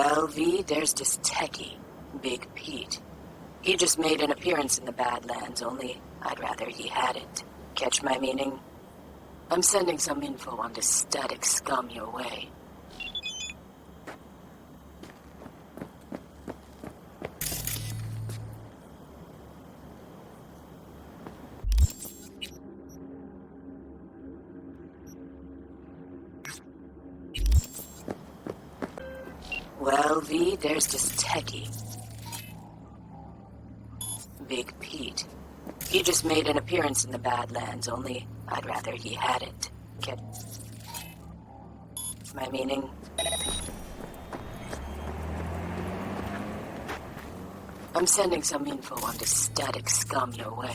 Well, V, there's this techie, Big Pete. He just made an appearance in the Badlands, only I'd rather he hadn't. Catch my meaning? I'm sending some info on this static scum your way. Well, V, there's this techie, Big Pete. He just made an appearance in the Badlands, only I'd rather he hadn't. Catch my meaning? I'm sending some info on this static scum your way.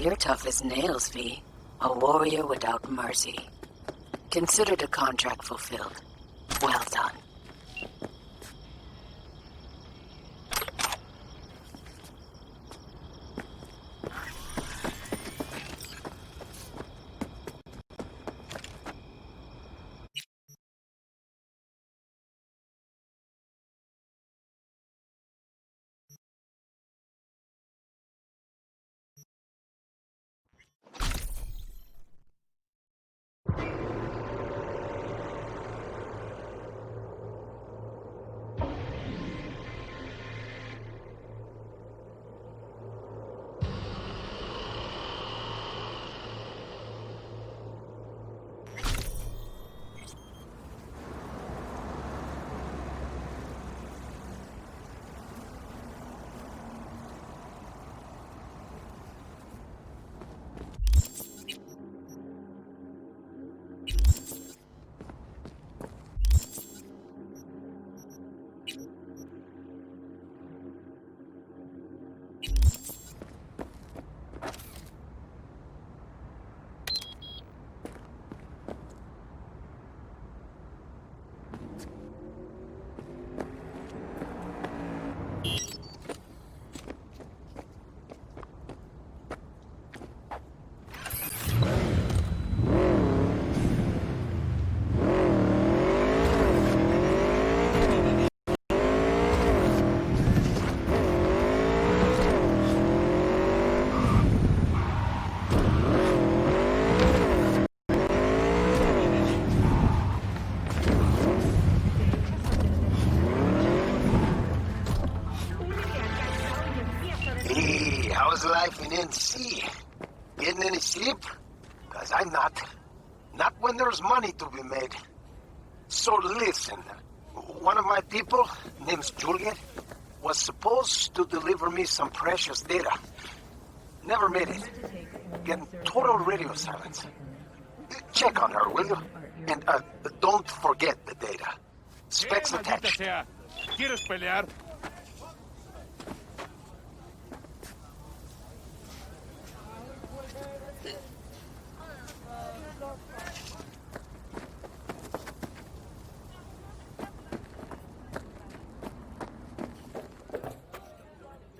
You're tough as nails, V. A warrior without mercy. Considered a contract fulfilled. Well done. How's life in NC? Getting any sleep? Cause I'm not. Not when there's money to be made. So listen, one of my people, name's Juliet, was supposed to deliver me some precious data. Never made it. Getting total radio silence. Check on her, will you? And don't forget the data. Specs attached. ¿Quieres pelear?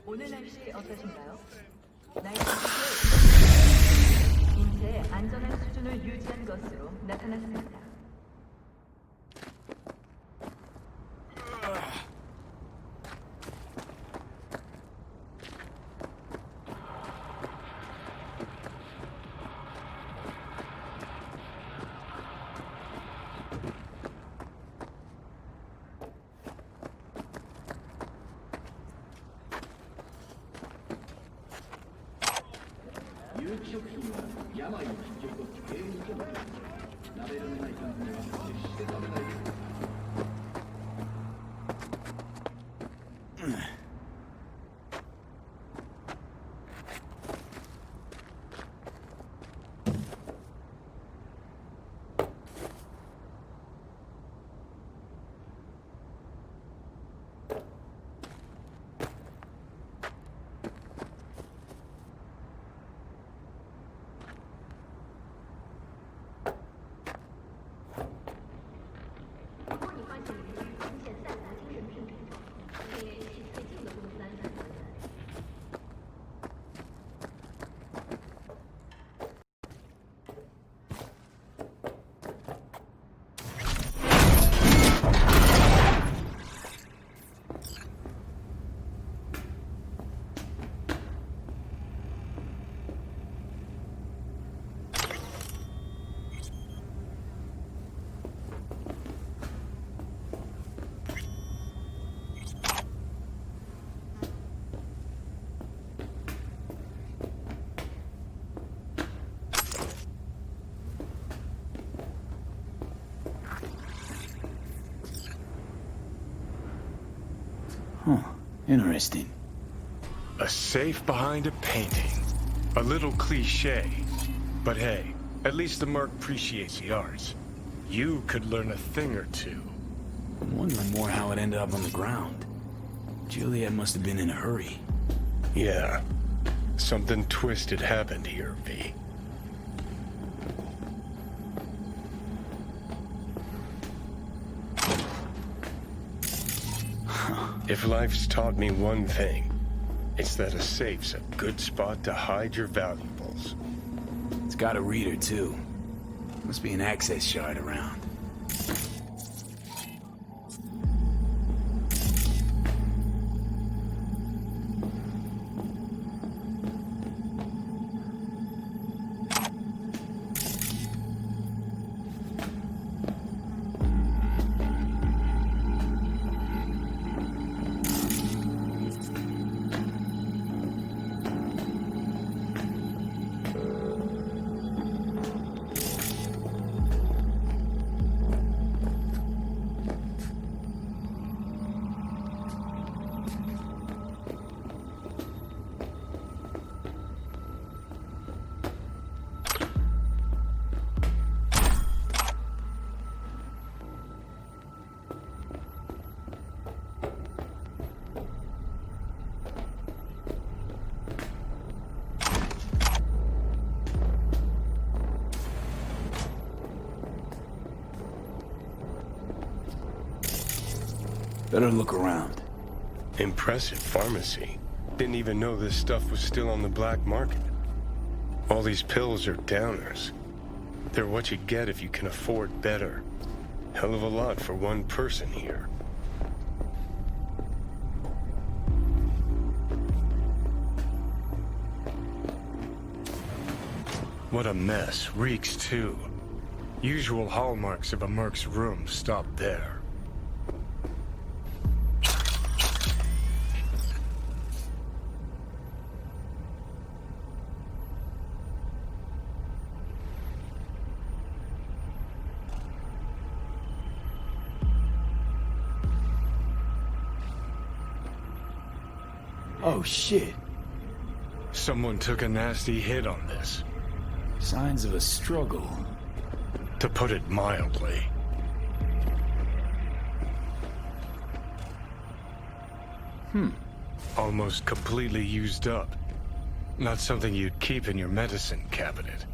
오늘 날씨 어떠신가요? 날씨 인체의 안전한 수준을 유지한 것으로 나타났습니다. Huh. Interesting. A safe behind a painting. A little cliche. But hey, at least the Merc appreciates the arts. You could learn a thing or two. I'm wondering more how it ended up on the ground. Juliet must have been in a hurry. Yeah. Something twisted happened here, V. If life's taught me one thing, it's that a safe's a good spot to hide your valuables. It's got a reader, too. Must be an access shard around. Better look around. Impressive pharmacy. Didn't even know this stuff was still on the black market. All these pills are downers. They're what you get if you can afford better. Hell of a lot for one person here. What a mess. Reeks too. Usual hallmarks of a merc's room stop there. Oh, shit. Someone took a nasty hit on this. Signs of a struggle. To put it mildly. Almost completely used up. Not something you'd keep in your medicine cabinet.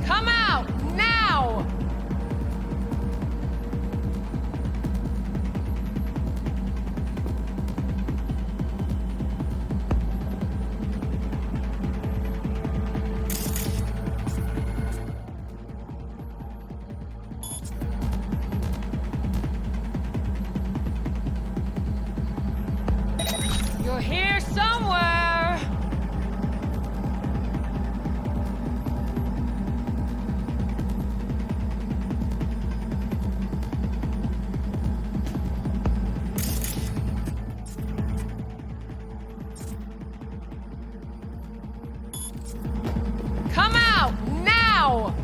Come out, now! You're here somewhere! out now!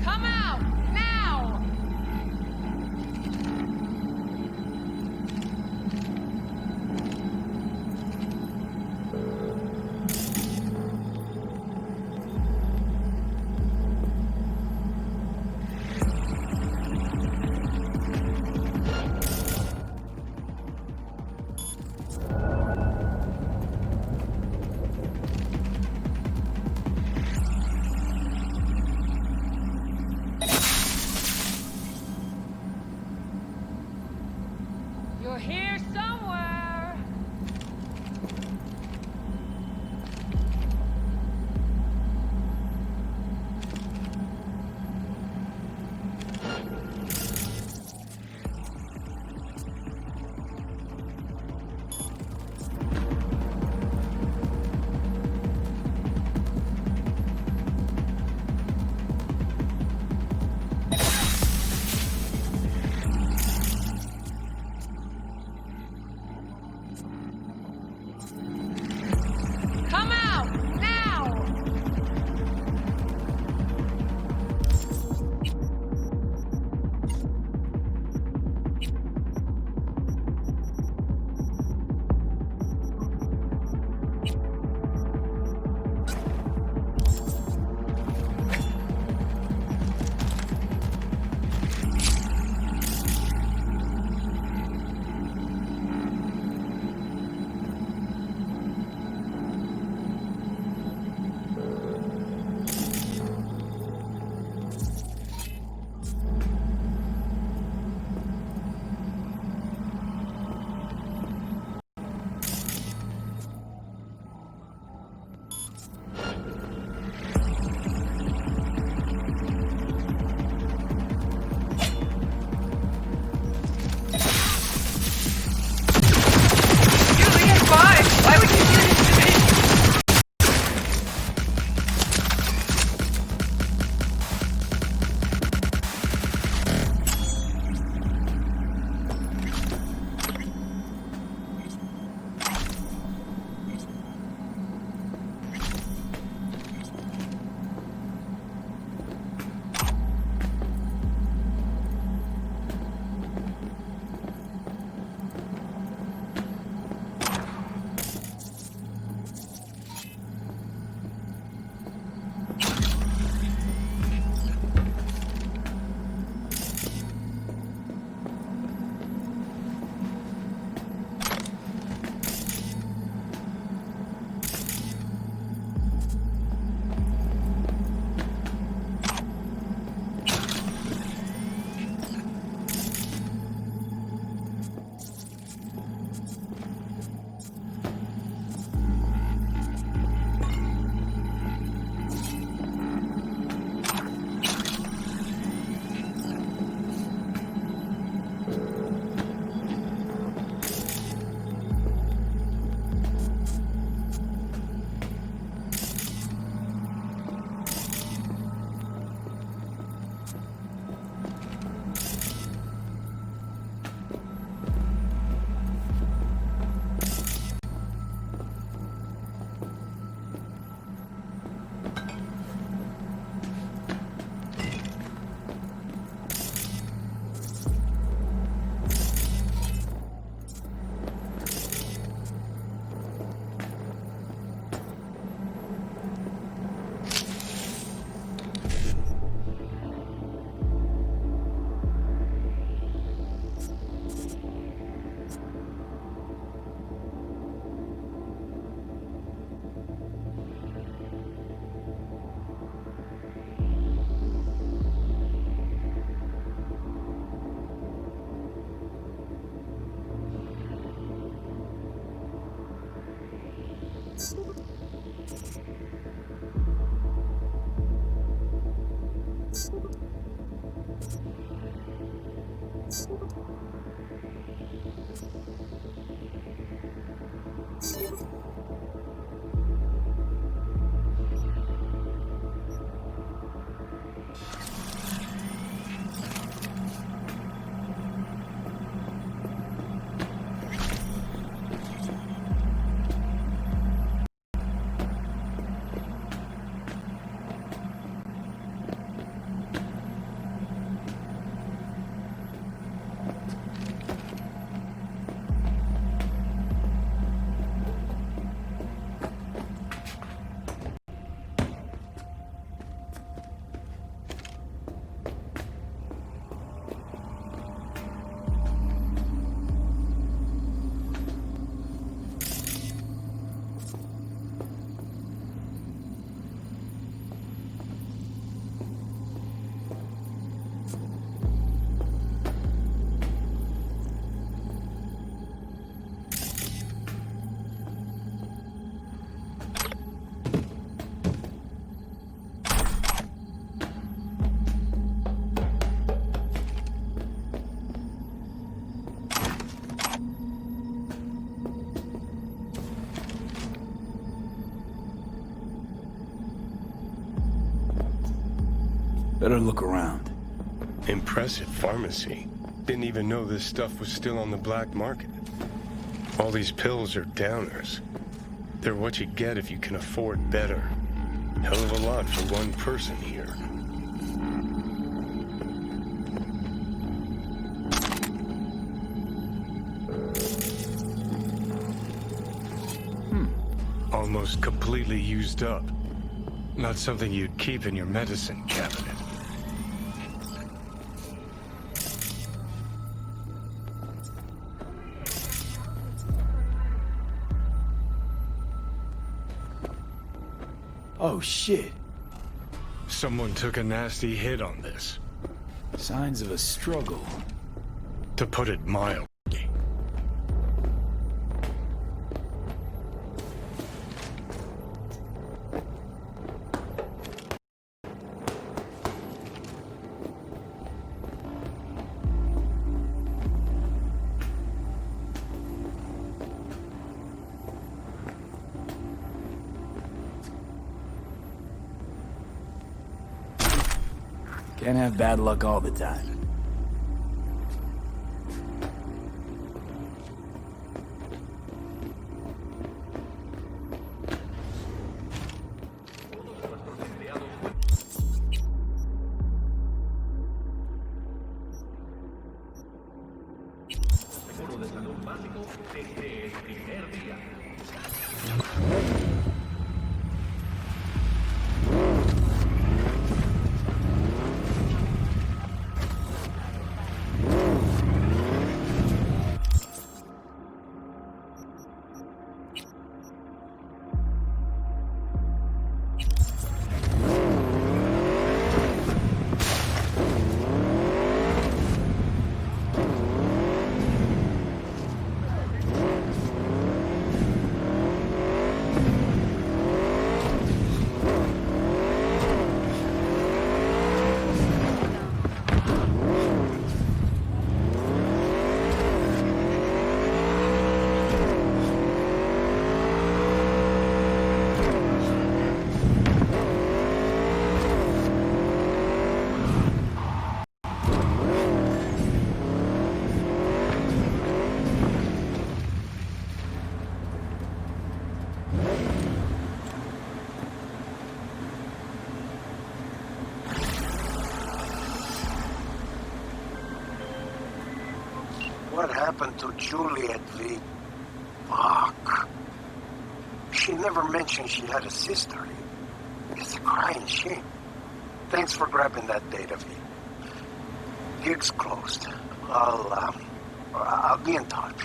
Come out now! You're here somewhere! Better look around. Impressive pharmacy. Didn't even know this stuff was still on the black market. All these pills are downers. They're what you get if you can afford better. Hell of a lot for one person here. Almost completely used up. Not something you'd keep in your medicine cabinet. Oh, shit. Someone took a nasty hit on this. Signs of a struggle. To put it mildly. Can't have bad luck all the time. What happened to Juliet V? Fuck. She never mentioned she had a sister. It's a crying shame. Thanks for grabbing that data, V. Gig's closed. I'll be in touch.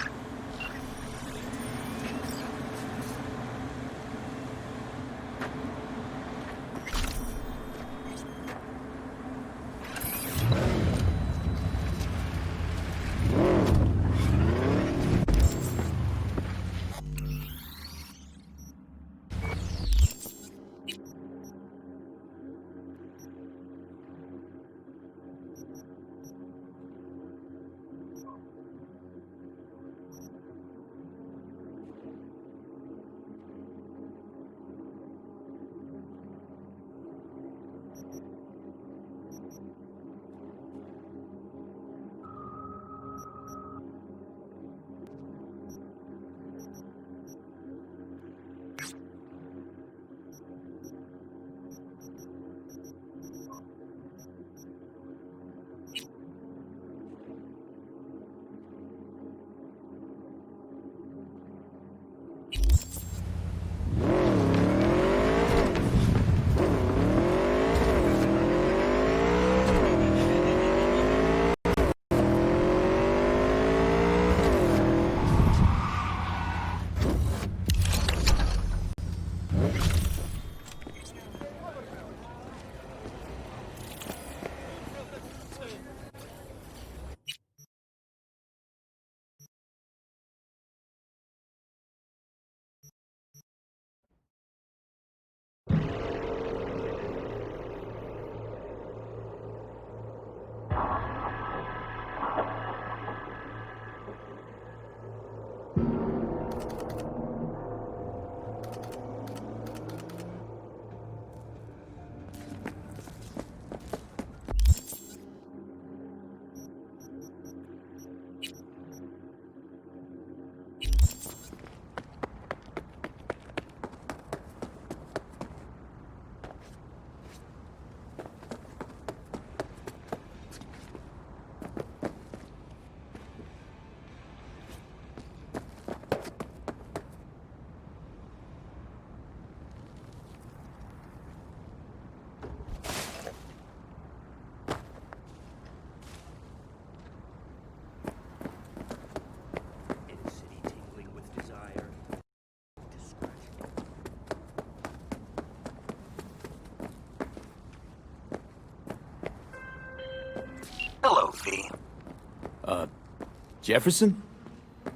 Jefferson?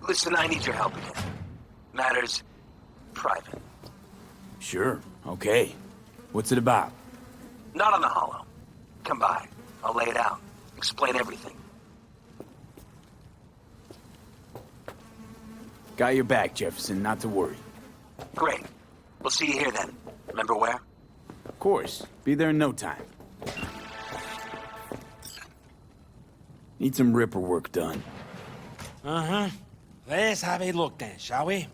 Listen, I need your help again. Matters private. Sure, okay. What's it about? Not on the hollow. Come by. I'll lay it out. Explain everything. Got your back, Jefferson, not to worry. Great. We'll see you here then. Remember where? Of course. Be there in no time. Need some ripper work done. Uh-huh. Let's have a look then, shall we?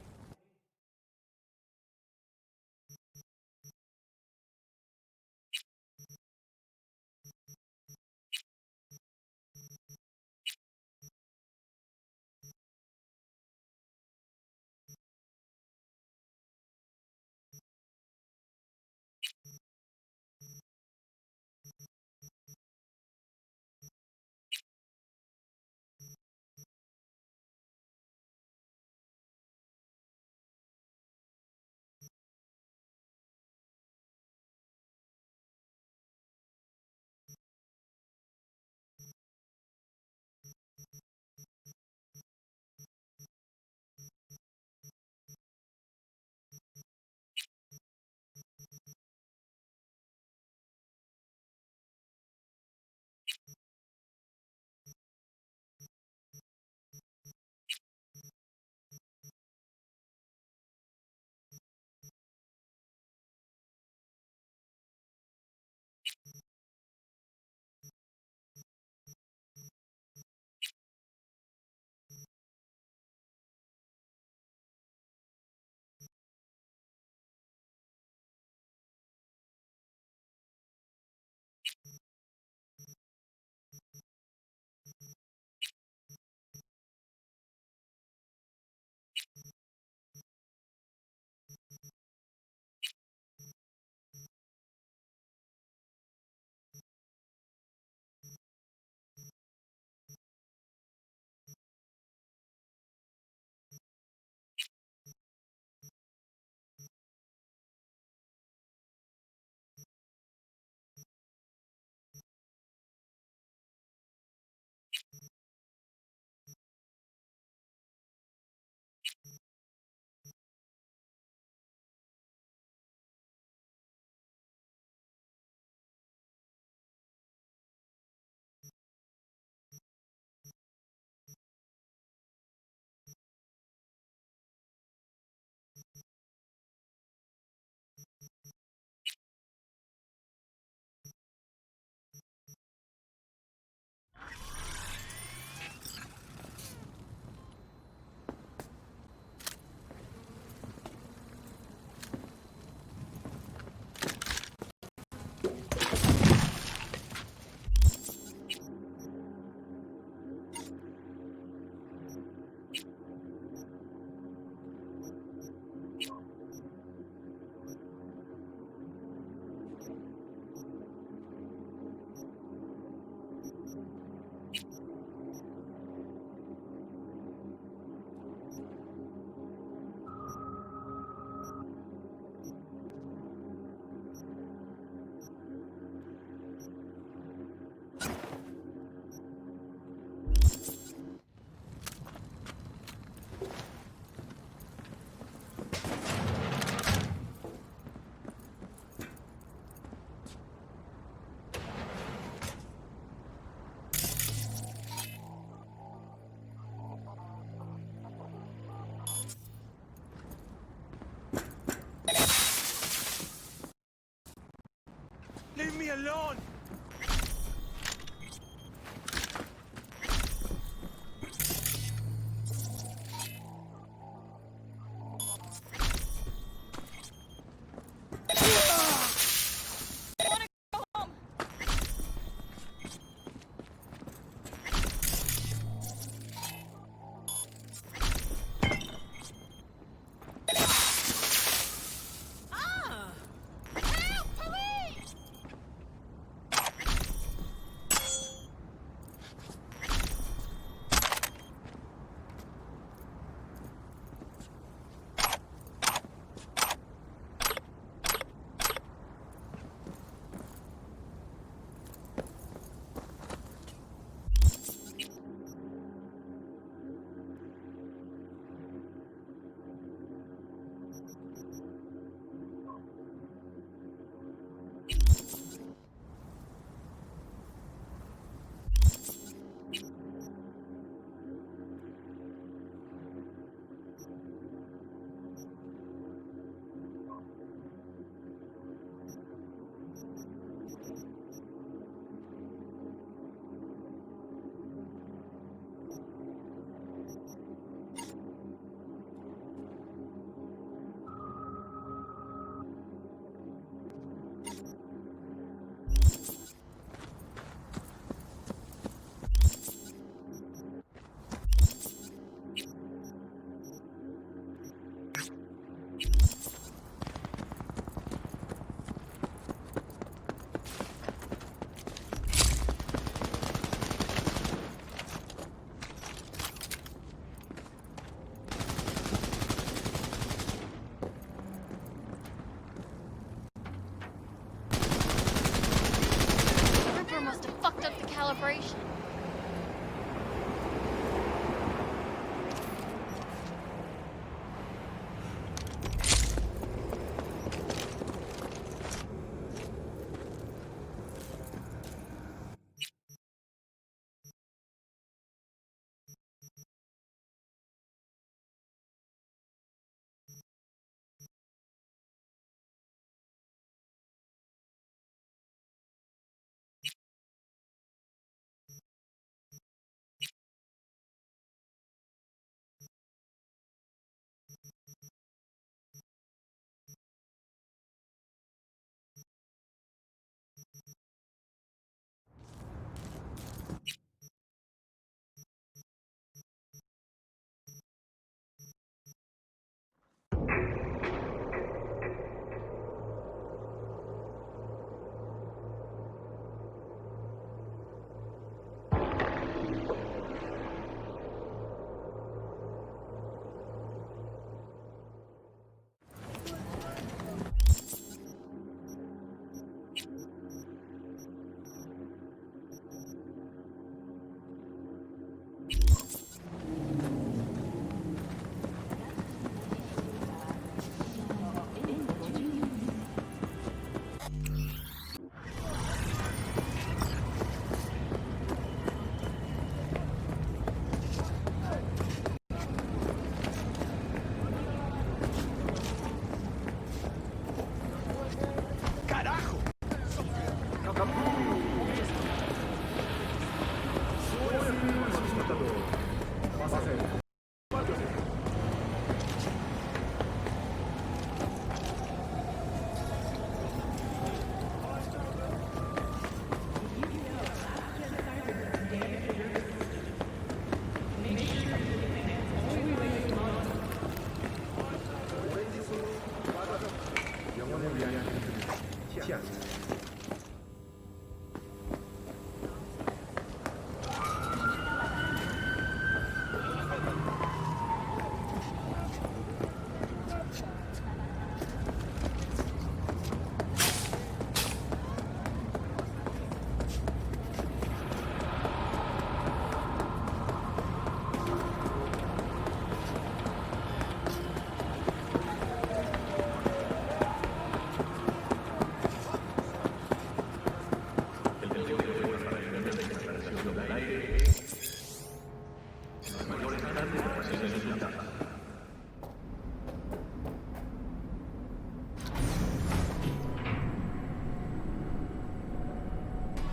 Leave me alone!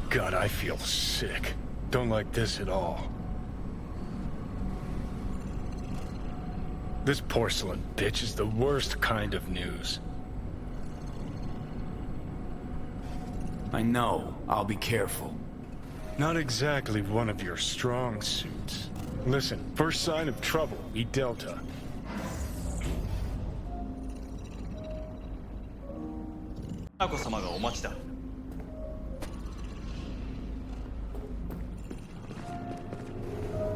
God, I feel sick. Don't like this at all. This porcelain bitch is the worst kind of news. I know. I'll be careful. Not exactly one of your strong suits. Listen, first sign of trouble, eat Delta.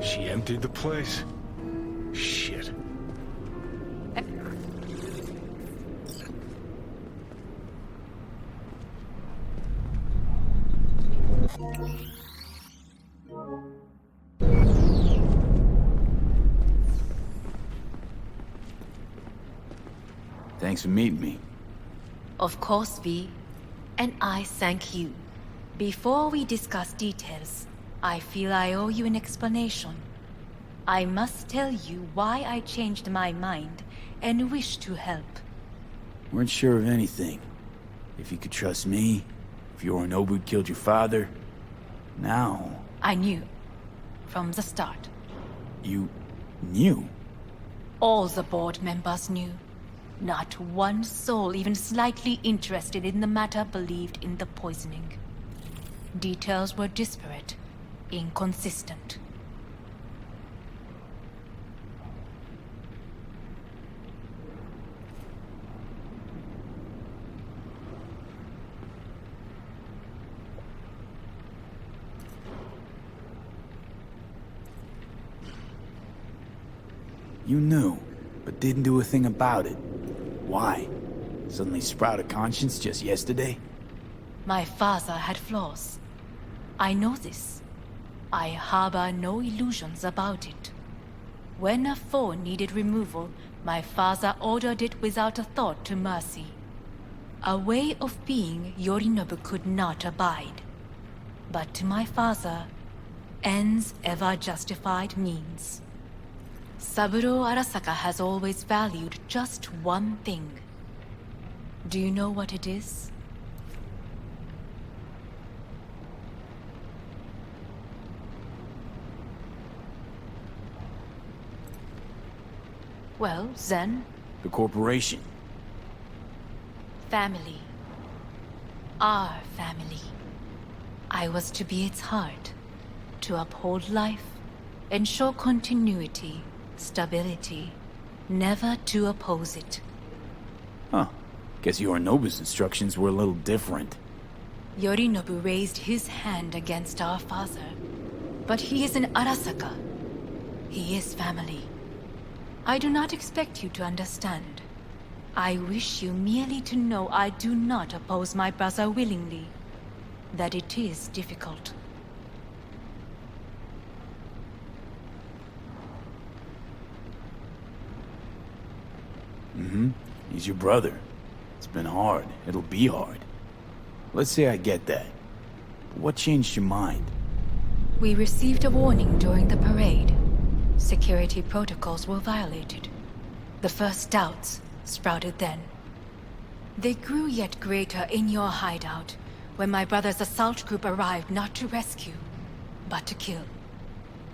She emptied the place. Shit. Thanks for meeting me. Of course, V. And I thank you. Before we discuss details, I feel I owe you an explanation. I must tell you why I changed my mind and wish to help. Weren't sure of anything. If you could trust me, if Yorinobu killed your father. Now... I knew. From the start. You... knew? All the board members knew. Not one soul even slightly interested in the matter believed in the poisoning. Details were disparate, inconsistent. You knew, but didn't do a thing about it. Why? Suddenly sprout a conscience just yesterday? My father had flaws. I know this. I harbor no illusions about it. When a foe needed removal, my father ordered it without a thought to mercy. A way of being Yorinobu could not abide. But to my father, ends ever justified means. Saburo Arasaka has always valued just one thing. Do you know what it is? Well, then... The corporation. Family. Our family. I was to be its heart. To uphold life. Ensure continuity. Stability. Never to oppose it. Huh. Guess Yorinobu's instructions were a little different. Yorinobu raised his hand against our father. But he is an Arasaka. He is family. I do not expect you to understand. I wish you merely to know I do not oppose my brother willingly. That it is difficult. He's your brother. It's been hard. It'll be hard. Let's say I get that. But what changed your mind? We received a warning during the parade. Security protocols were violated. The first doubts sprouted then. They grew yet greater in your hideout when my brother's assault group arrived not to rescue, but to kill.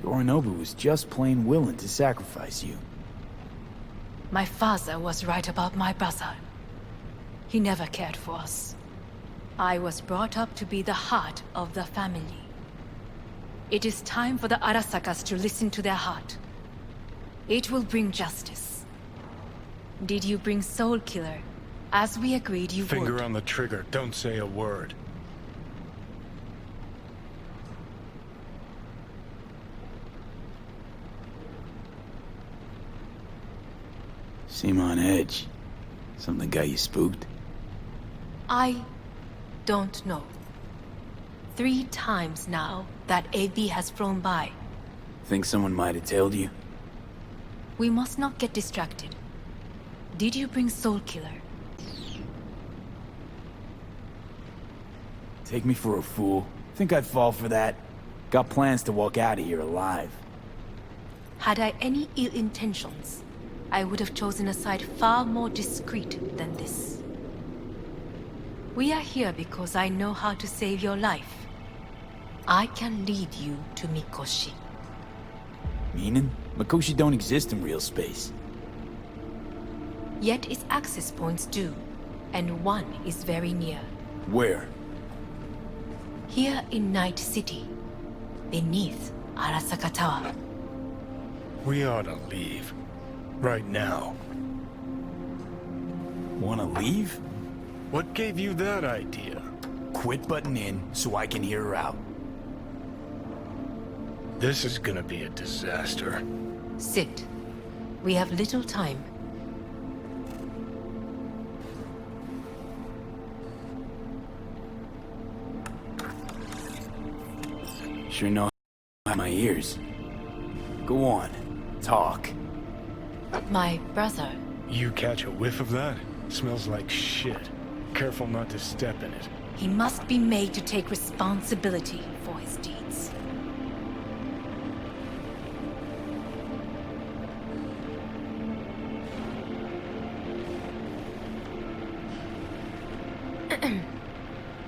Yorinobu was just plain willing to sacrifice you. My father was right about my brother. He never cared for us. I was brought up to be the heart of the family. It is time for the Arasakas to listen to their heart. It will bring justice. Did you bring Soul Killer, as we agreed you would? Finger on the trigger, don't say a word. Seem on edge. Something got you spooked? I don't know. 3 times now that AV has flown by. Think someone might have tailed you? We must not get distracted. Did you bring Soul Killer? Take me for a fool. Think I'd fall for that? Got plans to walk out of here alive. Had I any ill intentions, I would have chosen a side far more discreet than this. We are here because I know how to save your life. I can lead you to Mikoshi. Meaning? Mikoshi don't exist in real space. Yet its access points do, and one is very near. Where? Here in Night City, beneath Arasaka Tower. We ought to leave. Right now. Wanna leave? What gave you that idea? Quit butting in so I can hear her out. This is gonna be a disaster. Sit. We have little time. Sure know my ears. Go on, talk. My brother. You catch a whiff of that? Smells like shit. Careful not to step in it. He must be made to take responsibility for his deeds.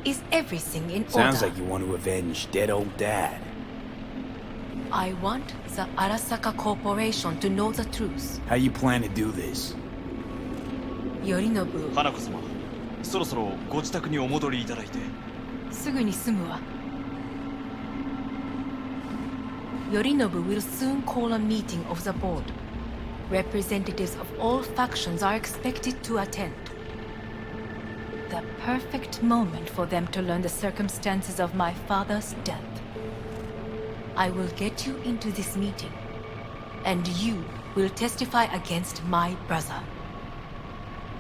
Is everything in order? Sounds like you want to avenge dead old dad. I want the Arasaka Corporation to know the truth. How you plan to do this? Yorinobu, 花子様、そろそろご自宅にお戻りいただいて。すぐに済むわ。Yorinobu will soon call a meeting of the board. Representatives of all factions are expected to attend. The perfect moment for them to learn the circumstances of my father's death. I will get you into this meeting, and you will testify against my brother.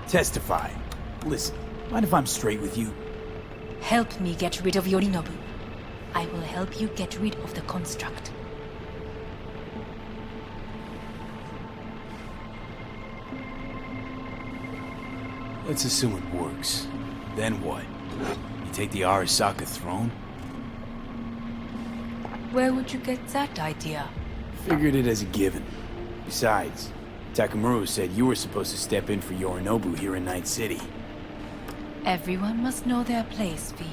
Testify. Listen, mind if I'm straight with you? Help me get rid of Yorinobu. I will help you get rid of the construct. Let's assume it works. Then what? You take the Arasaka throne? Where would you get that idea? Figured it as a given. Besides, Takamura said you were supposed to step in for Yorinobu here in Night City. Everyone must know their place, V.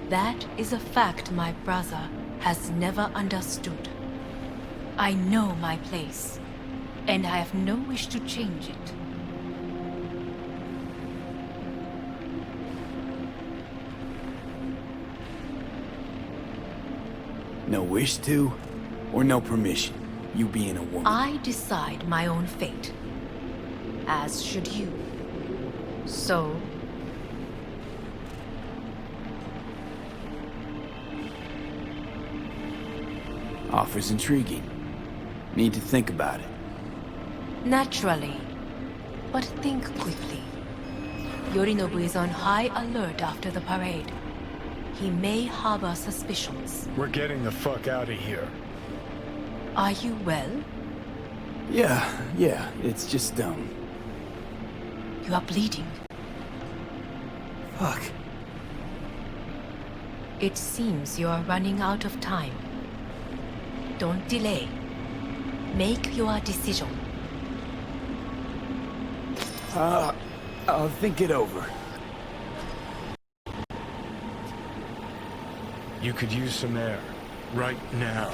That is a fact my brother has never understood. I know my place, and I have no wish to change it. No wish to, or no permission, you being a woman? I decide my own fate, as should you. So, Offer's intriguing. Need to think about it. naturally, but think quickly. Yorinobu is on high alert after the parade. He may harbor suspicions. We're getting the fuck out of here. Are you well? Yeah, it's just, You are bleeding. Fuck. It seems you are running out of time. Don't delay. Make your decision. I'll think it over. You could use some air. Right now.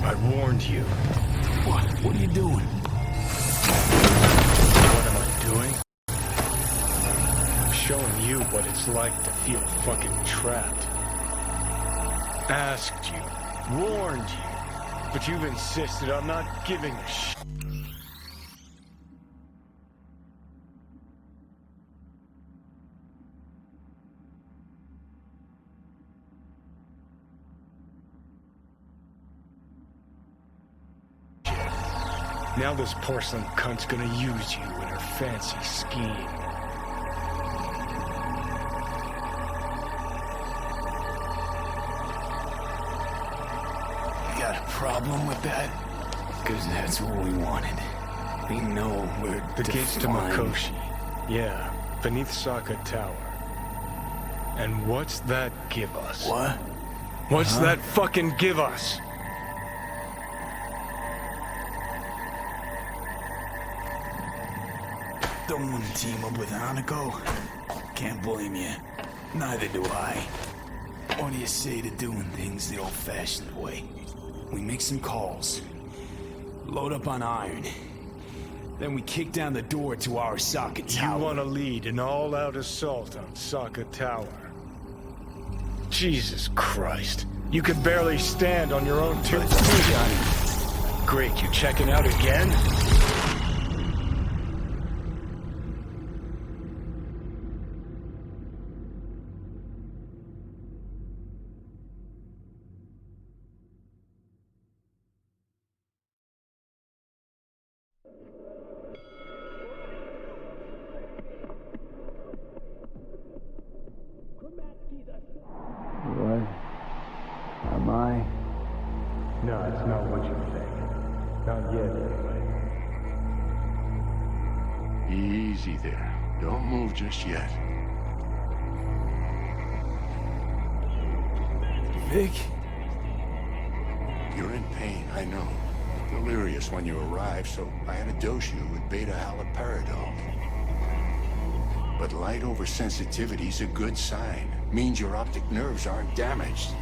I warned you. What are you doing? What am I doing? I'm showing you what it's like to feel fucking trapped. Asked you, warned you, but you've insisted on not giving a shit. Now this porcelain cunt's gonna use you in her fancy scheme. You got a problem with that? Because that's what we wanted. We know we're The gates to Makoshi. Yeah, beneath Saka Tower. And what's that give us? What? What's that fucking give us? Don't want to team up with Hanako? Can't blame you. Neither do I. What do you say to doing things the old-fashioned way? We make some calls, load up on iron, then we kick down the door to our Saka Tower. You want to lead an all-out assault on Saka Tower? Jesus Christ. You could barely stand on your own 2 feet. Great, you checking out again? What? Am I? No, it's not what you think. Not yet, anyway. Easy there. Don't move just yet. Vic? You're in pain, I know. Delirious when you arrived, so I had to dose you with beta-haloperidol. But light oversensitivity's a good sign. Means your optic nerves aren't damaged.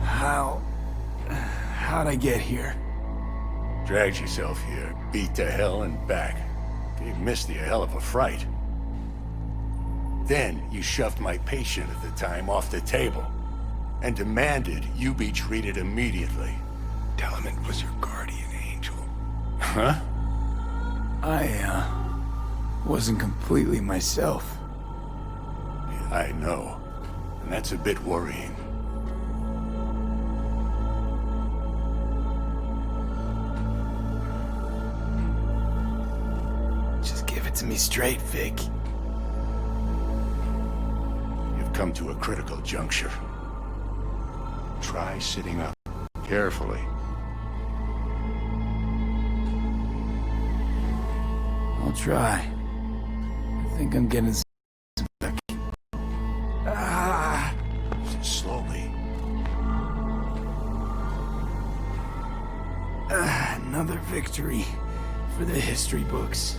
How'd I get here? Dragged yourself here, beat to hell and back. Gave Misty a hell of a fright. Then you shoved my patient at the time off the table and demanded you be treated immediately. Tell him it was your guardian angel. Huh? I wasn't completely myself. I know. And that's a bit worrying. Just give it to me straight, Vic. You've come to a critical juncture. Try sitting up. Carefully. I'll try. I think I'm getting some back. Slowly. Another victory for the history books.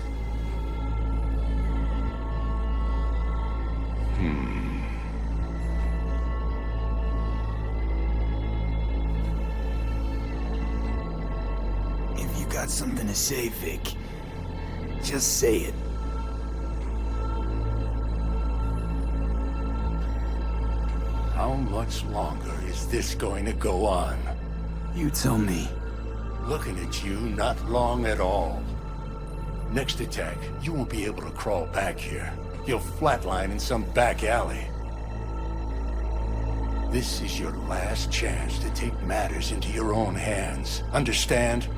If you got something to say, Vic, just say it. How much longer is this going to go on? You tell me. Looking at you, not long at all. Next attack, you won't be able to crawl back here. You'll flatline in some back alley. This is your last chance to take matters into your own hands. Understand?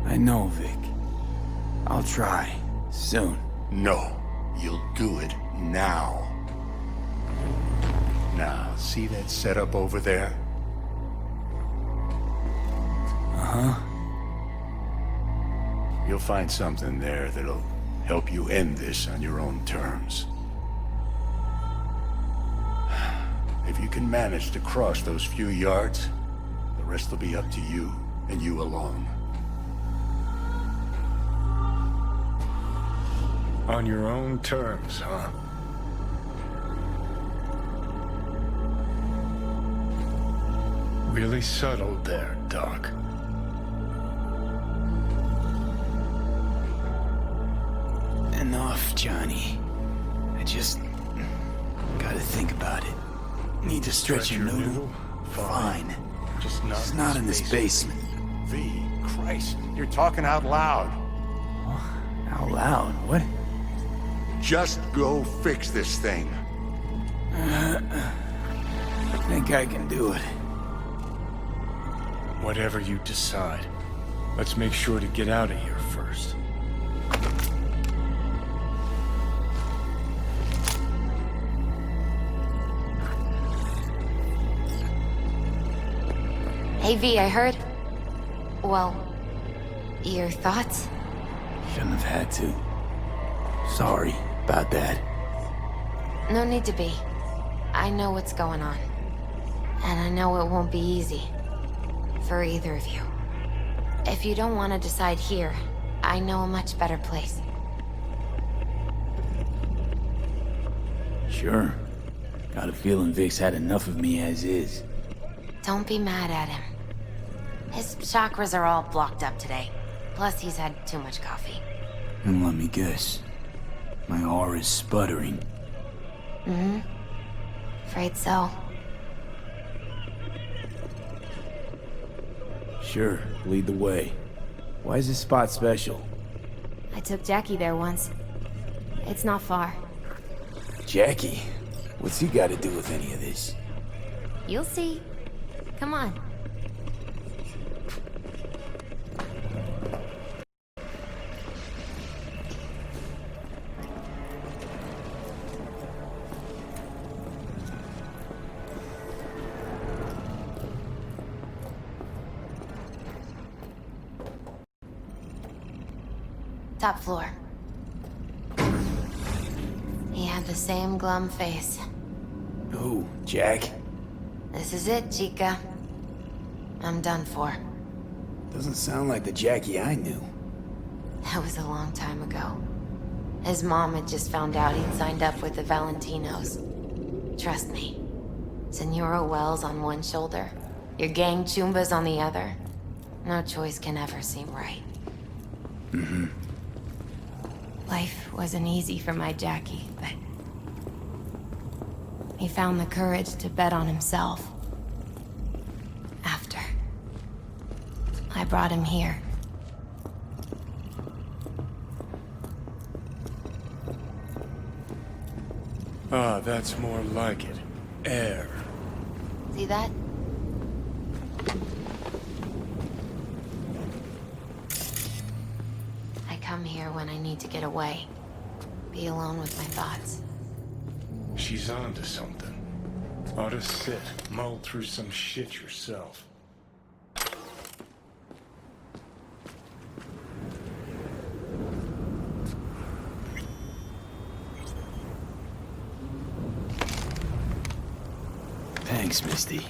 I know, Vic. I'll try. Soon. No. You'll do it now. Now, see that setup over there? Uh-huh. You'll find something there that'll help you end this on your own terms. If you can manage to cross those few yards, the rest will be up to you and you alone. On your own terms, huh? Really subtle there, Doc. Enough, Johnny. I just gotta think about it. Need to stretch your noodle? Fine. Just It's not in this basement. V, Christ, you're talking out loud. Out loud? What? Just go fix this thing. I think I can do it. Whatever you decide. Let's make sure to get out of here first. Hey V, I heard... Well... Your thoughts? Shouldn't have had to. Sorry about that. No need to be. I know what's going on. And I know it won't be easy. For either of you. If you don't want to decide here, I know a much better place. Sure. Got a feeling Vic's had enough of me as is. Don't be mad at him. His chakras are all blocked up today. Plus, he's had too much coffee. And let me guess. My aura's sputtering. Mm-hmm. Afraid so. Sure, lead the way. Why is this spot special? I took Jackie there once. It's not far. Jackie? What's he got to do with any of this? You'll see. Come on. Top floor. He had the same glum face. Who, Jack? This is it, Chica. I'm done for. Doesn't sound like the Jackie I knew. That was a long time ago. His mom had just found out he'd signed up with the Valentinos. Trust me. Senora Wells on one shoulder, your gang Chumbas on the other. No choice can ever seem right. Mm-hmm. Life wasn't easy for my Jackie, but... he found the courage to bet on himself. After. I brought him here. Ah, that's more like it. Air. See that? I come here when I need to get away. Be alone with my thoughts. She's onto something. Ought to sit, mull through some shit yourself. Thanks, Misty.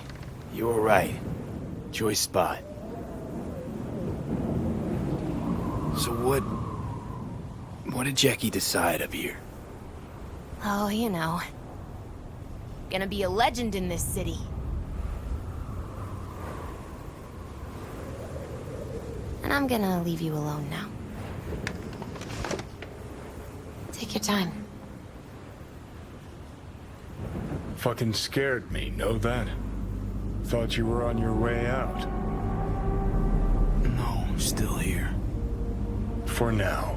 You were right. Choice spot. So what did Jackie decide up here? Oh, you know. Gonna be a legend in this city. And I'm gonna leave you alone now. Take your time. Fucking scared me, know that? Thought you were on your way out. No, still here. For now.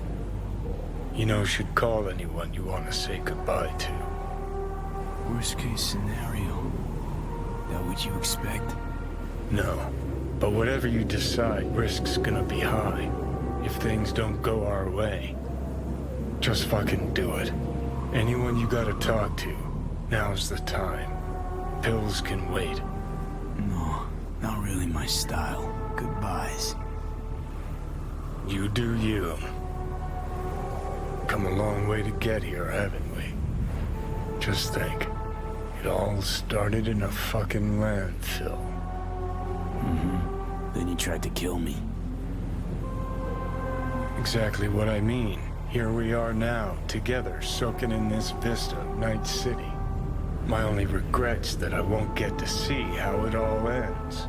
You know, should call anyone you want to say goodbye to. Worst case scenario. That what you expect? No. But whatever you decide, risk's gonna be high. If things don't go our way. Just fucking do it. Anyone you gotta talk to, now's the time. Pills can wait. No, not really my style. Goodbyes. You do you. Come a long way to get here, haven't we? Just think. It all started in a fucking landfill. Mm-hmm. Then you tried to kill me. Exactly what I mean. Here we are now, together, soaking in this vista of Night City. My only regret's that I won't get to see how it all ends.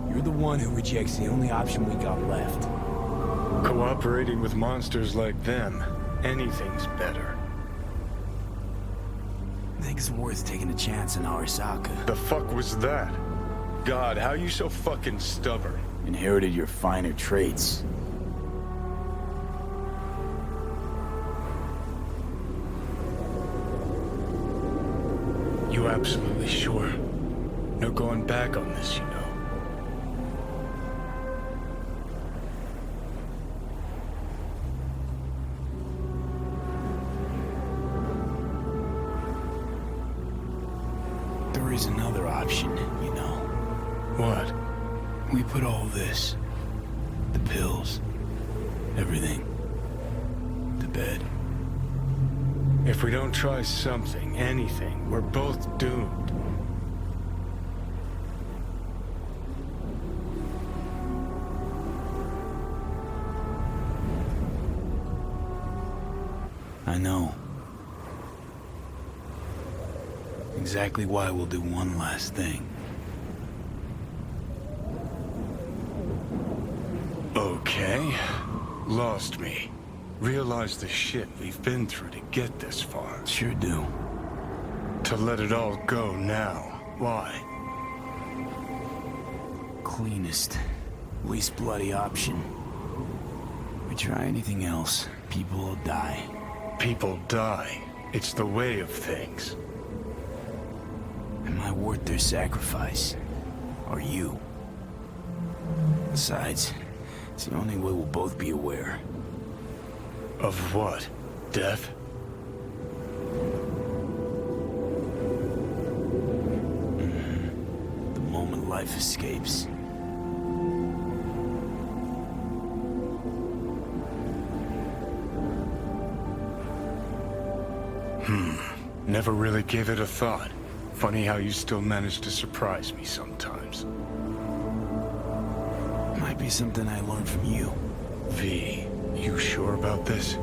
You're the one who rejects the only option we got left. Cooperating with monsters like them, anything's better. I think it's worth taking a chance in Arasaka. The fuck was that? God, how you so fucking stubborn? Inherited your finer traits. You absolutely sure? No going back on this, you know. There is another option, you know. What? We put all this, the pills, everything, to bed. If we don't try something, anything, we're both doomed. I know. Exactly why we'll do one last thing. Okay. Lost me. Realize the shit we've been through to get this far. Sure do. To let it all go now. Why? Cleanest, least bloody option. We try anything else, people will die. People die. It's the way of things. Am I worth their sacrifice? Or you? Besides, it's the only way we'll both be aware. Of what? Death? The moment life escapes. Never really gave it a thought. Funny how you still manage to surprise me sometimes. Might be something I learned from you. V, you sure about this? As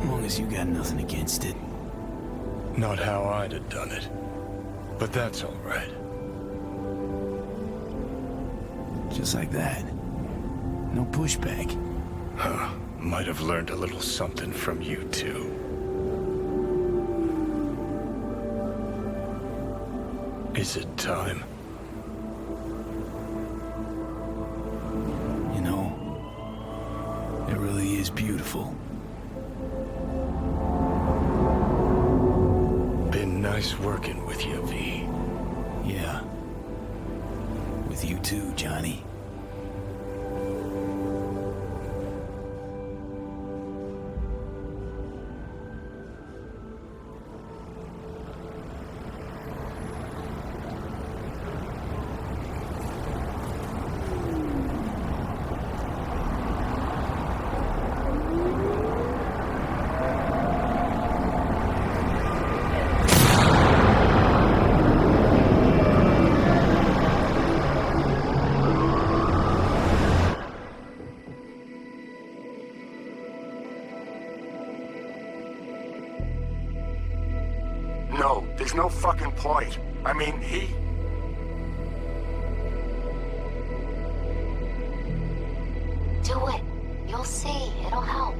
long as you got nothing against it. Not how I'd have done it. But that's all right. Just like that. No pushback. Huh. Might have learned a little something from you, too. Is it time? You know, it really is beautiful. Been nice working with you, V. Yeah. With you too, Johnny. No, there's no fucking point. I mean, he... Do it. You'll see. It'll help.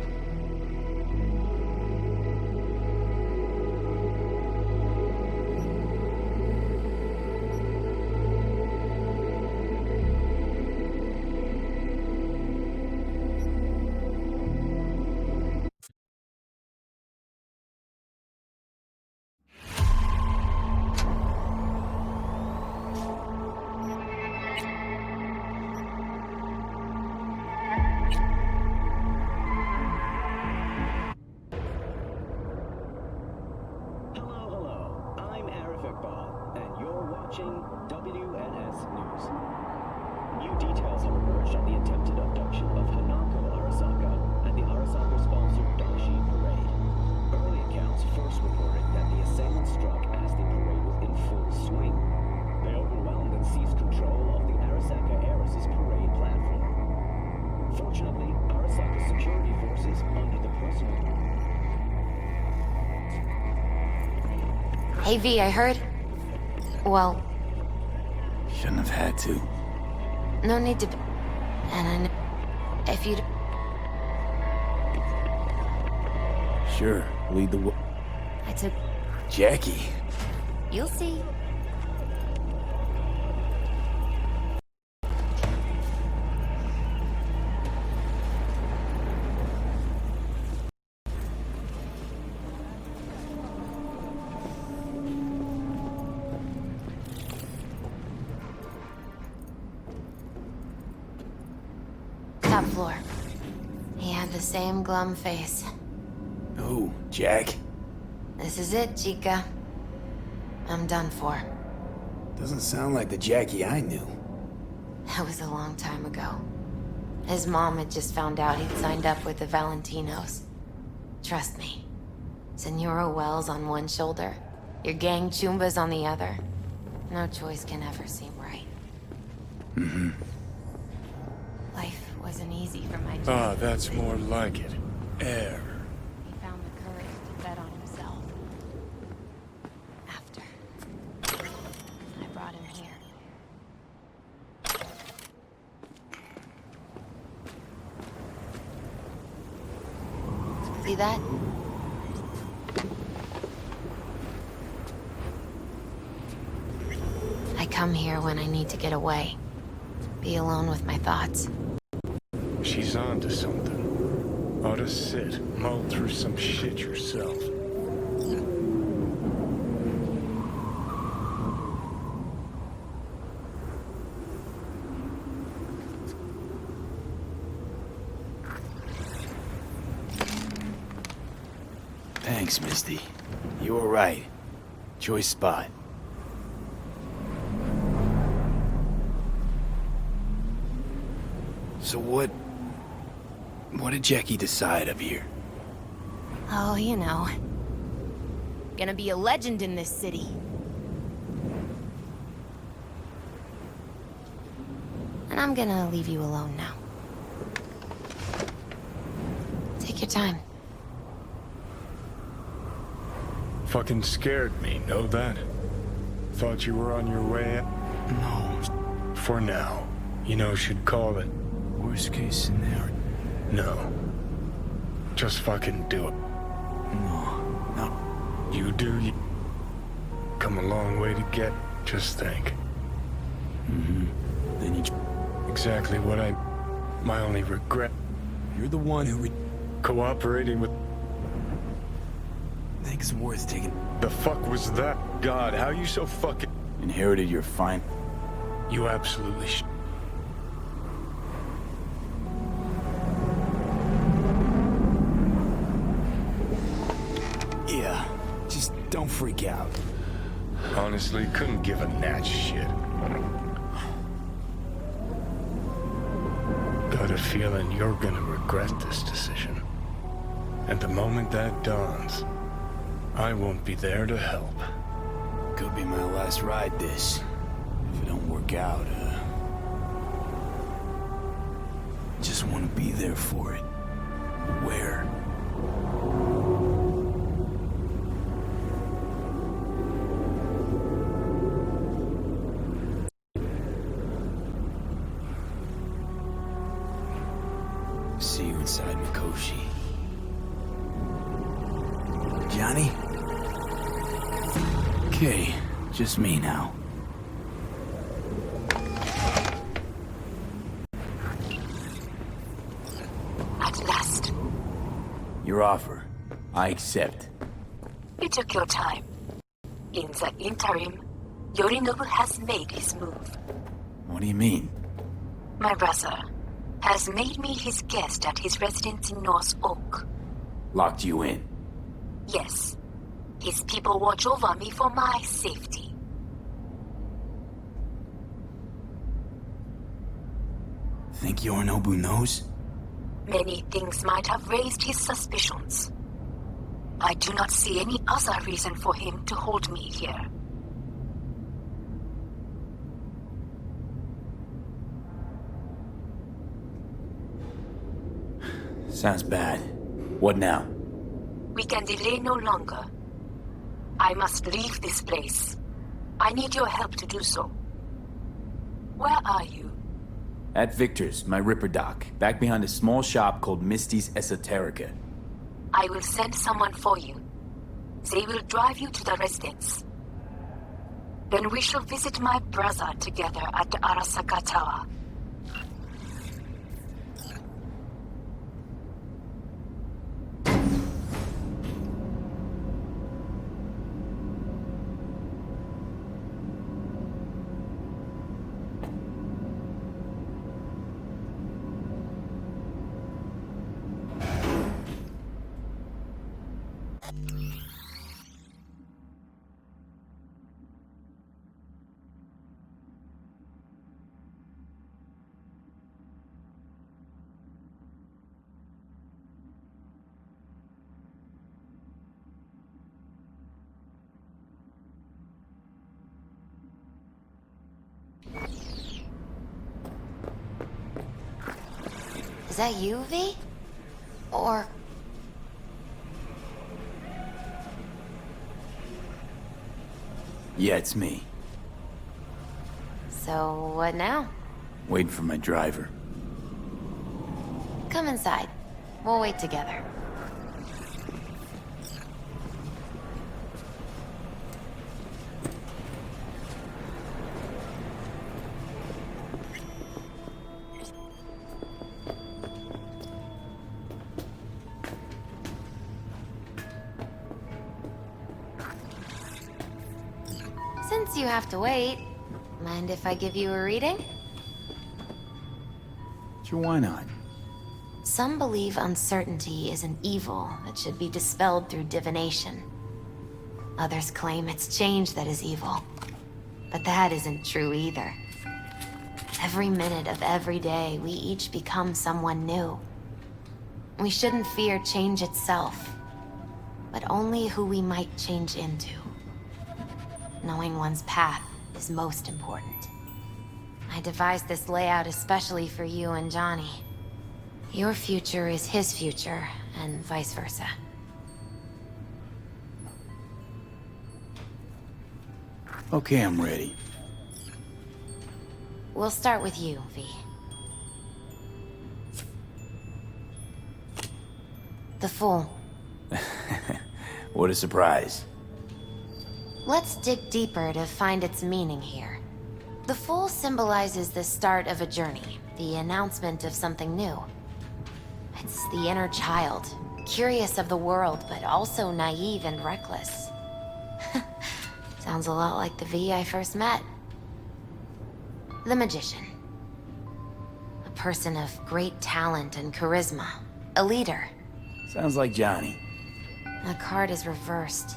WNS News. New details have emerged on the attempted abduction of Hanako Arasaka at the Arasaka-sponsored Dashi Parade. Early accounts first reported that the assailants struck as the parade was in full swing. They overwhelmed and seized control of the Arasaka Heiress's parade platform. Fortunately, Arasaka security forces under the personal... Hey V, I heard... Well... Shouldn't have had to. No need to... And I know... If you'd... Sure, lead the way. I took... Jackie. You'll see. Top floor. He had the same glum face. Who, Jack? This is it, Chica. I'm done for. Doesn't sound like the Jackie I knew. That was a long time ago. His mom had just found out he'd signed up with the Valentinos. Trust me. Senora Wells on one shoulder, your gang Chumbas on the other. No choice can ever seem right. Mm-hmm. Life wasn't easy for my dad. Ah, that's more like it. Air. He found the courage to bet on himself. After I brought him here. See that? I come here when I need to get away. Be alone with my thoughts. She's on to something. Ought to sit, mull through some shit yourself. Thanks, Misty. You were right. Choice spot. So what did Jackie decide up here? Oh, you know. Gonna be a legend in this city. And I'm gonna leave you alone now. Take your time. Fucking scared me, know that? Thought you were on your way out? No. For now. You know, should call it. Worst case scenario. No. Just fucking do it. No. You do you. Come a long way to get, just think. Mm-hmm. Then you... Exactly what my only regret. You're the one who cooperating with... think it's worth taking... The fuck was that? God, how you so fucking... Inherited your fine... You absolutely Yeah, just don't freak out. Honestly, couldn't give a gnat's shit. Got a feeling you're gonna regret this decision. And the moment that dawns, I won't be there to help. Could be my last ride this. If it don't work out, just want to be there for it. Where? See you inside Mikoshi. Johnny? Okay, just me now. At last. Your offer. I accept. You took your time. In the interim, Yorinobu has made his move. What do you mean? My brother has made me his guest at his residence in North Oak. Locked you in? Yes. His people watch over me for my safety. Think Yorinobu knows? Many things might have raised his suspicions. I do not see any other reason for him to hold me here. Sounds bad. What now? We can delay no longer. I must leave this place. I need your help to do so. Where are you? At Victor's, my Ripper dock, back behind a small shop called Misty's Esoterica. I will send someone for you. They will drive you to the residence. Then we shall visit my brother together at the Arasaka Tower. that you, V? Or... Yeah, it's me. So, what now? Waiting for my driver. Come inside. We'll wait together. Since you have to wait, mind if I give you a reading? Sure, why not? Some believe uncertainty is an evil that should be dispelled through divination. Others claim it's change that is evil. But that isn't true either. Every minute of every day, we each become someone new. We shouldn't fear change itself, but only who we might change into. Knowing one's path is most important. I devised this layout especially for you and Johnny. Your future is his future, and vice versa. Okay, I'm ready. We'll start with you, V. The Fool. What a surprise. Let's dig deeper to find its meaning here. The Fool symbolizes the start of a journey, the announcement of something new. It's the inner child, curious of the world, but also naive and reckless. Sounds a lot like the V I first met. The Magician. A person of great talent and charisma. A leader. Sounds like Johnny. The card is reversed.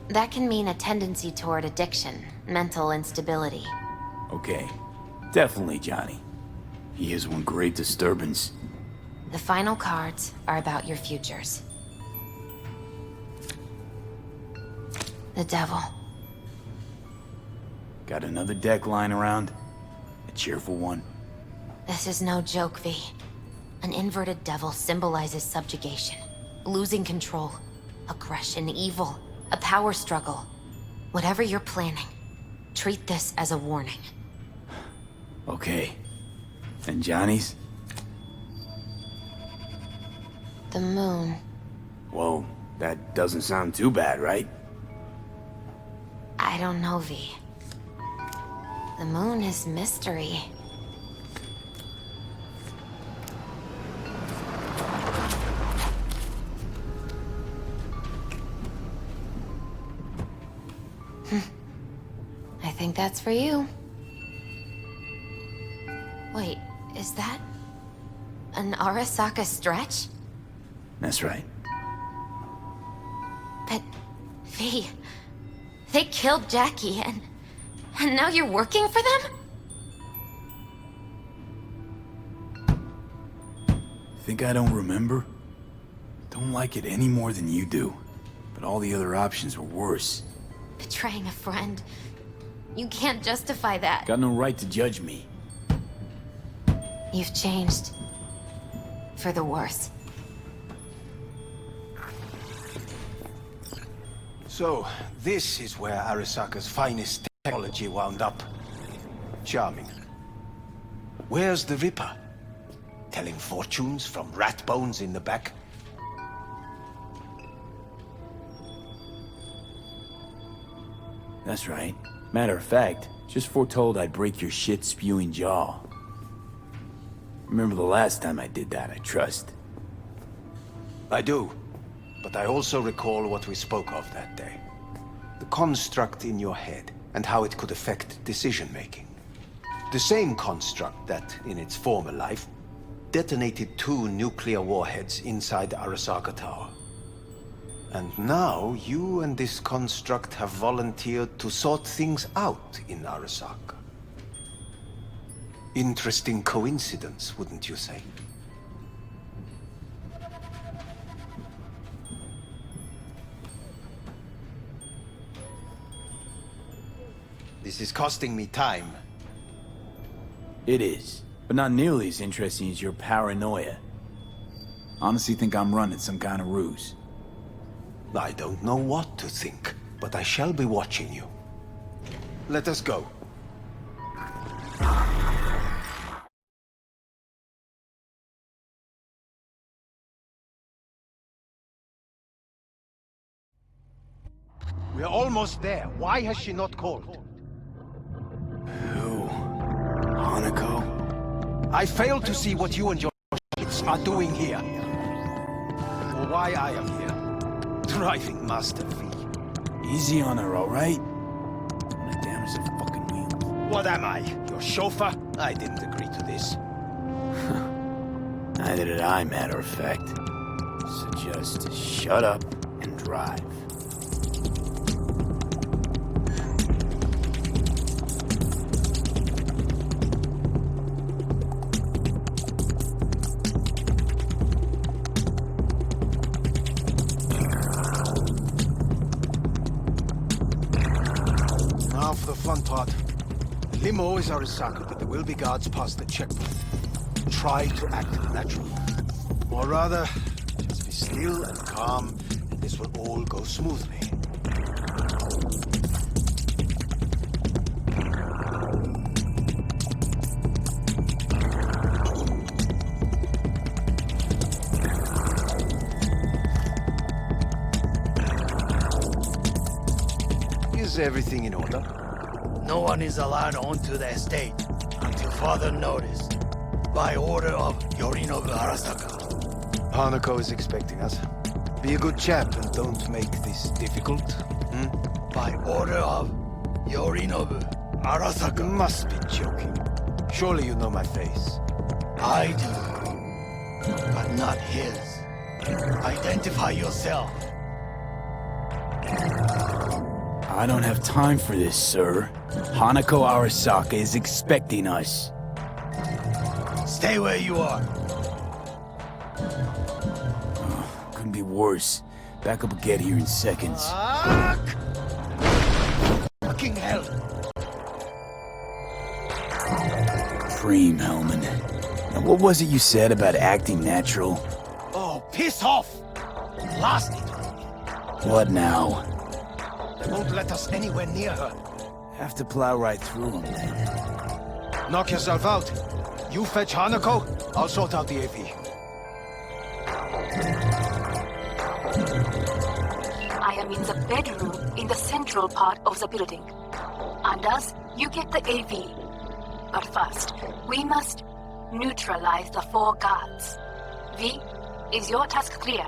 That can mean a tendency toward addiction, mental instability. Okay, definitely Johnny. He is one great disturbance. The final cards are about your futures. The Devil. Got another deck lying around? A cheerful one? This is no joke, V. An inverted devil symbolizes subjugation, losing control, aggression, evil, a power struggle. Whatever you're planning, treat this as a warning. Okay. And Johnny's? The Moon. Whoa, that doesn't sound too bad, right? I don't know, V. The Moon is mystery. I think that's for you. Wait, is that an Arasaka stretch? That's right. But, V, they killed Jackie and now you're working for them? Think I don't remember? Don't like it any more than you do. But all the other options were worse. Betraying a friend. You can't justify that. Got no right to judge me. You've changed. For the worse. So, this is where Arasaka's finest technology wound up. Charming. Where's the Ripper? Telling fortunes from rat bones in the back? That's right. Matter of fact, just foretold I'd break your shit-spewing jaw. Remember the last time I did that, I trust. I do. But I also recall what we spoke of that day. The construct in your head, and how it could affect decision-making. The same construct that, in its former life, detonated 2 nuclear warheads inside the Arasaka Tower. And now, you and this construct have volunteered to sort things out in Arasaka. Interesting coincidence, wouldn't you say? This is costing me time. It is, but not nearly as interesting as your paranoia. Honestly think I'm running some kind of ruse. I don't know what to think, but I shall be watching you. Let us go. We're almost there. Why has she not called? Who? Hanako? I fail to see what you and your shits are doing here. Or why I am here. Driving Master V. Easy on her, alright? Don't wanna damage the fucking wheels. What am I? Your chauffeur? I didn't agree to this. Neither did I, matter of fact. So just shut up and drive. Now for the fun part. The limo is Arasaka, but there will be guards past the checkpoint. Try to act natural. Or rather, just be still and calm, and this will all go smoothly. Is everything in order? No one is allowed onto the estate until further notice. By order of Yorinobu Arasaka. Hanako is expecting us. Be a good chap and don't make this difficult. By order of Yorinobu Arasaka. You must be joking. Surely you know my face. I do. But not his. Identify yourself. I don't have time for this, sir. Hanako Arasaka is expecting us. Stay where you are. Couldn't be worse. Backup will get here in seconds. Fuck! Fucking hell! Cream, Hellman. Now, what was it you said about acting natural? Oh, piss off! Blast it! What now? They won't let us anywhere near her. Have to plow right through them, then. Knock yourself out. You fetch Hanako, I'll sort out the AV. I am in the bedroom in the central part of the building. Anders, you get the AV. But first, we must neutralize the 4 guards. V, is your task clear?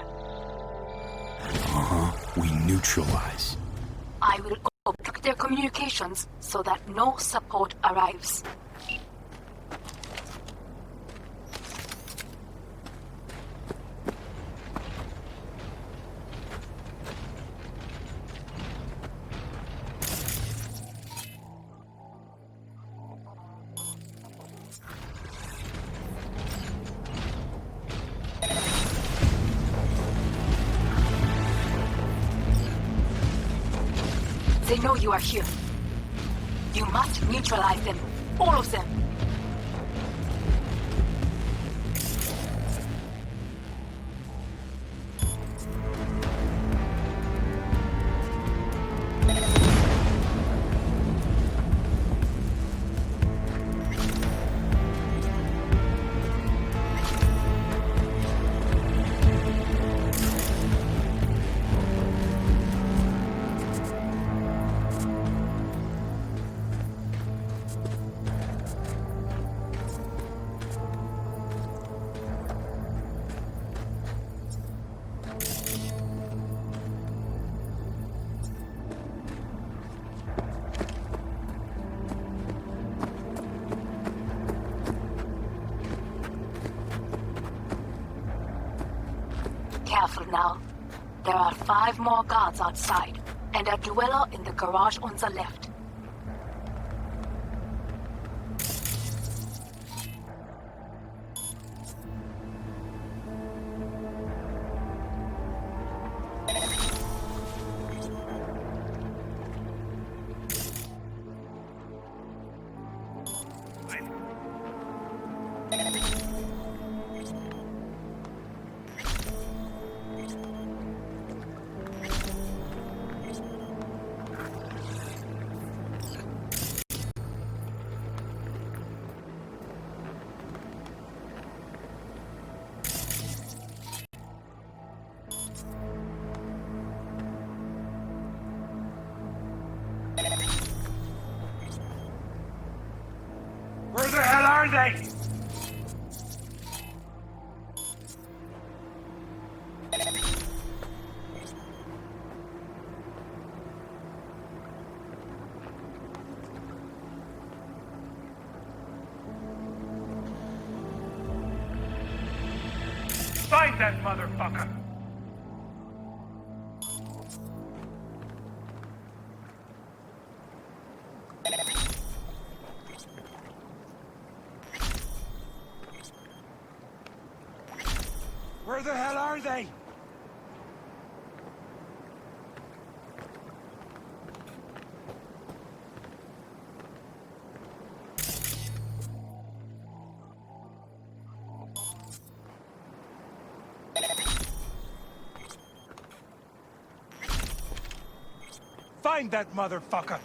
We neutralize. I will block their communications so that no support arrives. They know you are here. You must neutralize them. All of them. Careful now. There are 5 more guards outside, and a dweller in the garage on the left. are they? Find that motherfucker! Where the hell are they? Find that motherfucker!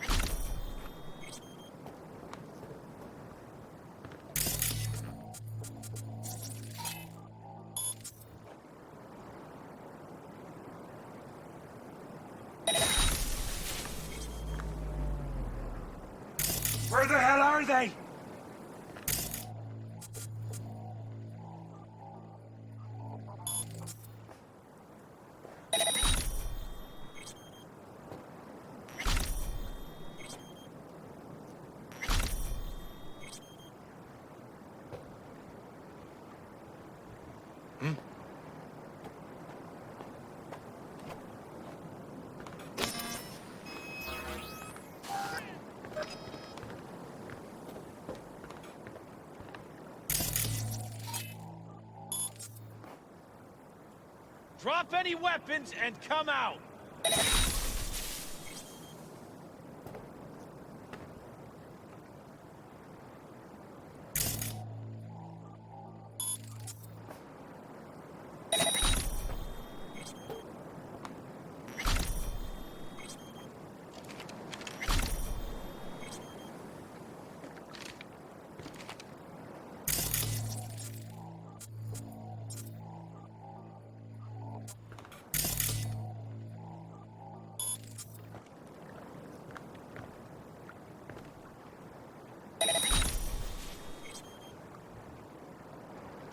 Where the hell are they? Drop any weapons and come out!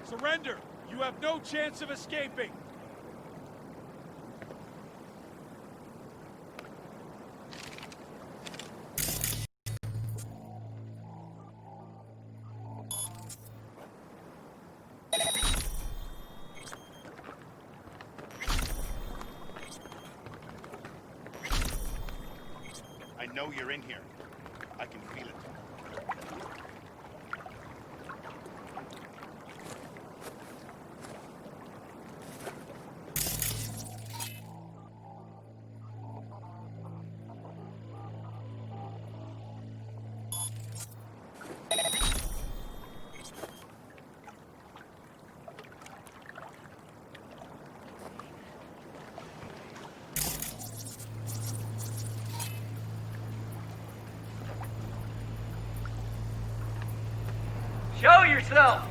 Surrender! You have no chance of escaping! I know you're in here. I can feel it. Show yourself!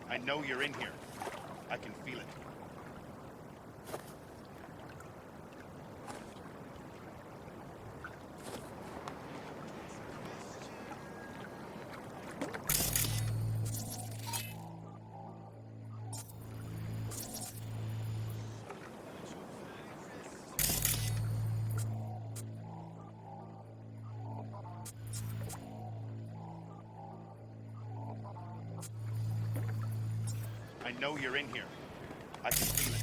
I know you're in here. I can feel it. I know you're in here. I can feel it.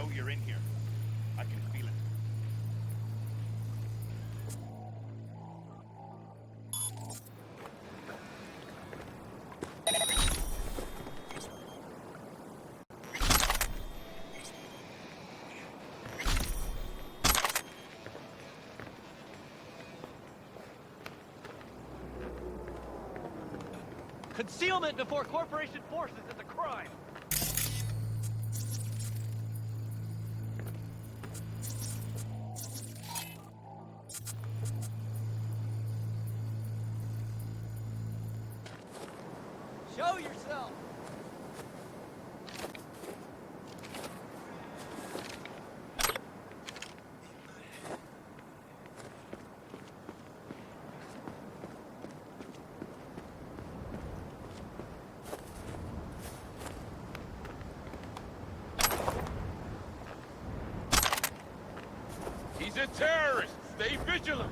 know you're in here. I can feel it. Concealment before corporation forces is a crime. Show yourself. He's a terrorist! Stay vigilant!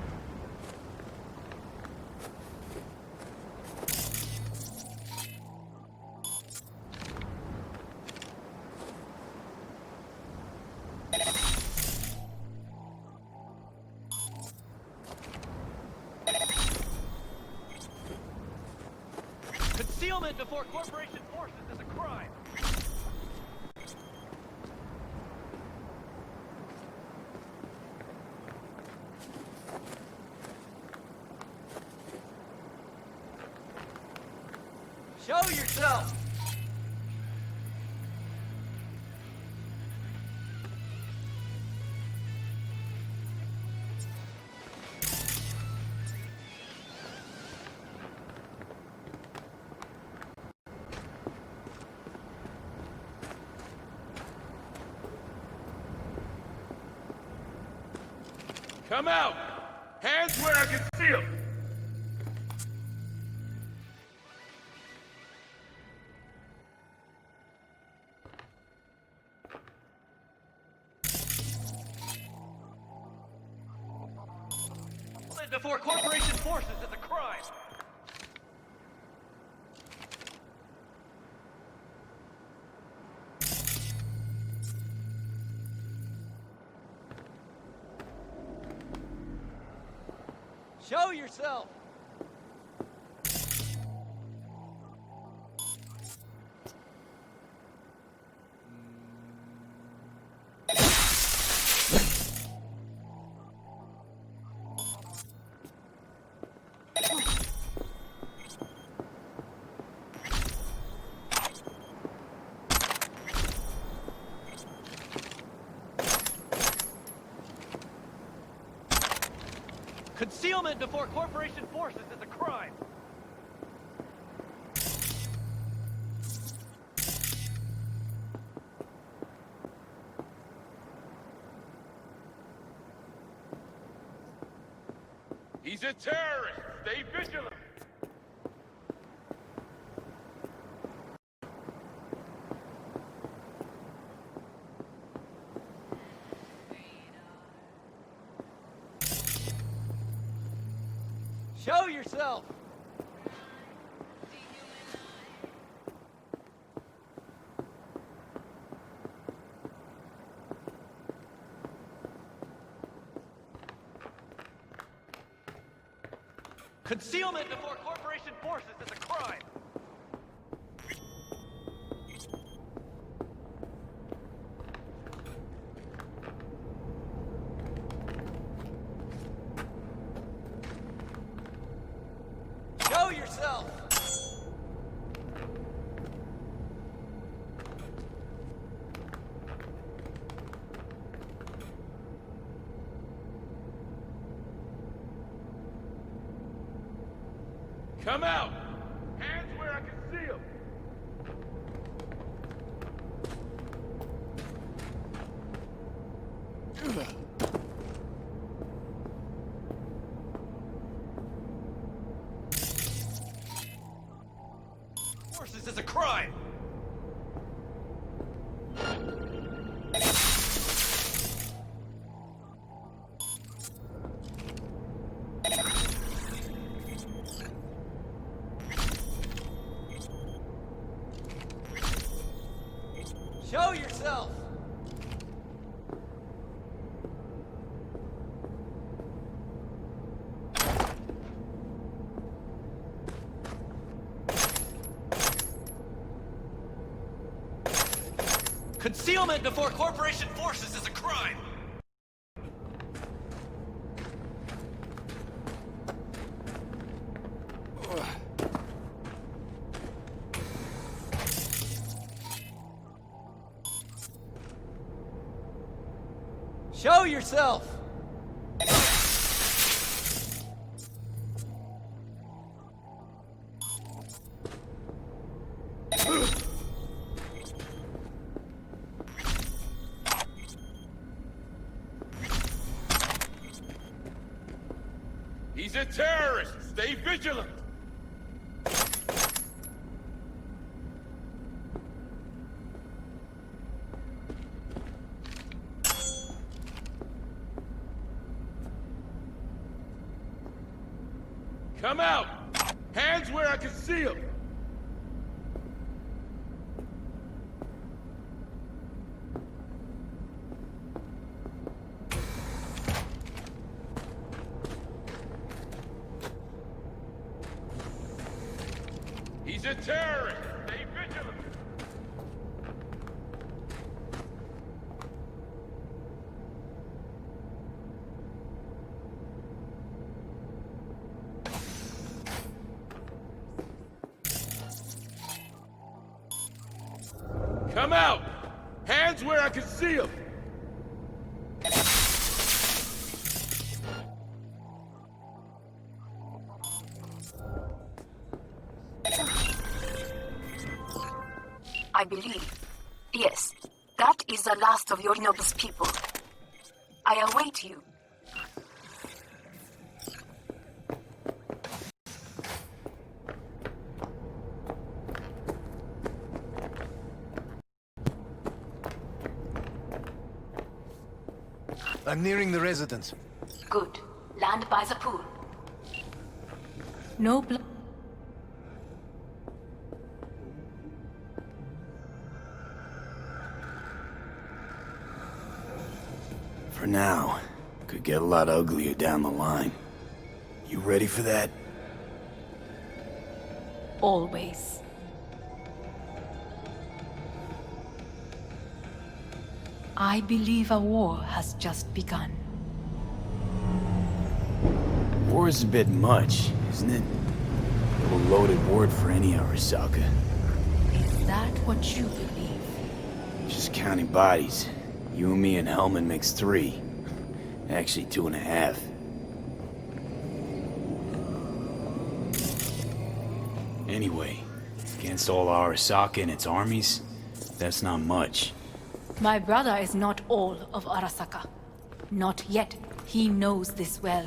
Concealment before corporation forces is a crime. Show yourself! Come out! Hands where I can see them! Before corporation forces is a crime. Show yourself. Concealment before corporation forces is a crime. He's a terrorist! Stay vigilant! Show yourself! Concealment before corporation forces is a crime! Show yourself! Come out! Hands where I can see them! Forces is a crime! Show yourself! Concealment before corporation forces is a crime! Show yourself! He's a terrorist! Stay vigilant! Come out! Hands where I can see them! He's a terrorist! Stay vigilant! Come out! Hands where I can see them! I believe. Yes, that is the last of your noblest people. I await you. I'm nearing the residence. Good. Land by the pool. No blood. For now. Could get a lot uglier down the line. You ready for that? Always. I believe a war has just begun. War's a bit much, isn't it? A little loaded word for any Arasaka. Is that what you believe? Just counting bodies. You and me and Hellman makes 3. Actually 2.5. Anyway, against all Arasaka and its armies, that's not much. My brother is not all of Arasaka. Not yet. He knows this well.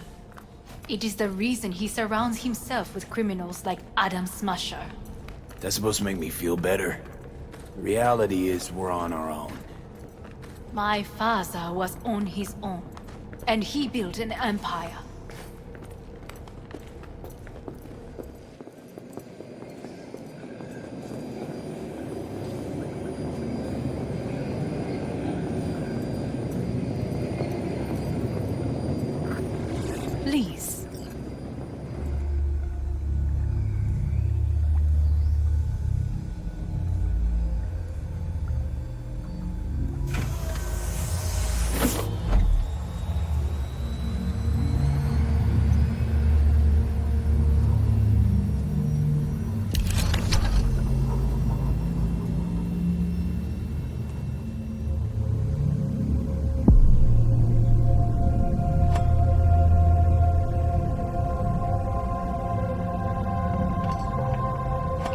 It is the reason he surrounds himself with criminals like Adam Smasher. That's supposed to make me feel better. Reality is we're on our own. My father was on his own, and he built an empire. Please.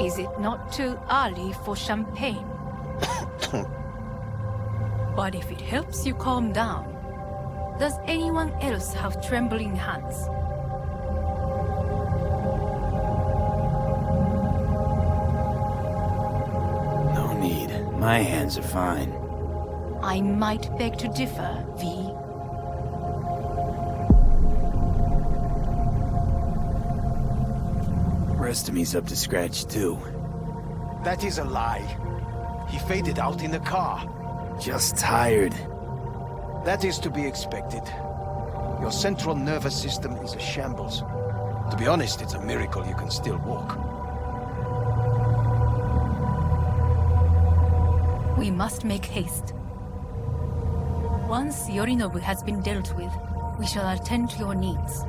Is it not too early for champagne? But if it helps you calm down, does anyone else have trembling hands? No need. My hands are fine. I might beg to differ, V. Rest of me's up to scratch too. That is a lie. He faded out in the car. Just tired. That is to be expected. Your central nervous system is a shambles. To be honest, it's a miracle you can still walk. We must make haste. Once Yorinobu has been dealt with, we shall attend to your needs.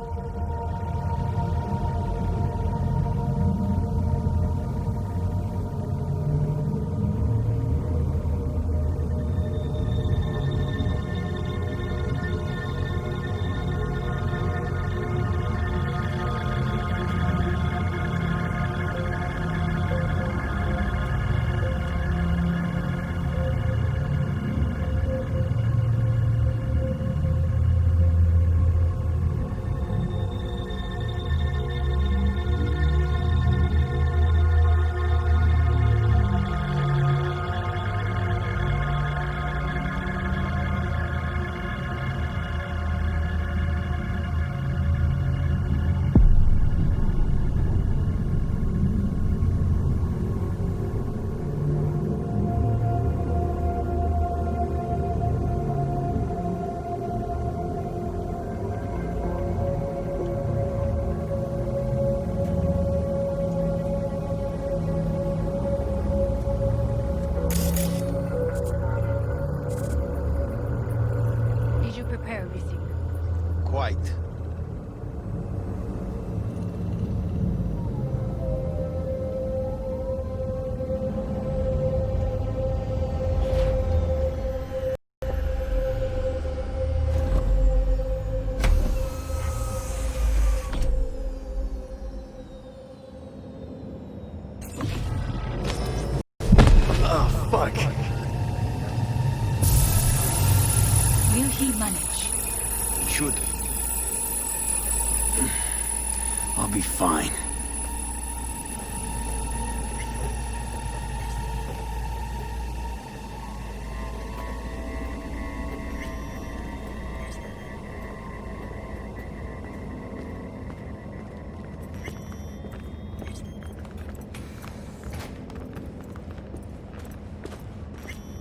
Did you prepare everything? Quite. Oh, fuck. Will he manage? Should. I'll be fine.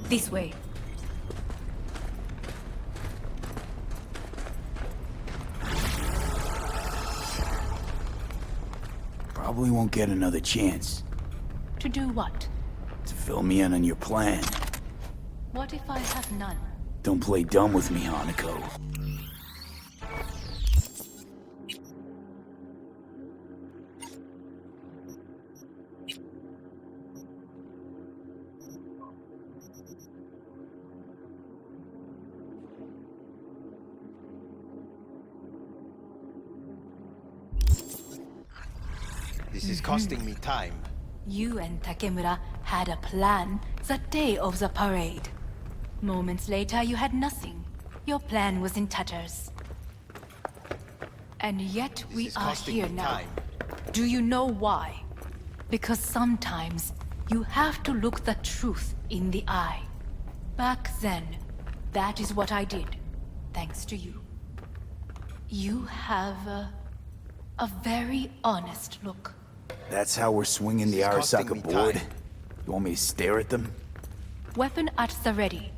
This way. Probably won't get another chance To do what? to fill me in on your plan. What if I have none? Don't play dumb with me, Hanako. This is costing me time. You and Takemura had a plan the day of the parade. Moments later, you had nothing. Your plan was in tatters. And yet we is are costing here me now. time. Do you know why? Because sometimes you have to look the truth in the eye. Back then, that is what I did, thanks to you. You have a very honest look. That's how we're swinging the This is costing Arasaka me board? time. You want me to stare at them? Weapon at the ready.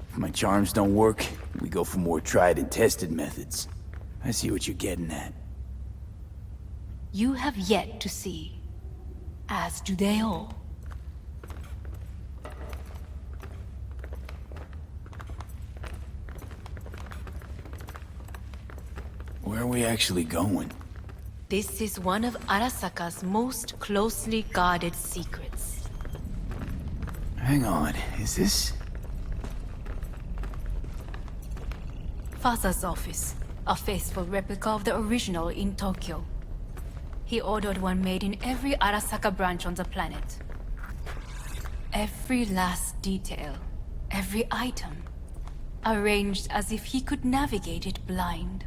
If my charms don't work, we go for more tried and tested methods. I see what you're getting at. You have yet to see, as do they all. Where are we actually going? This is one of Arasaka's most closely guarded secrets. Hang on, is this... Father's office, a faithful replica of the original in Tokyo. He ordered one made in every Arasaka branch on the planet. Every last detail, every item, arranged as if he could navigate it blind.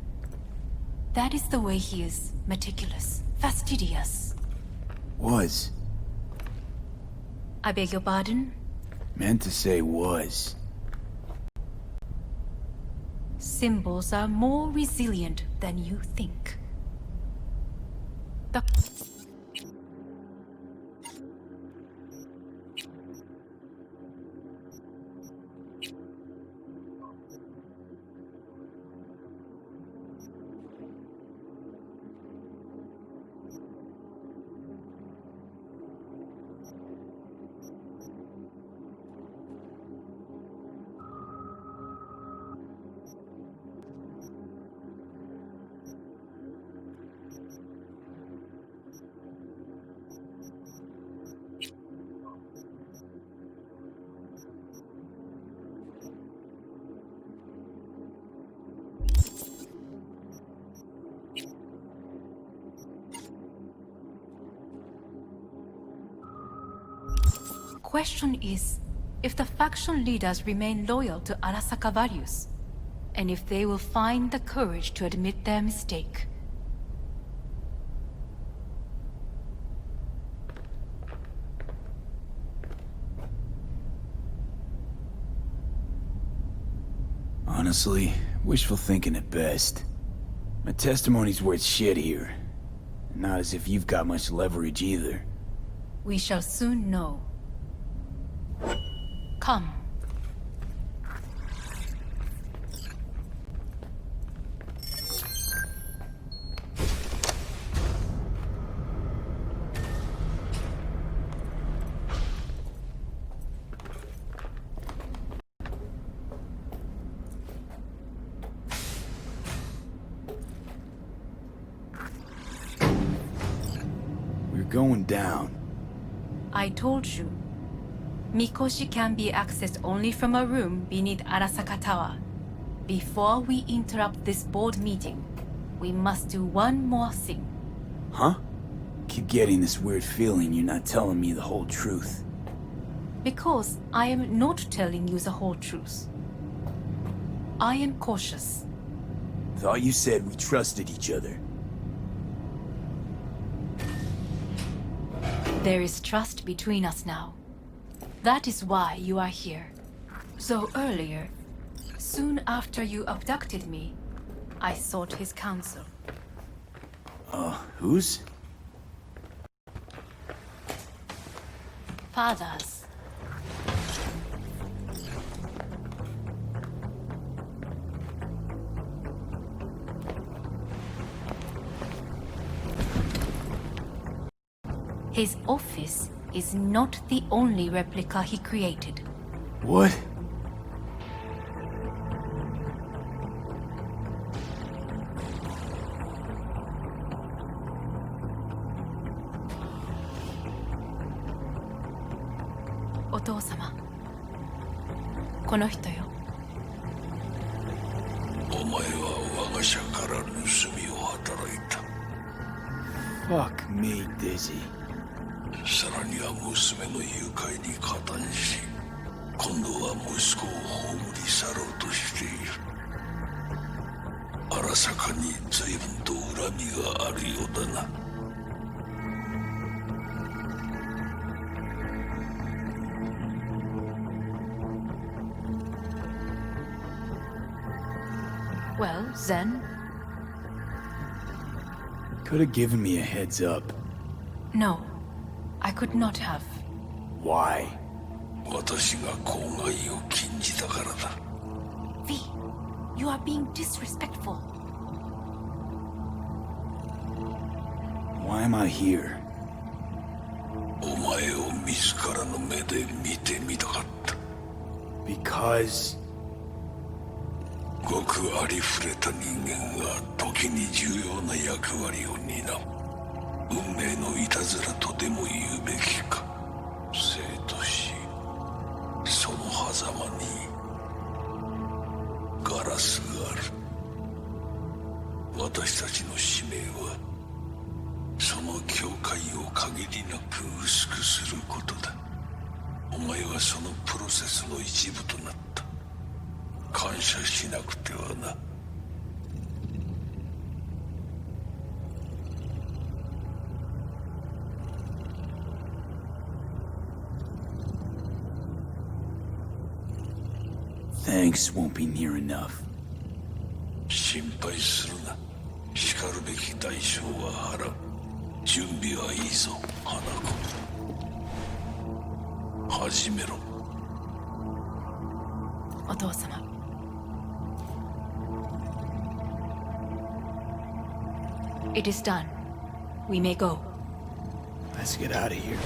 That is the way he is, meticulous, fastidious. Was. I beg your pardon? Meant to say was. Symbols are more resilient than you think. The... question is if the faction leaders remain loyal to Arasaka values, and if they will find the courage to admit their mistake. Honestly, wishful thinking at best. My testimony's worth shit here. Not as if you've got much leverage either. We shall soon know. Come. Going down. I told you. Mikoshi can be accessed only from a room beneath Arasaka Tower. Before we interrupt this board meeting, we must do one more thing. Huh? Keep getting this weird feeling you're not telling me the whole truth. Because I am not telling you the whole truth. I am cautious. Thought you said we trusted each other. There is trust between us now. That is why you are here. So earlier, soon after you abducted me, I sought his counsel. Whose? Father's. His office is not the only replica he created. What? Otou-sama. この人よ。お前は我が社から盗みを働いた。Fuck me, Dizzy. さらには娘の誘拐に加担し、今度は息子を葬り去ろうとしている。荒坂に随分と恨みがあるようだな。Well, then. Could have given me a heads up. No, I could not have. Why? 私が公害を禁じたからだ。V, you are being disrespectful. Why am I here? お前を自らの目で見てみたかった。Because... ごくありふれた人間が時に重要な役割を担う。運命のいたずらとでも言うべきか。生と死、その狭間にガラスがある。私たちの使命はその境界を限りなく薄くすることだ。お前はそのプロセスの一部となった。感謝しなくてはな。Thanks won't be near enough. 心配するな。しかるべき代償は払う。準備はいいぞ、花子。始めろ。お父様。It is done. We may go. Let's get out of here.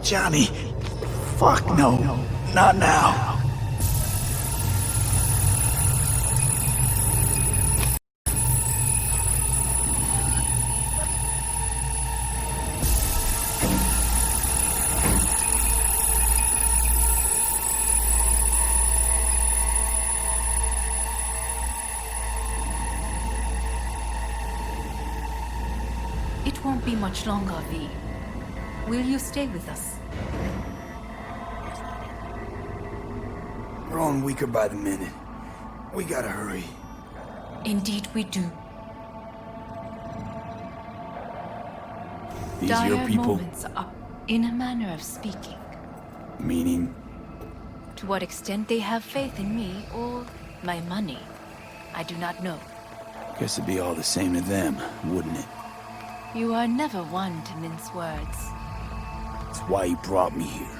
Johnny. Fuck no. Not now. It won't be much longer, V. Will you stay with us? We're on weaker by the minute. We gotta hurry. Indeed we do. These your Dire people? moments are, in a manner of speaking. Meaning? To what extent they have faith in me or my money, I do not know. Guess it'd be all the same to them, wouldn't it? You are never one to mince words. That's why you brought me here.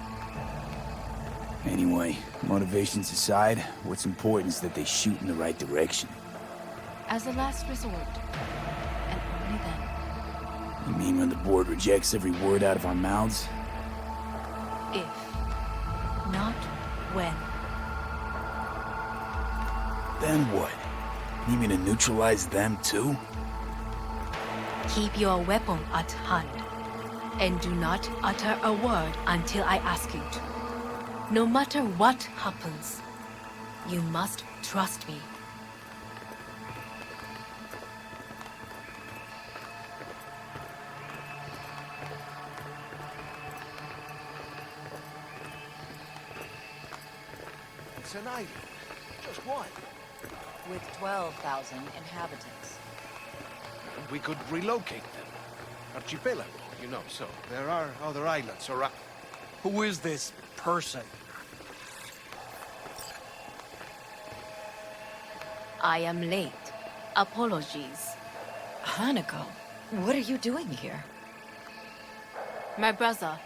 Anyway, motivations aside, what's important is that they shoot in the right direction. As a last resort, and only then. You mean when the board rejects every word out of our mouths? If, not when. Then what? You mean to neutralize them too? Keep your weapon at hand, and do not utter a word until I ask you to. No matter what happens, you must trust me. It's an island. Just one. With 12,000 inhabitants. We could relocate them. Archipelago, you know, so there are other islands around. Who is this person? I am late. Apologies. Hanako, what are you doing here? My brother,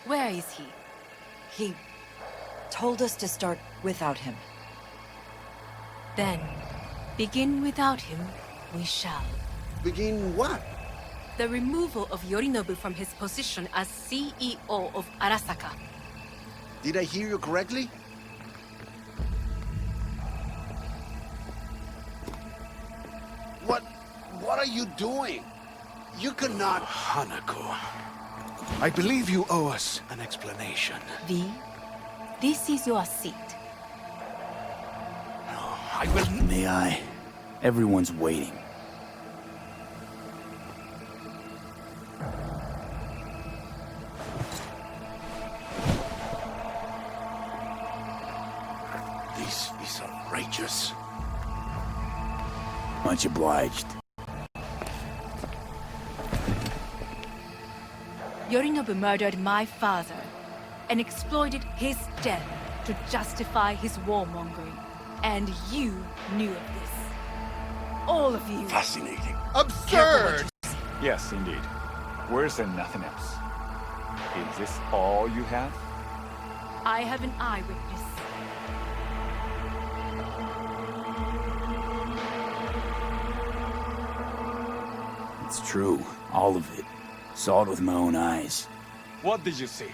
where is he? He told us to start without him. Then, begin without him, we shall. Begin what? The removal of Yorinobu from his position as CEO of Arasaka. Did I hear you correctly? What are you doing? You cannot... Hanako, I believe you owe us an explanation. V, this is your seat. I will... May I? Everyone's waiting. This is outrageous. Much obliged. Yorinobu murdered my father and exploited his death to justify his warmongering. And you knew of this. All of you. Fascinating. Absurd! Yes, indeed. Worse than nothing else. Is this all you have? I have an eyewitness. It's true. All of it. Saw it with my own eyes. What did you see?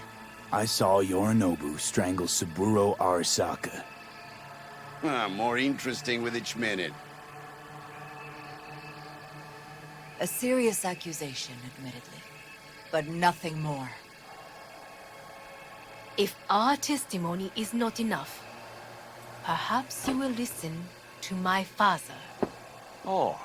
I saw Yorinobu strangle Saburo Arasaka. More interesting with each minute. A serious accusation, admittedly. But nothing more. If our testimony is not enough, perhaps you will listen to my father. Oh.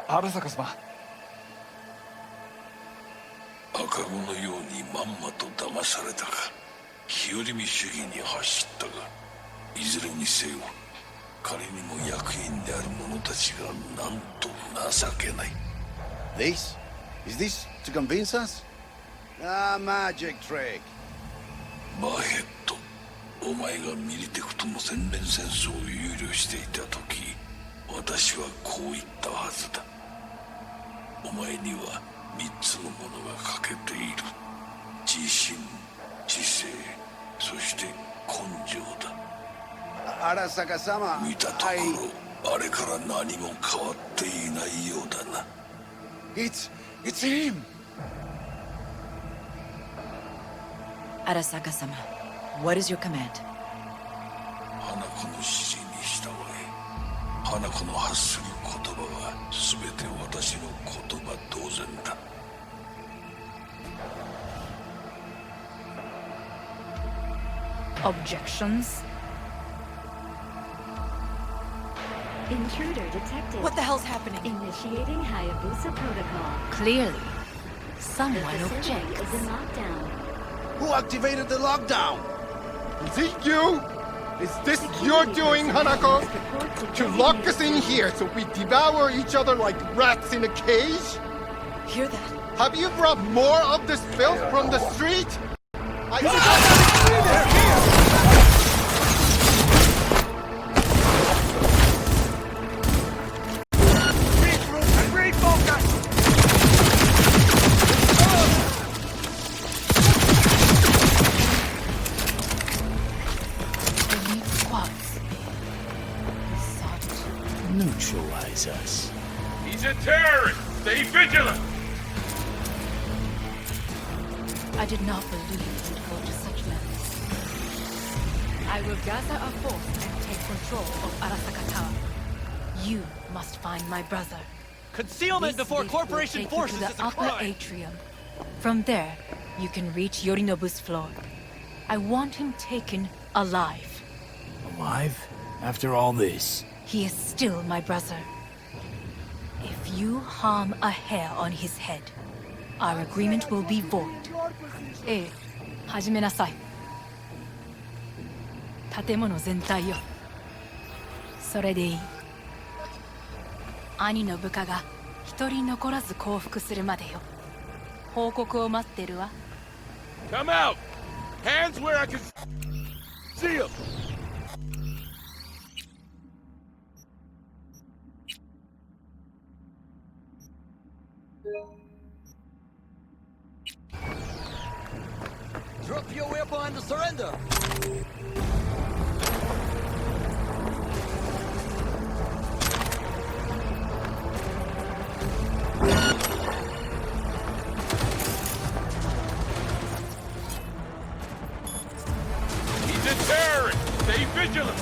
Arasaka様。赤子のようにまんまと騙されたか、日和見主義に走ったが、いずれにせよ、仮にも役員である者たちがなんと情けない。This? Is this to convince us? Ah, magic trick. バヘッド、お前がミリテクとの全面戦争を憂慮していた時、私はこう言ったはずだ。お前には3つのものが欠けている。自信、知性、そして根性だ。Arasaka-sama, 見たところ、あれから何も変わっていないようだな。It's him! Arasaka-sama, what is your command? 花子の指示に従え。花子の発する言葉は全て私の言葉同然だ。Objections? Intruder detected. What the hell's happening? Initiating Hayabusa protocol. Clearly, someone The facility objects. is in lockdown. Who activated the lockdown? Is it you? Is this your doing, Hanako? To lock us in here so we devour each other like rats in a cage? Hear that? Have you brought more of this filth from the street? Neutralize us. He's a terrorist! Stay vigilant! I did not believe you'd go to such lengths. I will gather a force and take control of Arasaka Tower. You must find my brother. Concealment This before lift will corporation take you forces to is the a upper crime. atrium. From there, you can reach Yorinobu's floor. I want him taken alive. Alive? After all this? He is still my brother. If you harm a hair on his head, our agreement will be void. ええ、始めなさい。建物全体よ。それでいい。兄の部下が一人残らず降伏するまでよ。報告を待ってるわ。Come out! Hands where I can see them! Drop your weapon and surrender. He's a terrorist! Stay vigilant!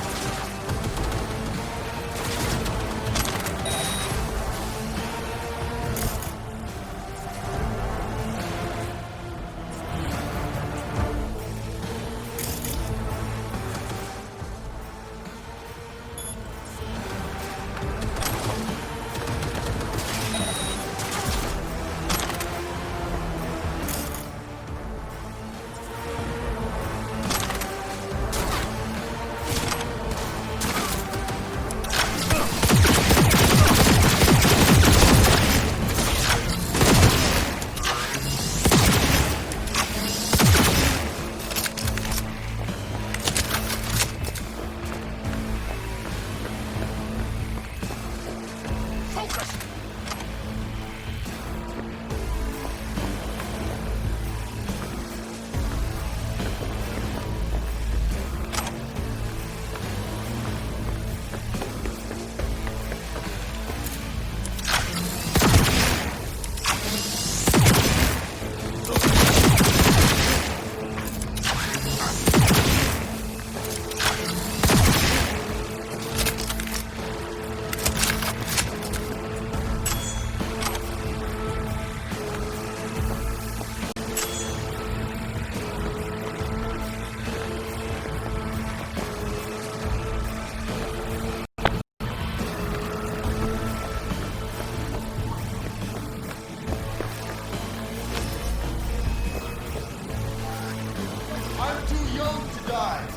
I'm too young to die.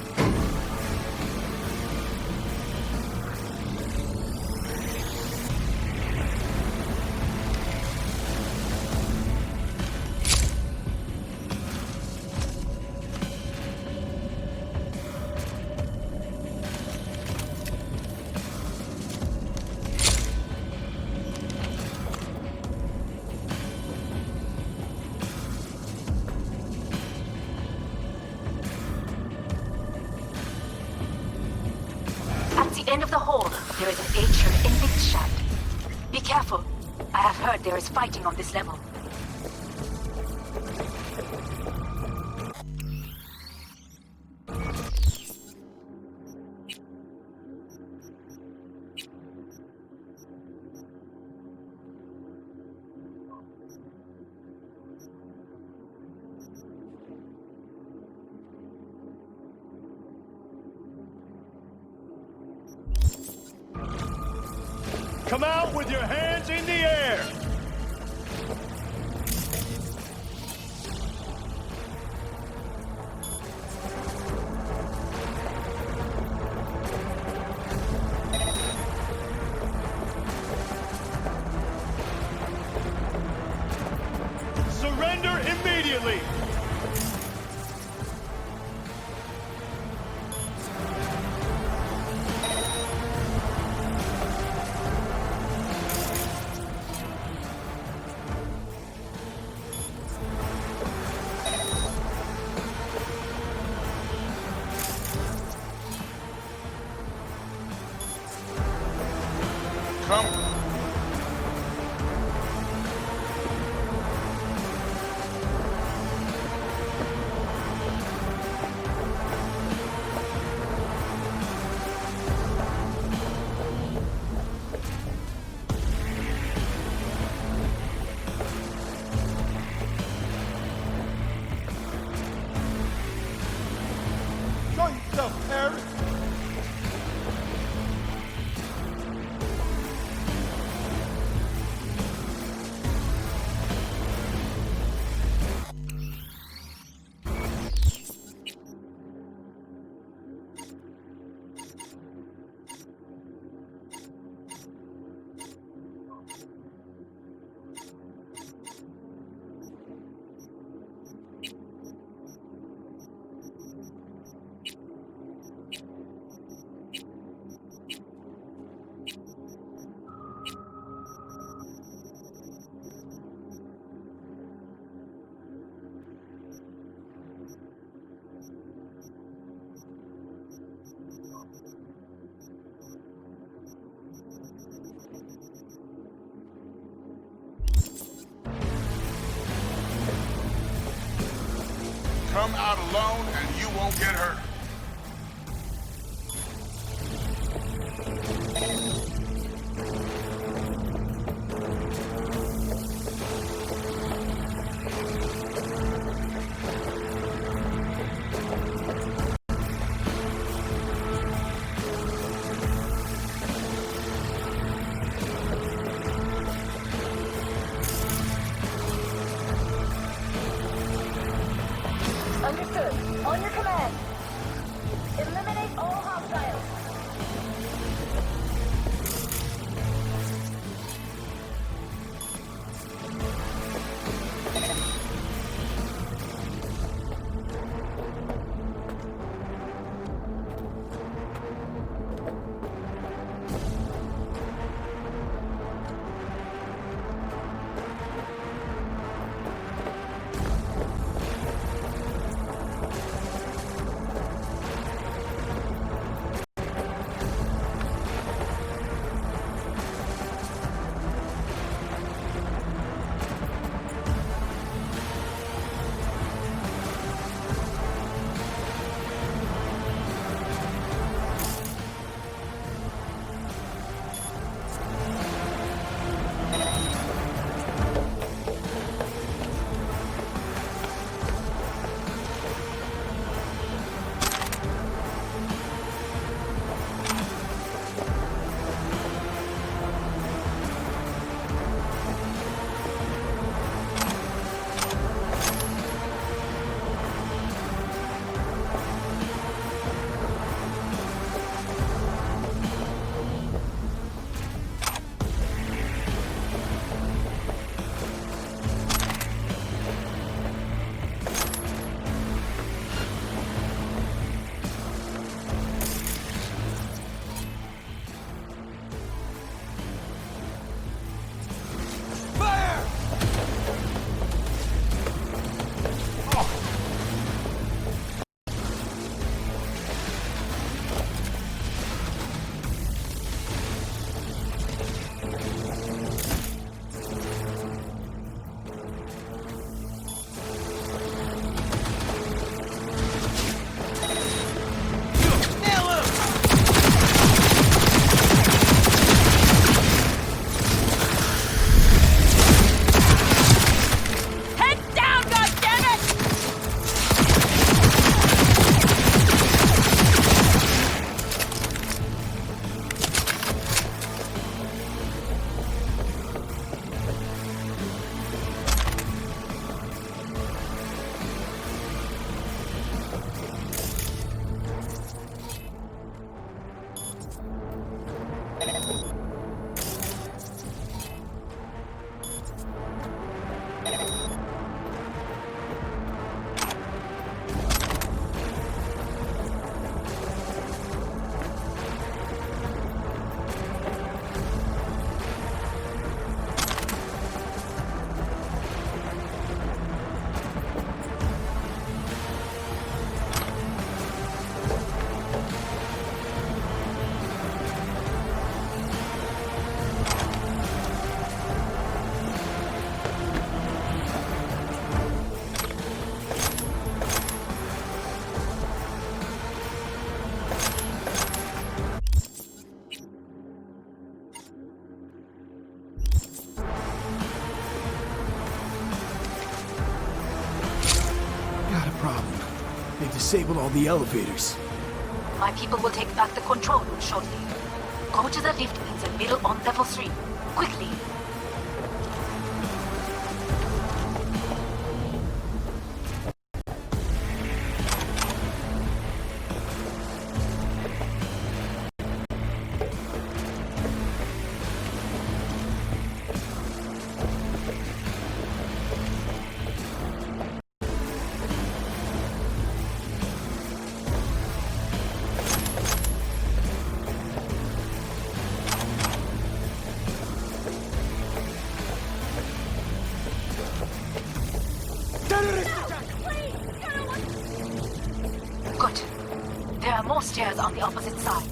At the end of the hall, there is an atrium in this shaft. Be careful. I have heard there is fighting on this level. Come out with your hands in the air! Surrender immediately! Show yourself, Paris! Come out alone and you won't get hurt. Understood. On your command. Eliminate all hostiles. problem. They've disabled all the elevators. My people will take back the control room shortly. Go to the lift in the middle on level 3. Quickly. Good. There are more stairs on the opposite side.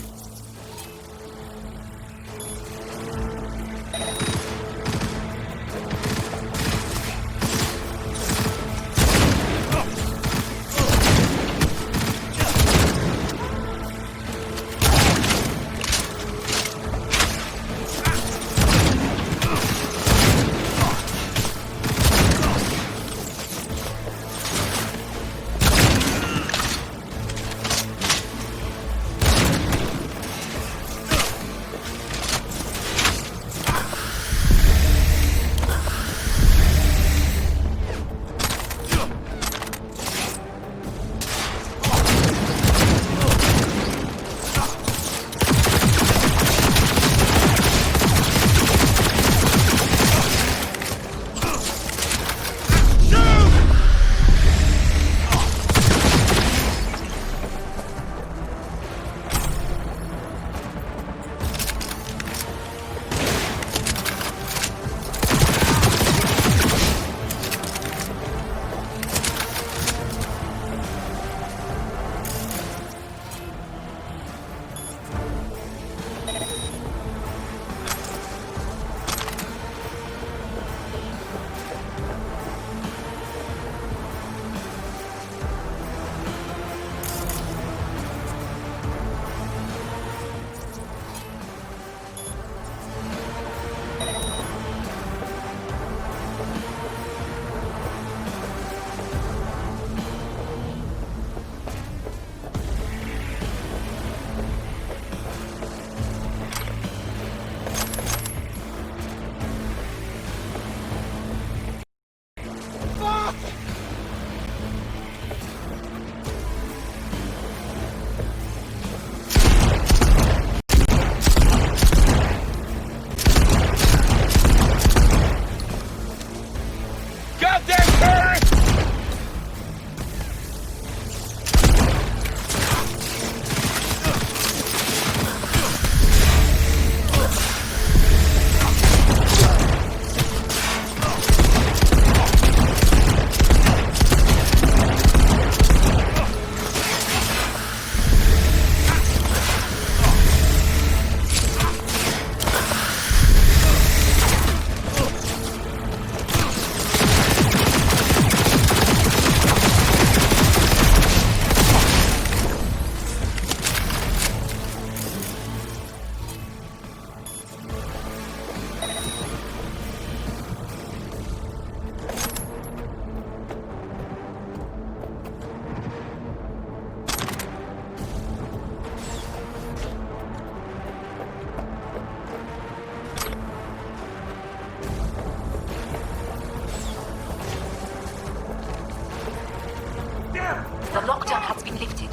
The lockdown has been lifted.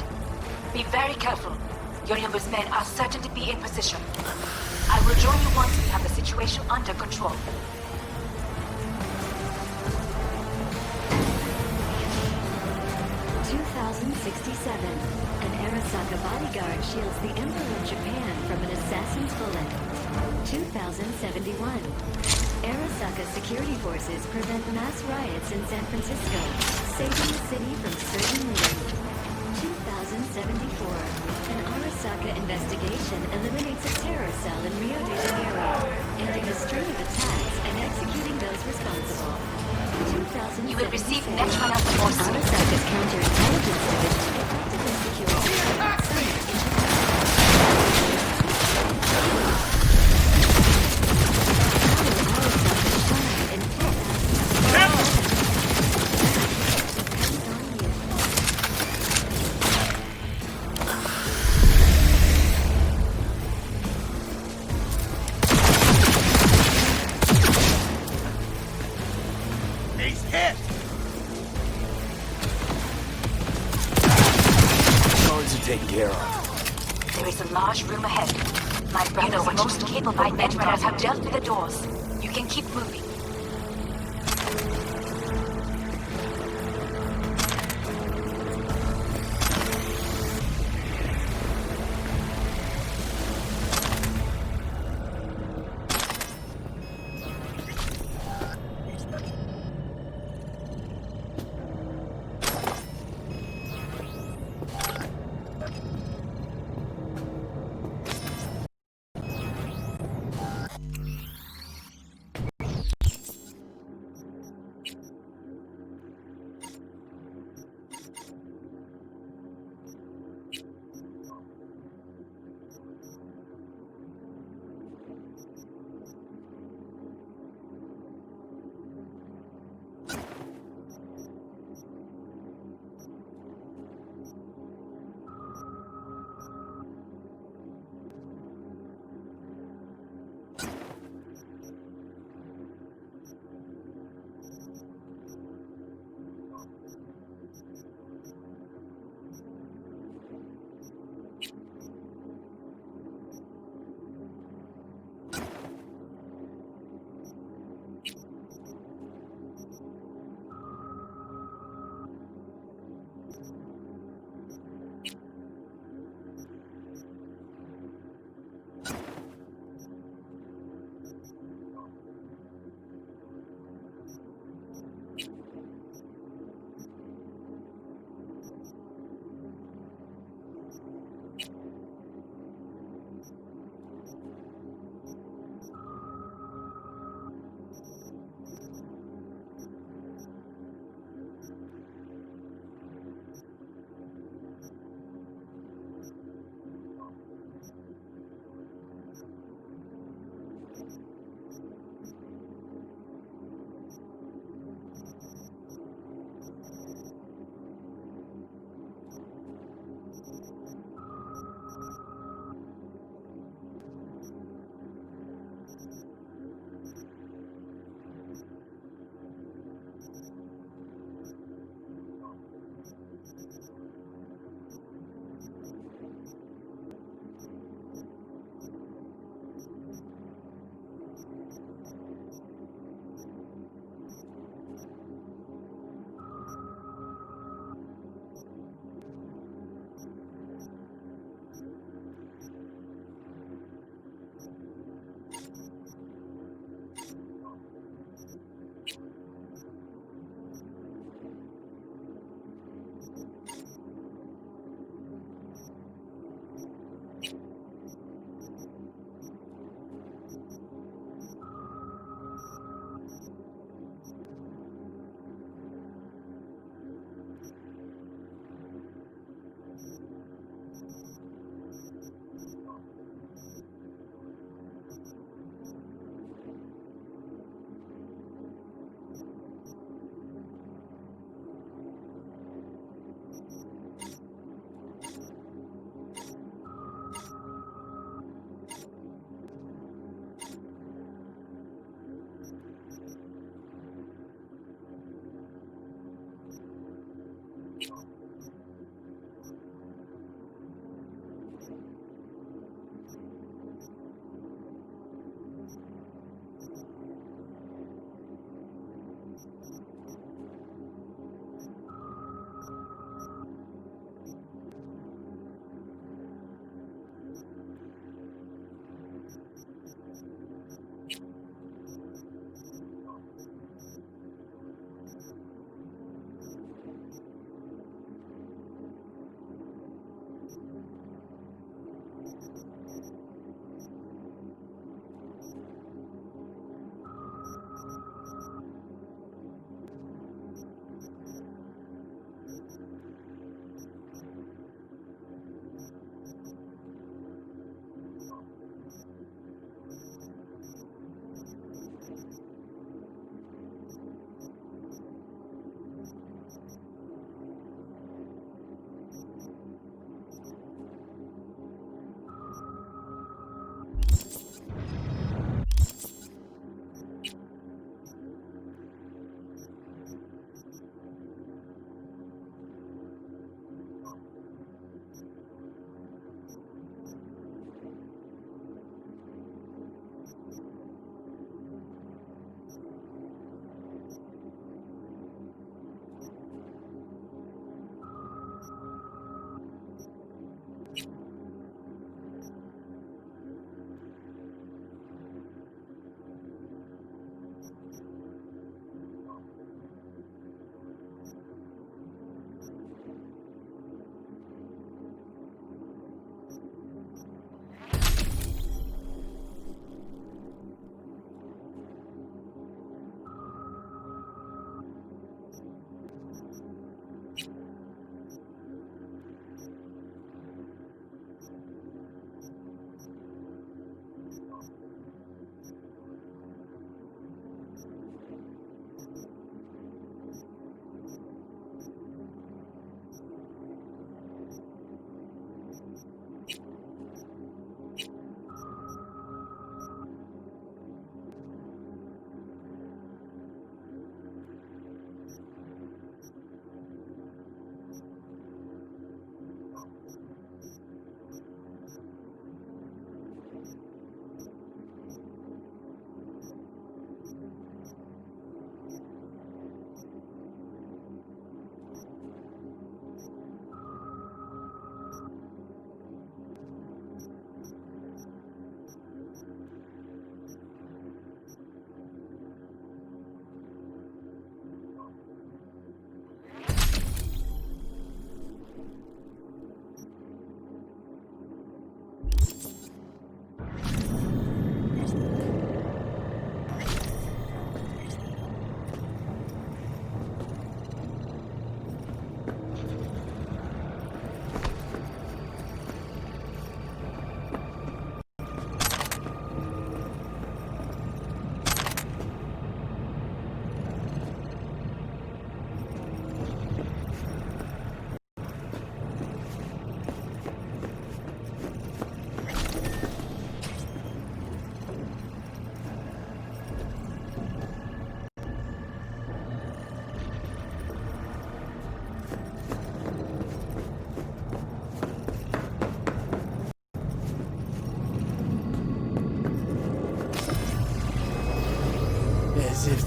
Be very careful. Yorinobu's men are certain to be in position. I will join you once we have the situation under control. 2067. An Arasaka bodyguard shields the Emperor of Japan from an assassin's bullet. 2071. Arasaka security forces prevent mass riots in San Francisco, saving the city from certain looting. 2074. An Arasaka investigation eliminates a terror cell in Rio de Janeiro, ending a string of attacks and executing those responsible. 2077. You will receive next run of the force. Arasaka's counterintelligence division effectively secures taken care of. There is a large room ahead. My brother's most capable members have dealt with the doors. You can keep moving.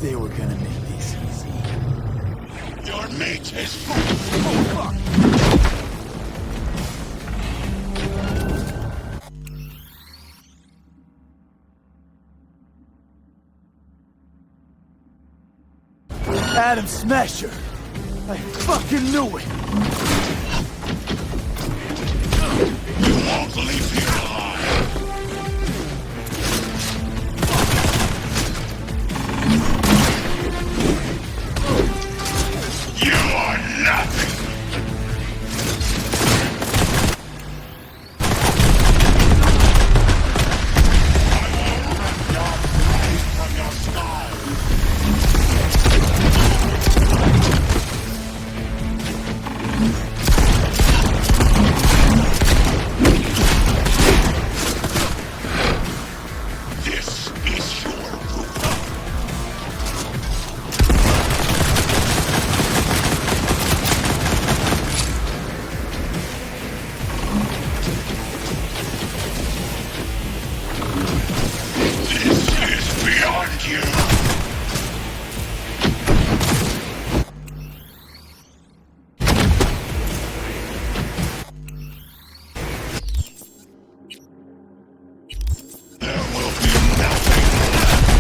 they were gonna make this easy. Your mate is... Oh, fuck! Adam Smasher! I fucking knew it! You won't leave here alive! You are nothing! I will rip your pride from your skull! This is your rule. This is beyond you. There will be nothing left.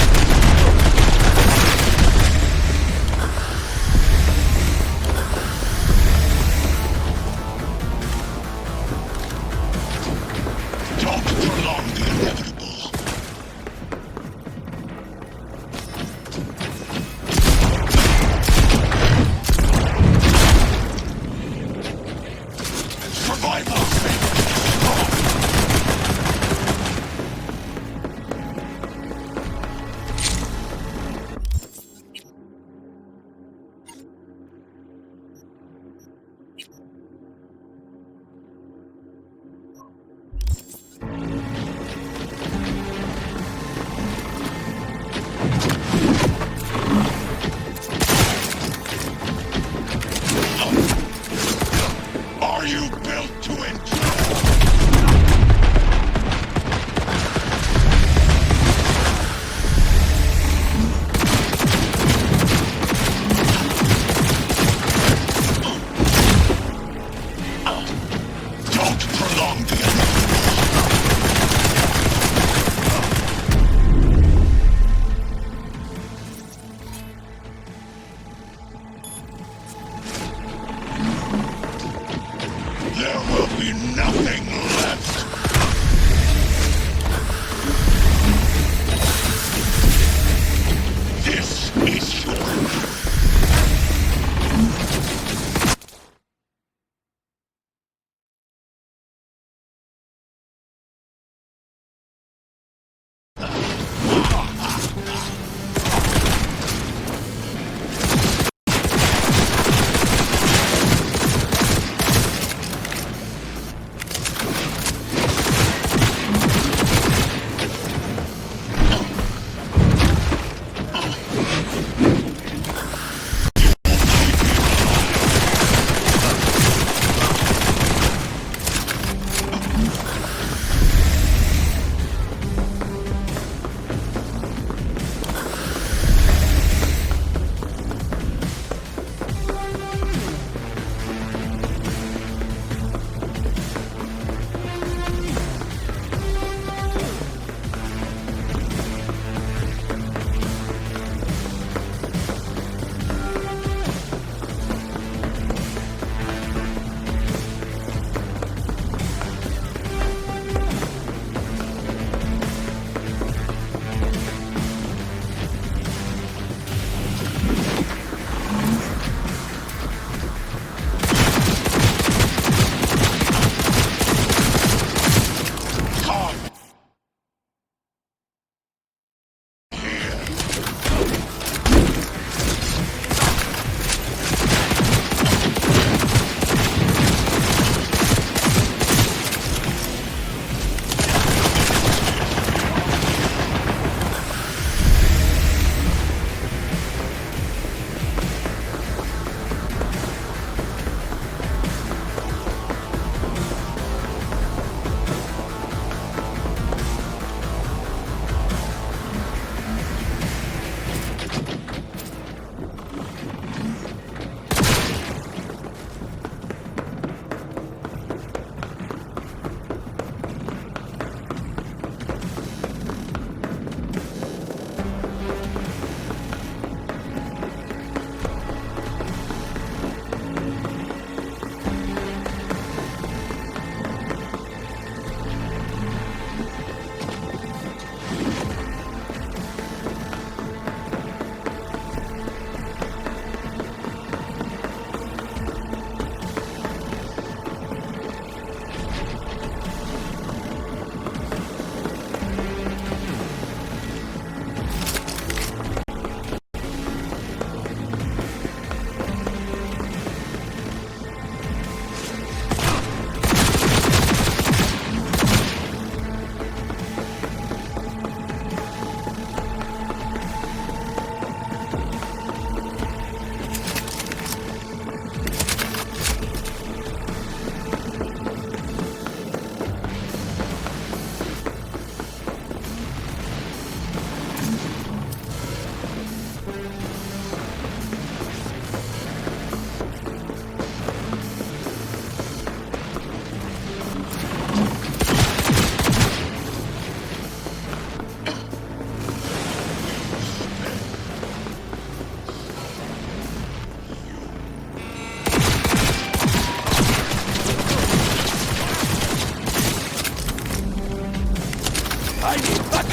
Don't prolong the inevitable. Survival favors the strong. Are you built to endure? Don't prolong the inevitable.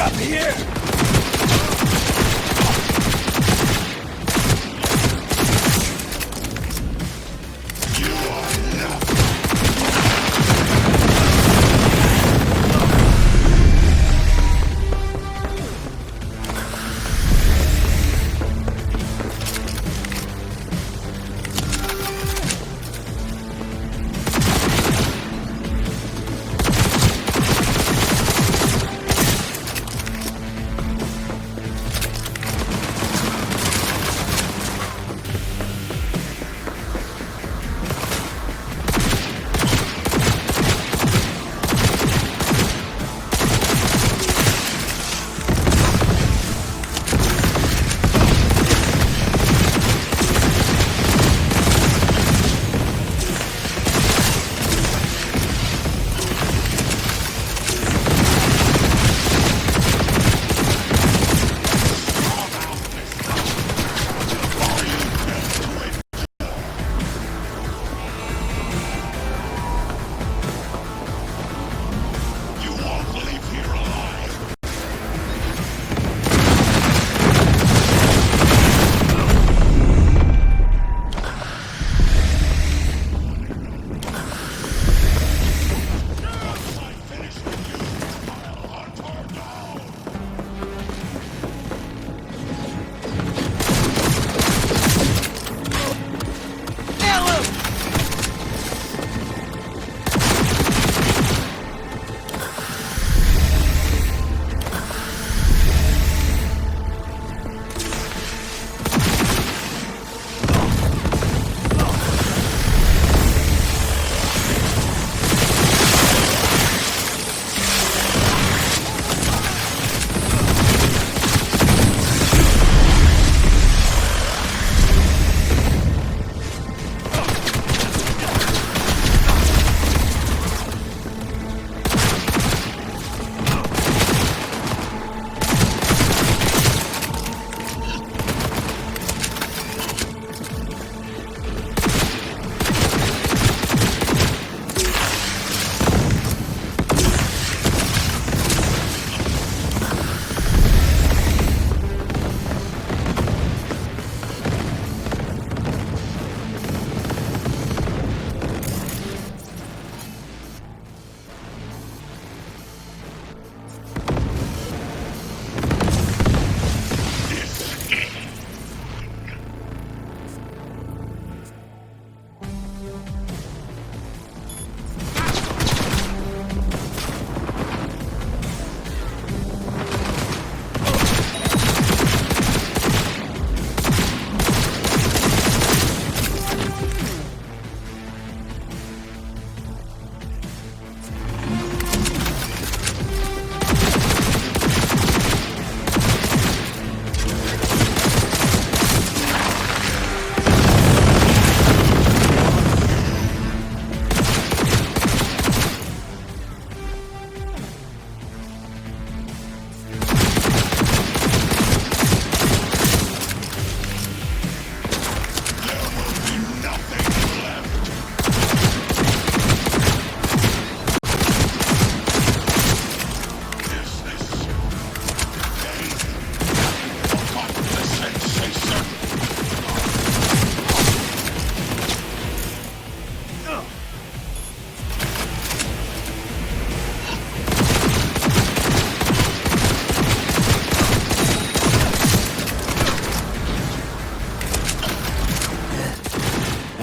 Up here!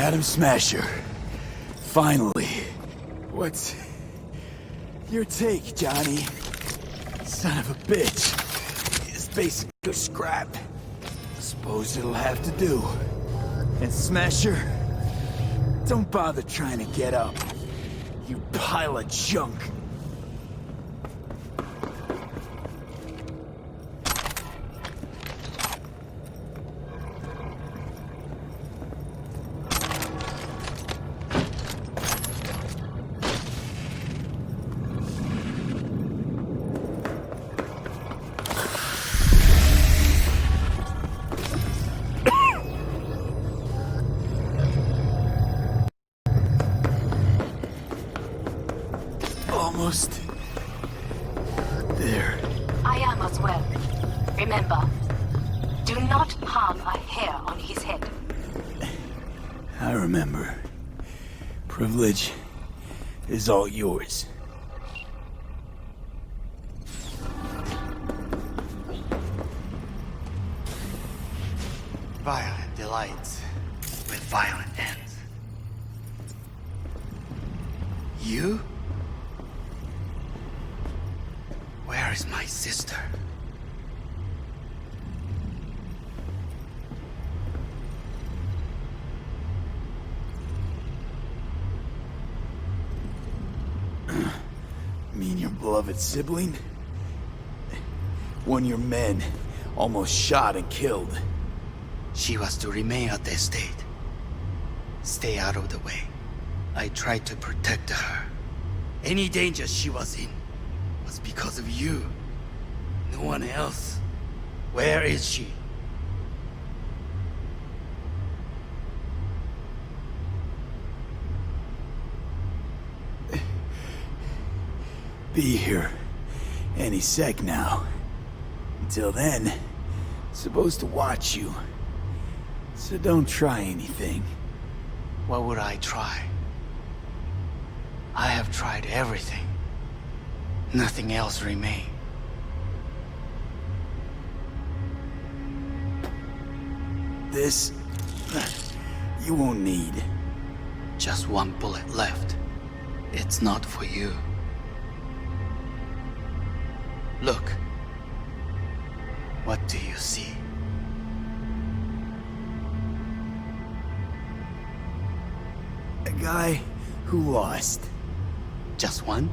Adam Smasher. Finally. What's your take, Johnny? Son of a bitch. It's basically scrap. Suppose it'll have to do. And Smasher, don't bother trying to get up. You pile of junk. I am us well. Remember, do not harm a hair on his head. I remember. Privilege is all yours. Violent delights with violent ends. You? Where is my sister? Mean your beloved sibling? One of your men almost shot and killed. She was to remain at the estate. Stay out of the way. I tried to protect her. Any danger she was in was because of you. No one else. Where is she? Be here any sec now. Until then, supposed to watch you. So don't try anything. What would I try? I have tried everything. Nothing else remains. This... you won't need. Just one bullet left. It's not for you. Look. What do you see? A guy who lost. Just one?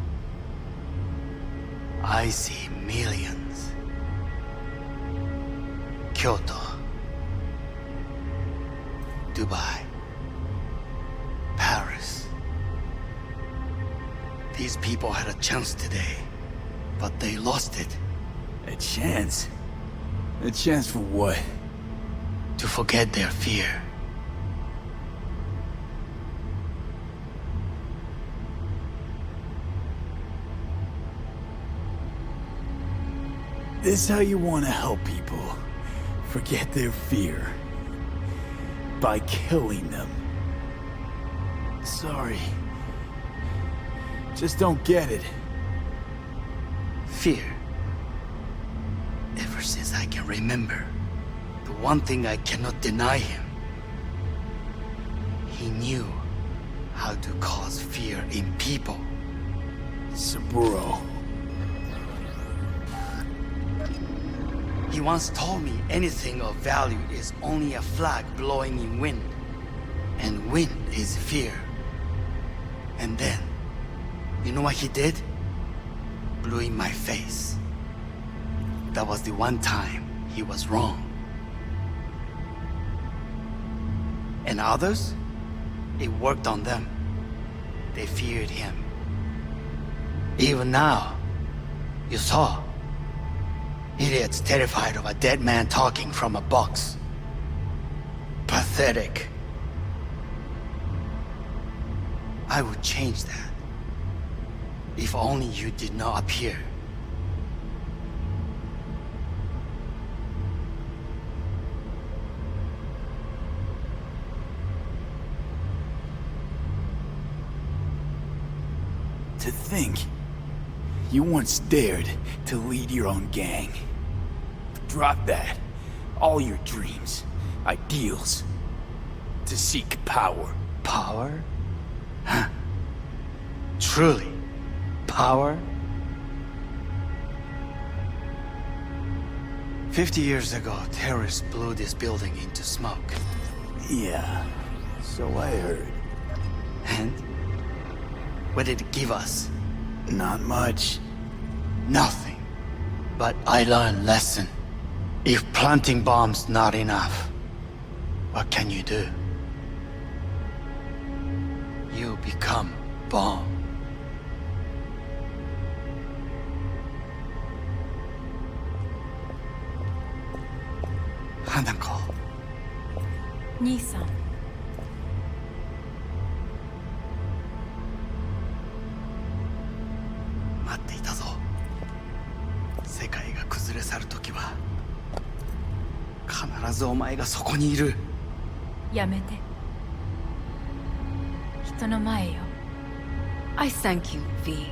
I see millions. Kyoto. Dubai. Paris. These people had a chance today, but they lost it. A chance? A chance for what? To forget their fear. This is how you want to help people forget their fear. By killing them. Sorry. Just don't get it. Fear. Ever since I can remember, the one thing I cannot deny him. He knew how to cause fear in people. Saburo. He once told me anything of value is only a flag blowing in wind. And wind is fear. And then, you know what he did? Blew in my face. That was the one time he was wrong. And others? It worked on them. They feared him. Even now, you saw. Idiots terrified of a dead man talking from a box. Pathetic. I would change that. If only you did not appear. To think, you once dared to lead your own gang. Drop that. All your dreams, ideals. To seek power. Power? Huh. Truly, power? 50 years ago, terrorists blew this building into smoke. Yeah, so I heard. And? What did it give us? Not much. Nothing. But I learned a lesson. If planting bombs not enough, what can you do? You become bomb. Hanako. 兄さん。待っていたぞ。世界が崩れ去る時は必ずお前がそこにいる。やめて。人の前よ。I thank you, V.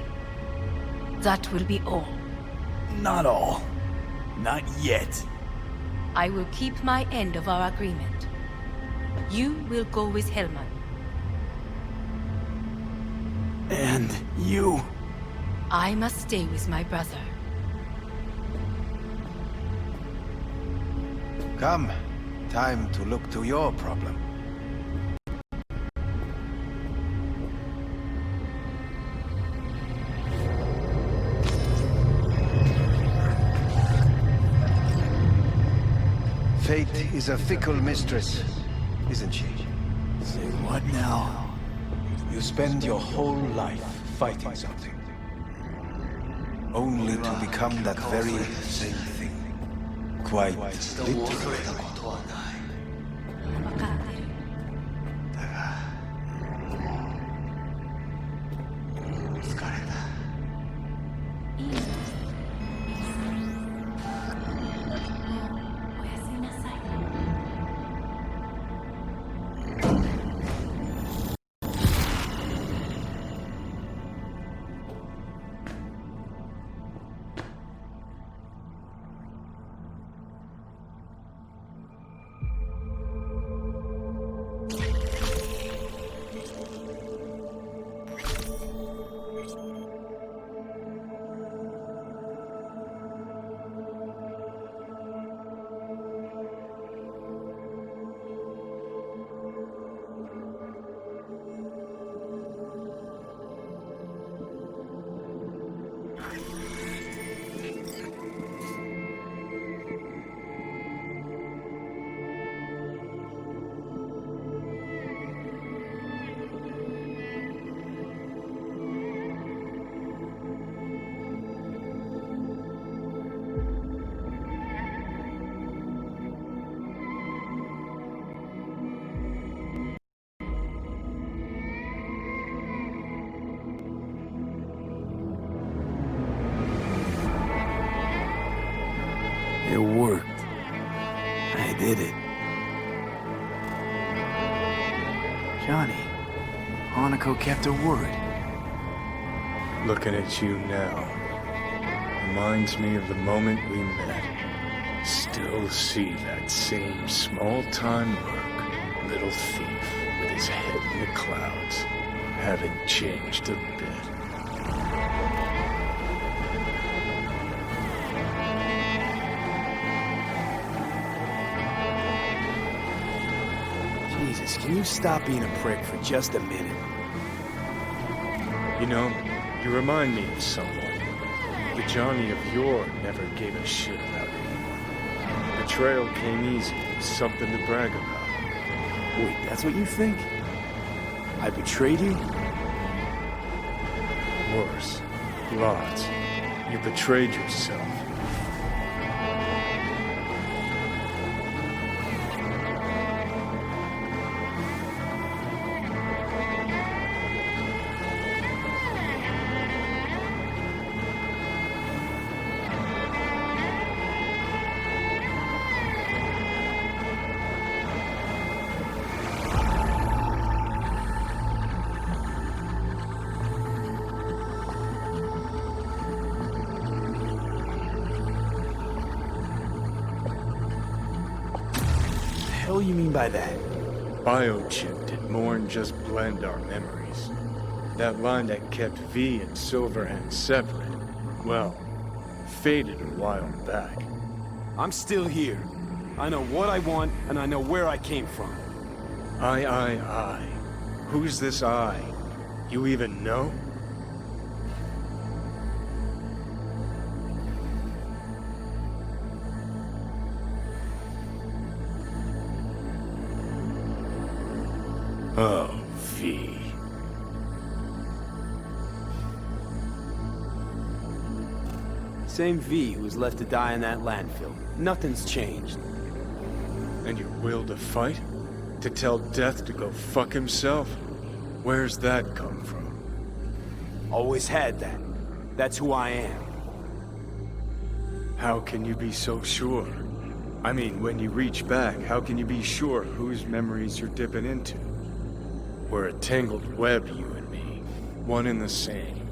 That will be all. Not all. Not yet. I will keep my end of our agreement. You will go with Hellman. And you? I must stay with my brother. Come. Time to look to your problem. Fate is a fickle mistress, isn't she? Say what now? You spend your whole life fighting something, only to become that very same thing. Quite literally. 'It worked. I did it. Johnny, Hanako kept her word. Looking at you now reminds me of the moment we met. Still see that same small-time merc, little thief with his head in the clouds. Haven't changed a bit. Jesus, can you stop being a prick for just a minute? You know, you remind me of someone. The Johnny of yore never gave a shit about me. Betrayal came easy, something to brag about. Wait, that's what you think? I betrayed you? Worse. Lots. You betrayed yourself. What do you mean by that? Biochip did more than just blend our memories. That line that kept V and Silverhand separate, well, faded a while back. I'm still here. I know what I want, and I know where I came from. I. Who's this I? You even know? Oh, V. Same V who was left to die in that landfill. Nothing's changed. And your will to fight? To tell Death to go fuck himself? Where's that come from? Always had that. That's who I am. How can you be so sure? I mean, when you reach back, how can you be sure whose memories you're dipping into? We're a tangled web, you and me. One and the same.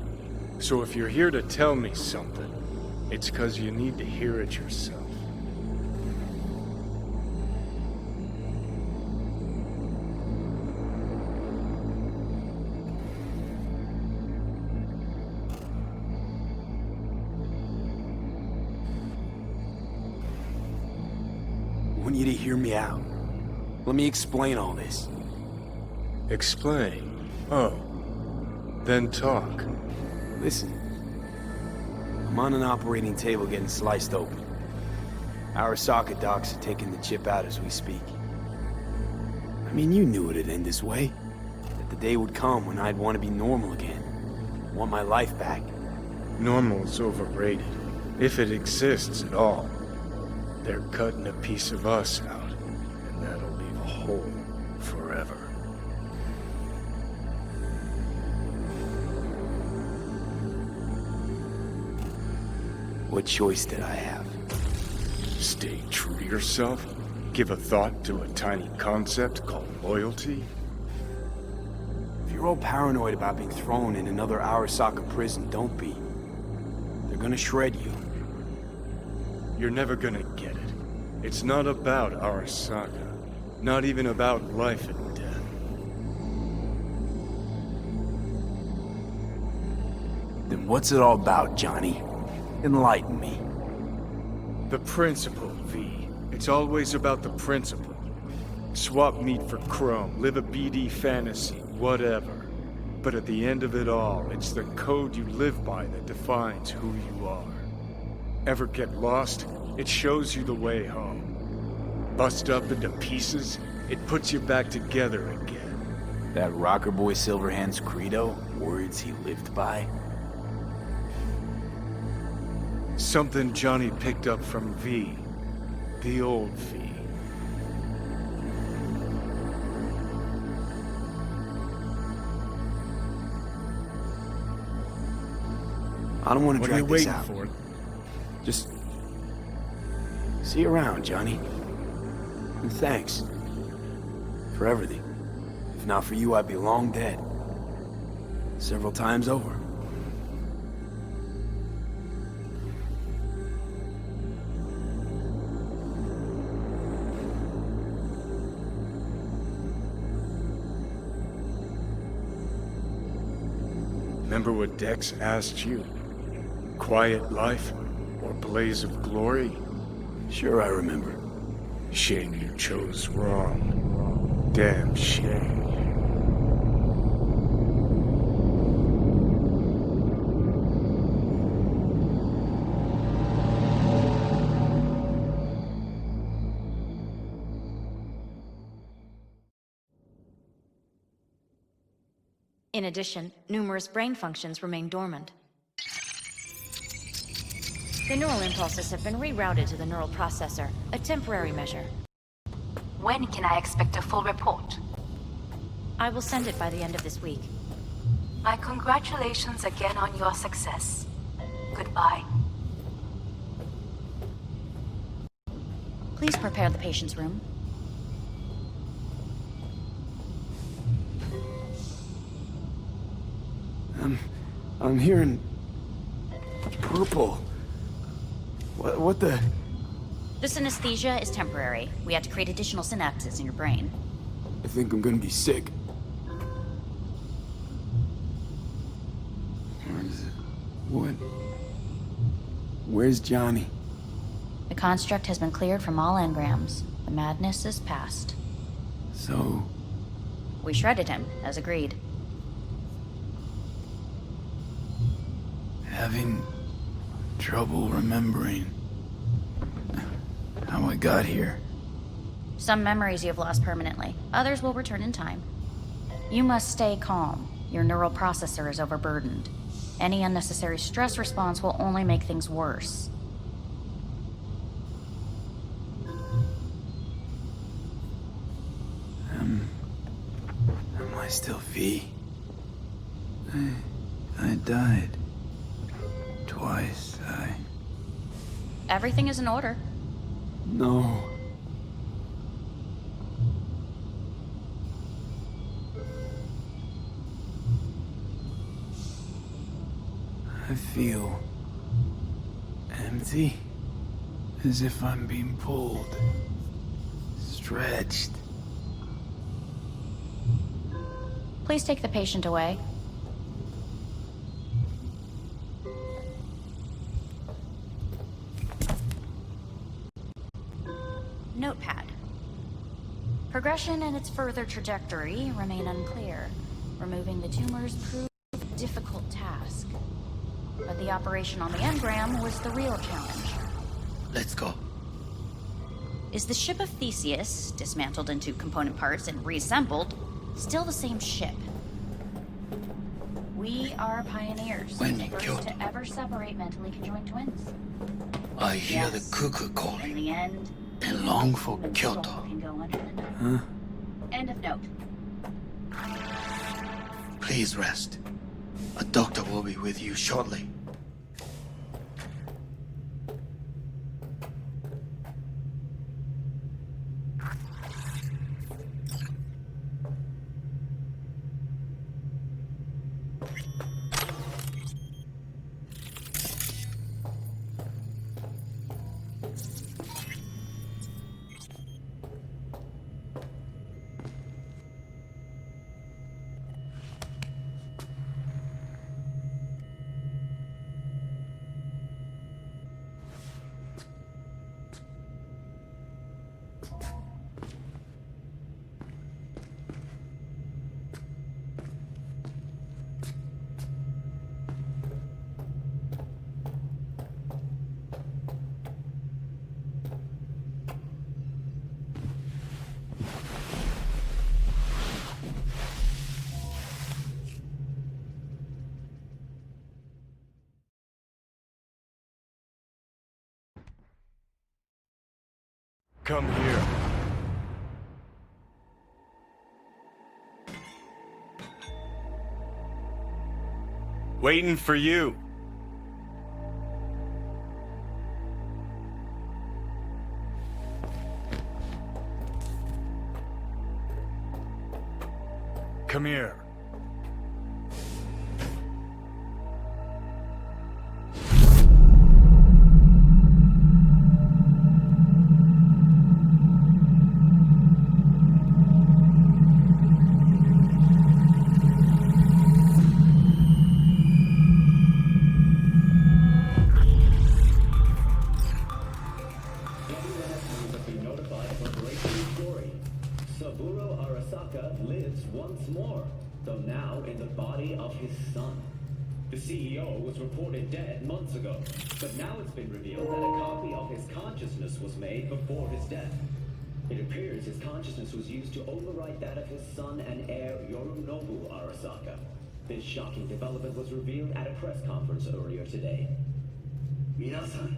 So if you're here to tell me something, it's 'cause you need to hear it yourself. I want you to hear me out. Let me explain all this. Explain? Oh. Then talk. Listen. I'm on an operating table getting sliced open. Arasaka docs are taking the chip out as we speak. I mean, you knew it'd end this way. That the day would come when I'd want to be normal again. Want my life back. Normal's overrated. If it exists at all. They're cutting a piece of us out, and that'll leave a hole forever. What choice did I have? Stay true to yourself? Give a thought to a tiny concept called loyalty? If you're all paranoid about being thrown in another Arasaka prison, don't be. They're gonna shred you. You're never gonna get it. It's not about Arasaka. Not even about life and death. Then what's it all about, Johnny? Enlighten me. The principle, V. It's always about the principle. Swap meat for chrome, live a BD fantasy, whatever. But at the end of it all, it's the code you live by that defines who you are. Ever get lost? It shows you the way home. Bust up into pieces, it puts you back together again. That rocker boy Silverhand's credo? Words he lived by? Something Johnny picked up from V. The old V. I don't want to drag this out. What are you waiting for? Just see you around, Johnny. And thanks for everything. If not for you, I'd be long dead. Several times over. Remember what Dex asked you? Quiet life or blaze of glory? Sure I remember. Shame you chose wrong. Damn shame. In addition, numerous brain functions remain dormant. The neural impulses have been rerouted to the neural processor, a temporary measure. When can I expect a full report? I will send it by the end of this week. My congratulations again on your success. Goodbye. Please prepare the patient's room. I'm hearing purple. What the? This anesthesia is temporary. We had to create additional synapses in your brain. I think I'm gonna be sick. What? Where's Johnny? The construct has been cleared from all engrams. The madness is past. So? We shredded him, as agreed. Having trouble remembering how I got here. Some memories you have lost permanently. Others will return in time. You must stay calm. Your neural processor is overburdened. Any unnecessary stress response will only make things worse. Am I still V? I died. Twice, Everything is in order. No. I feel empty, as if I'm being pulled, stretched. Please take the patient away. Notepad. Progression and its further trajectory remain unclear. Removing the tumors proved a difficult task. But the operation on the engram was the real challenge. Let's go. Is the ship of Theseus, dismantled into component parts and reassembled, still the same ship? We are pioneers, the first to ever separate mentally conjoined twins. I hear the cuckoo calling. In the end, And long for Kyoto. can go under the knife. Huh? End of note. Please rest. A doctor will be with you shortly. Come here. Waiting for you. Come here. Saburo Arasaka lives once more, though now in the body of his son. The CEO was reported dead months ago, but now it's been revealed that a copy of his consciousness was made before his death. It appears his consciousness was used to overwrite that of his son and heir Yorinobu Arasaka. This shocking development was revealed at a press conference earlier today. 皆さん、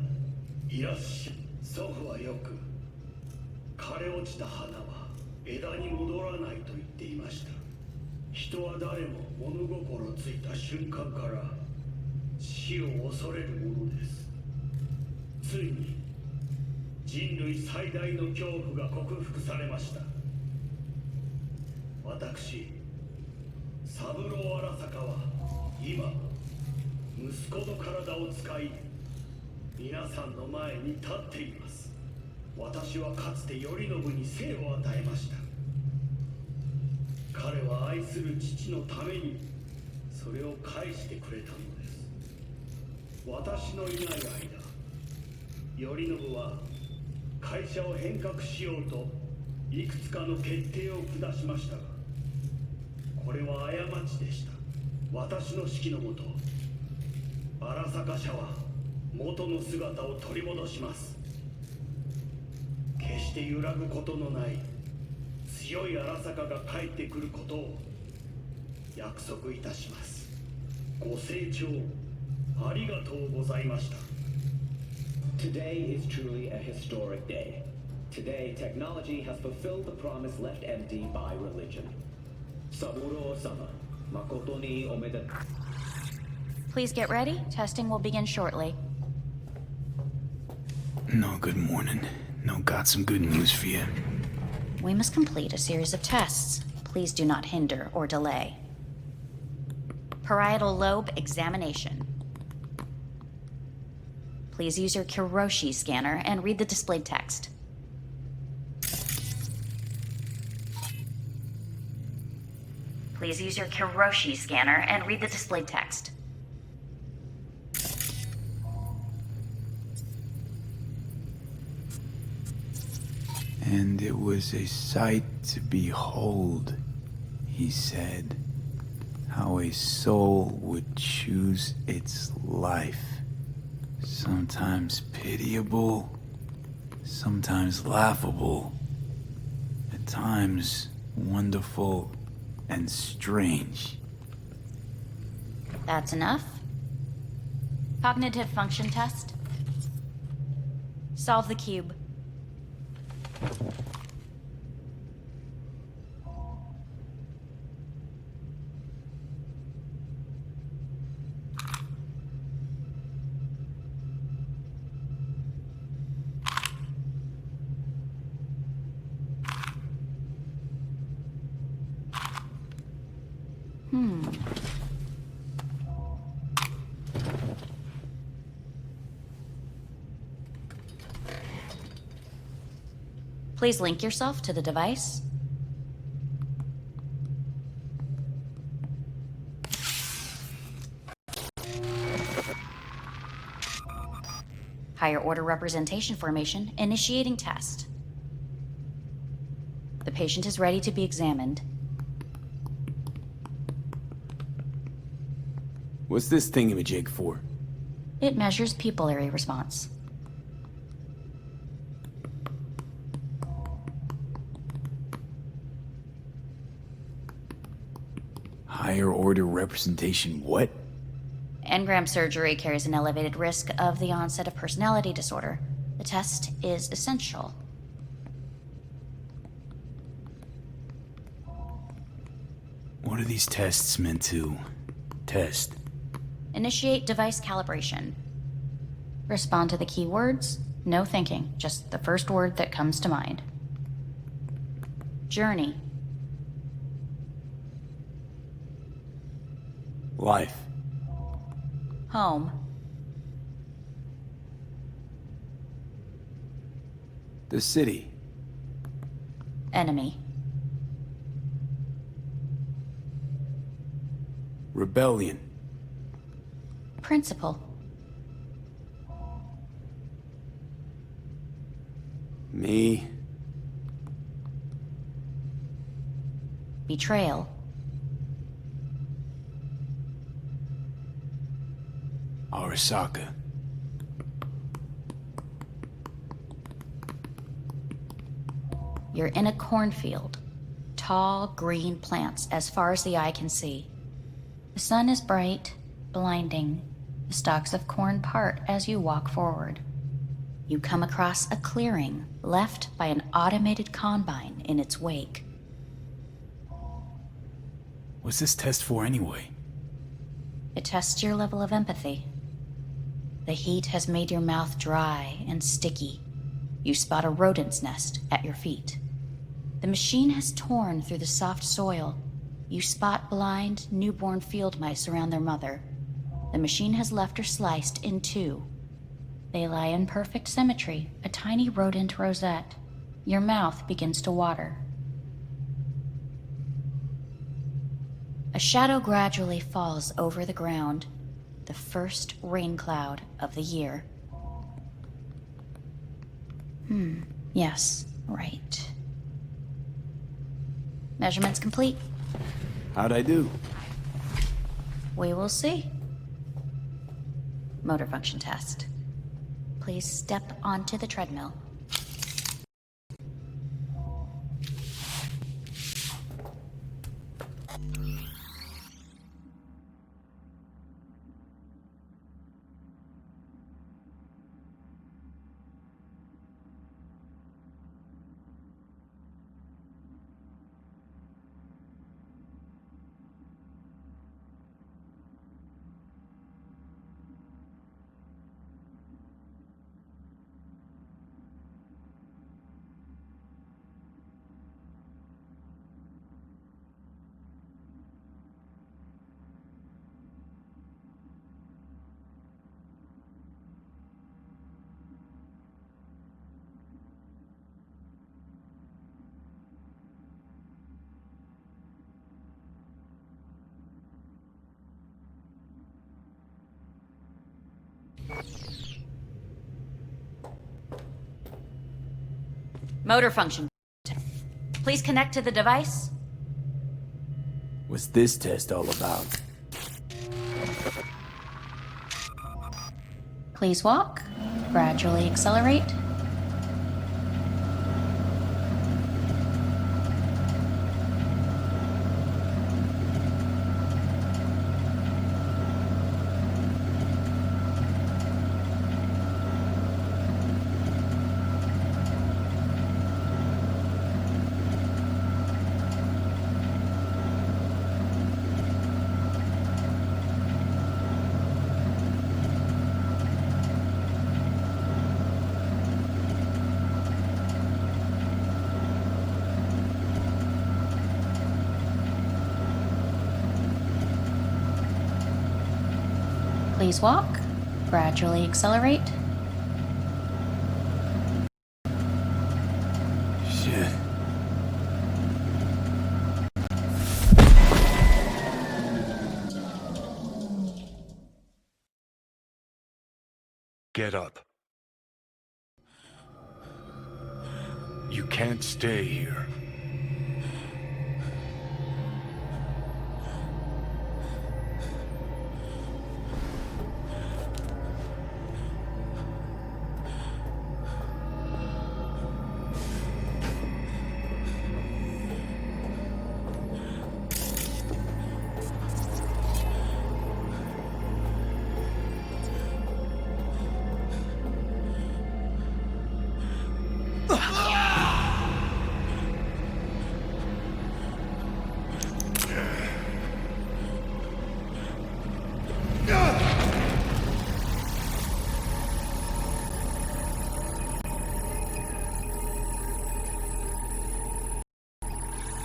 いらっしゃい。祖父はよく、枯れ落ちた花は枝に戻らないと言っていました。人は誰も物心ついた瞬間から死を恐れるものです。ついに人類最大の恐怖が克服されました。私、三郎荒坂は今、息子の体を使い、皆さんの前に立っています。私はかつて頼信に生を与えました。彼は愛する父のためにそれを返してくれたのです。私のいない間、頼信は会社を変革しようといくつかの決定を下しましたが、これは過ちでした。私の指揮のもと、荒坂社は元の姿を取り戻します。決して揺らぐことのない強い荒坂が帰ってくることを約束いたします。ご清聴ありがとうございました。 Today is truly a historic day. Today, technology has fulfilled the promise left empty by religion. Saburo-sama, makoto ni omedetou. Please get ready. Testing will begin shortly. No, good morning. No, got some good news for you. We must complete a series of tests. Please do not hinder or delay. Parietal lobe examination. Please use your Kiroshi scanner and read the displayed text. Please use your Kiroshi scanner and read the displayed text. And it was a sight to behold, he said, how a soul would choose its life. Sometimes pitiable, sometimes laughable, at times wonderful and strange. That's enough. Cognitive function test. Solve the cube. Please link yourself to the device. Higher order representation formation, initiating test. The patient is ready to be examined. What's this thingamajig for? It measures pupillary response. Higher order representation what? Engram surgery carries an elevated risk of the onset of personality disorder. The test is essential. What are these tests meant to test? Initiate device calibration. Respond to the keywords. No thinking, just the first word that comes to mind. Journey. Life. Home. The city. Enemy. Rebellion. Principal. Me. Betrayal. Arasaka. You're in a cornfield. Tall, green plants as far as the eye can see. The sun is bright, blinding. The stalks of corn part as you walk forward. You come across a clearing left by an automated combine in its wake. What's this test for anyway? It tests your level of empathy. The heat has made your mouth dry and sticky. You spot a rodent's nest at your feet. The machine has torn through the soft soil. You spot blind, newborn field mice around their mother. The machine has left her sliced in two. They lie in perfect symmetry, a tiny rodent rosette. Your mouth begins to water. A shadow gradually falls over the ground, the first rain cloud of the year. Yes, right. Measurements complete. How'd I do? We will see. Motor function test. Please step onto the treadmill. Motor function. Please connect to the device. What's this test all about? Please walk. Gradually accelerate. Please walk. Gradually accelerate. Shit. Get up. You can't stay here.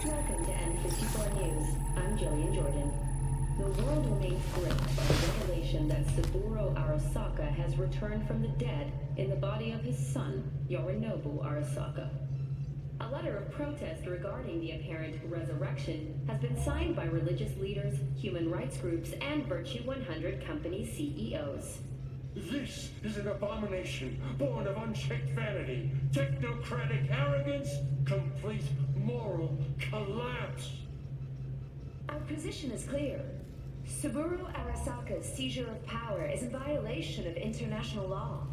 Welcome to N54 News. I'm Jillian Jordan. The world remains gripped by the revelation that Saburo Arasaka has returned from the dead in the body of his son, Yorinobu Arasaka. A letter of protest regarding the apparent resurrection has been signed by religious leaders, human rights groups, and Virtue 100 company CEOs. This is an abomination born of unchecked vanity, technocratic arrogance, complete moral collapse. Our position is clear. Saburo Arasaka's seizure of power is in violation of international law.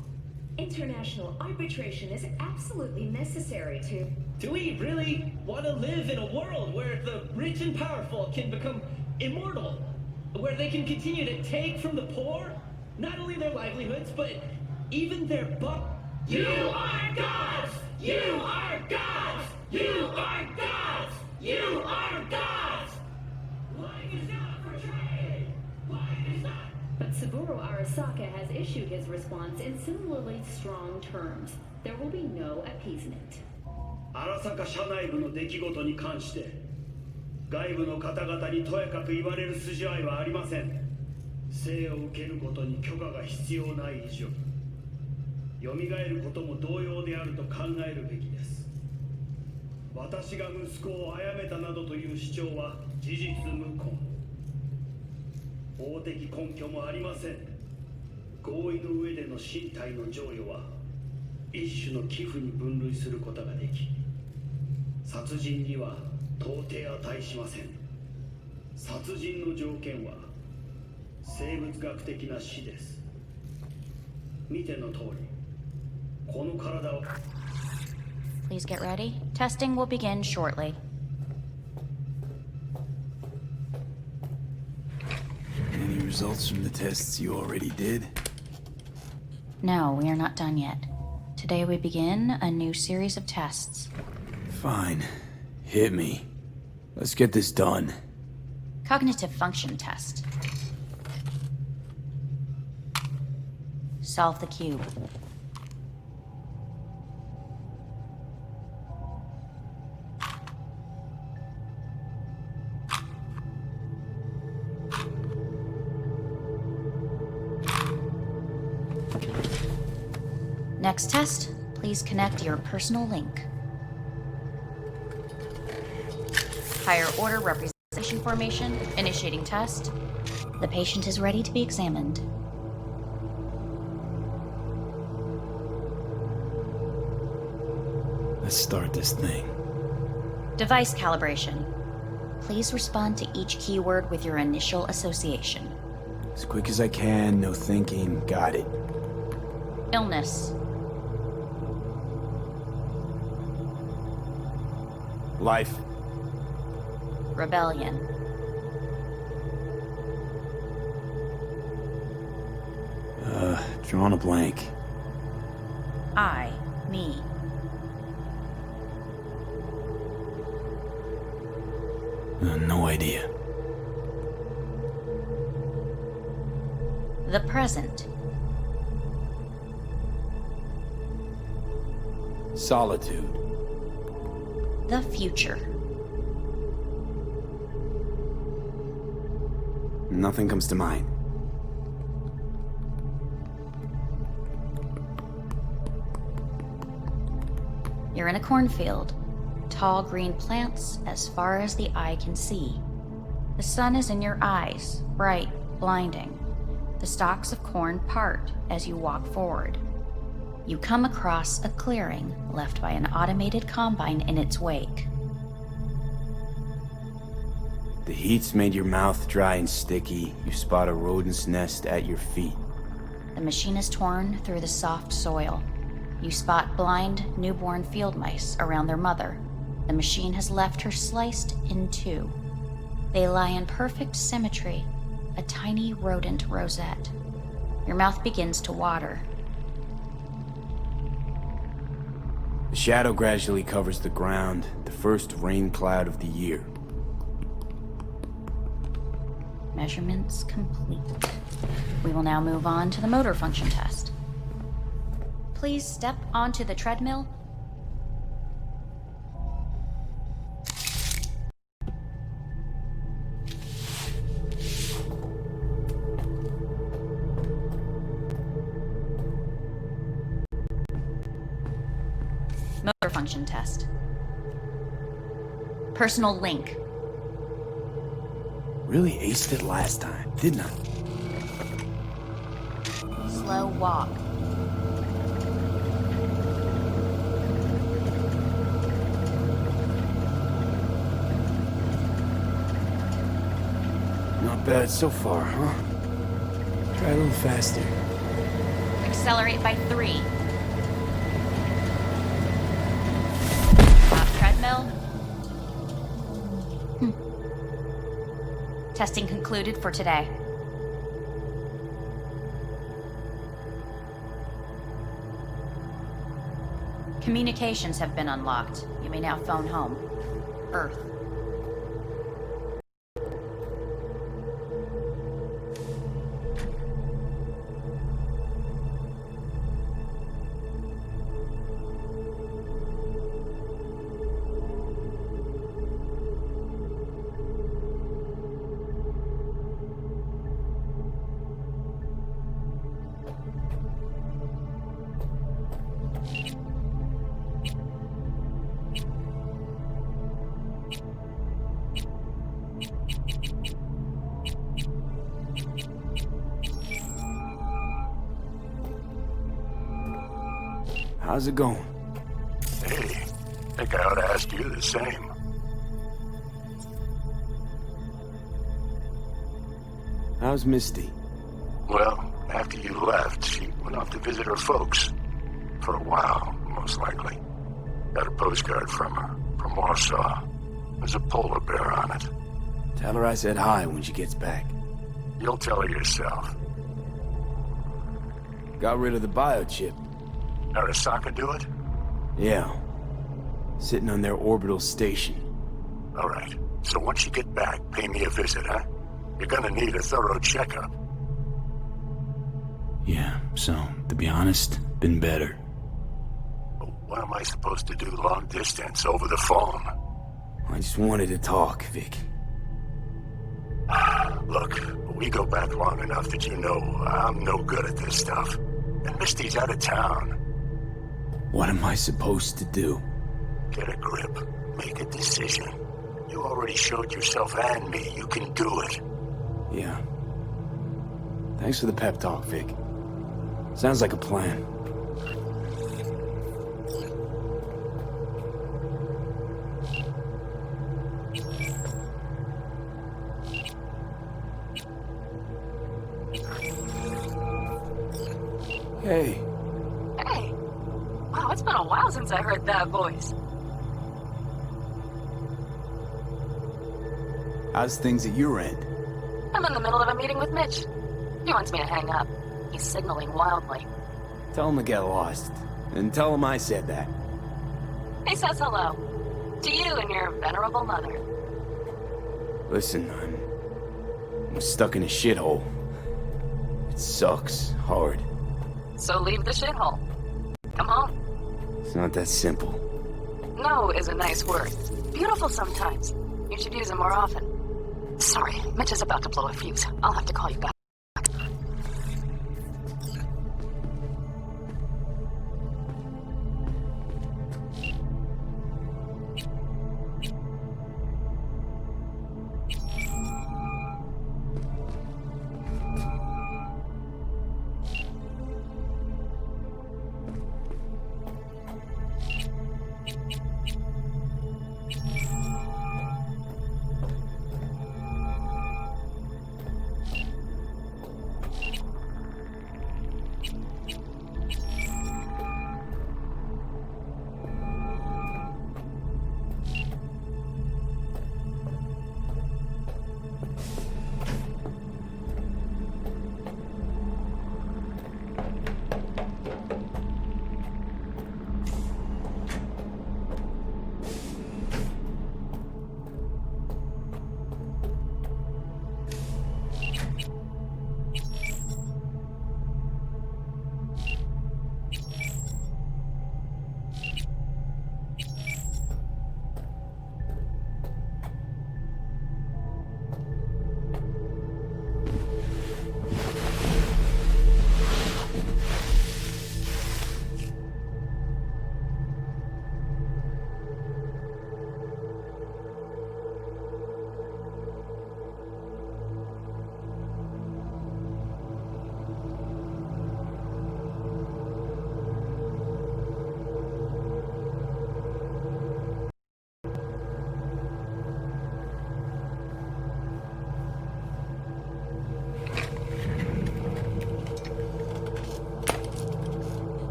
International arbitration is absolutely necessary to... Do we really want to live in a world where the rich and powerful can become immortal? Where they can continue to take from the poor? Not only their livelihoods, but even their You are gods! You are gods! You are gods! You are gods! Life is not portrayed! Life is not... But Saburo Arasaka has issued his response in similarly strong terms. There will be no appeasement. 荒坂社内部の出来事に関して外部の方々にとやかく言われる筋合いはありません。生を受けることに許可が必要ない以上、蘇ることも同様であると考えるべきです。私が息子を殺めたなどという主張は事実無根。法的根拠もありません。合意の上での身体の贈与は一種の寄付に分類することができ、殺人には到底値しません。殺人の条件は生物学的な死です。見ての通り、この体を Please get ready. Testing will begin shortly. Any results from the tests you already did? No, we are not done yet. Today we begin a new series of tests. Fine. Hit me. Let's get this done. Cognitive function test. Solve the cube. Next test, please connect your personal link. Higher order representation formation, initiating test. The patient is ready to be examined. Let's start this thing. Device calibration. Please respond to each keyword with your initial association. As quick as I can, no thinking. Got it. Illness. Life. Rebellion. Drawing a blank. I. Me. No idea. The present. Solitude. The future. Nothing comes to mind. You're in a cornfield. Tall green plants as far as the eye can see. The sun is in your eyes, bright, blinding. The stalks of corn part as you walk forward. You come across a clearing left by an automated combine in its wake. The heat's made your mouth dry and sticky. You spot a rodent's nest at your feet. The machine is torn through the soft soil. You spot blind, newborn field mice around their mother. The machine has left her sliced in two. They lie in perfect symmetry, a tiny rodent rosette. Your mouth begins to water. The shadow gradually covers the ground, the first rain cloud of the year. Measurements complete. We will now move on to the motor function test. Please step onto the treadmill. Motor function test. Personal link. Really aced it last time, didn't I? Slow walk. Not bad so far, huh? Try a little faster. Accelerate by 3. Stop treadmill. Testing concluded for today. Communications have been unlocked. You may now phone home. Earth. How's it going? Hey, think I ought to ask you the same. How's Misty? Well, after you left, she went off to visit her folks. For a while, most likely. Got a postcard from her, from Warsaw. There's a polar bear on it. Tell her I said hi when she gets back. You'll tell her yourself. Got rid of the biochip. Arasaka do it? Yeah. Sitting on their orbital station. All right. So once you get back, pay me a visit, huh? You're gonna need a thorough checkup. Yeah, so, to be honest, been better. What am I supposed to do long distance over the phone? I just wanted to talk, Vic. Look, we go back long enough that you know I'm no good at this stuff. And Misty's out of town. What am I supposed to do? Get a grip. Make a decision. You already showed yourself and me you can do it. Yeah. Thanks for the pep talk, Vic. Sounds like a plan. Hey. Hey. Wow, it's been a while since I heard that voice. How's things at your end? I'm in the middle of a meeting with Mitch. He wants me to hang up. He's signaling wildly. Tell him to get lost. And tell him I said that. He says hello. To you and your venerable mother. Listen, I'm stuck in a shithole. It sucks hard. So leave the shithole. Come home. It's not that simple. No is a nice word. Beautiful sometimes. You should use it more often. Sorry, Mitch is about to blow a fuse. I'll have to call you back.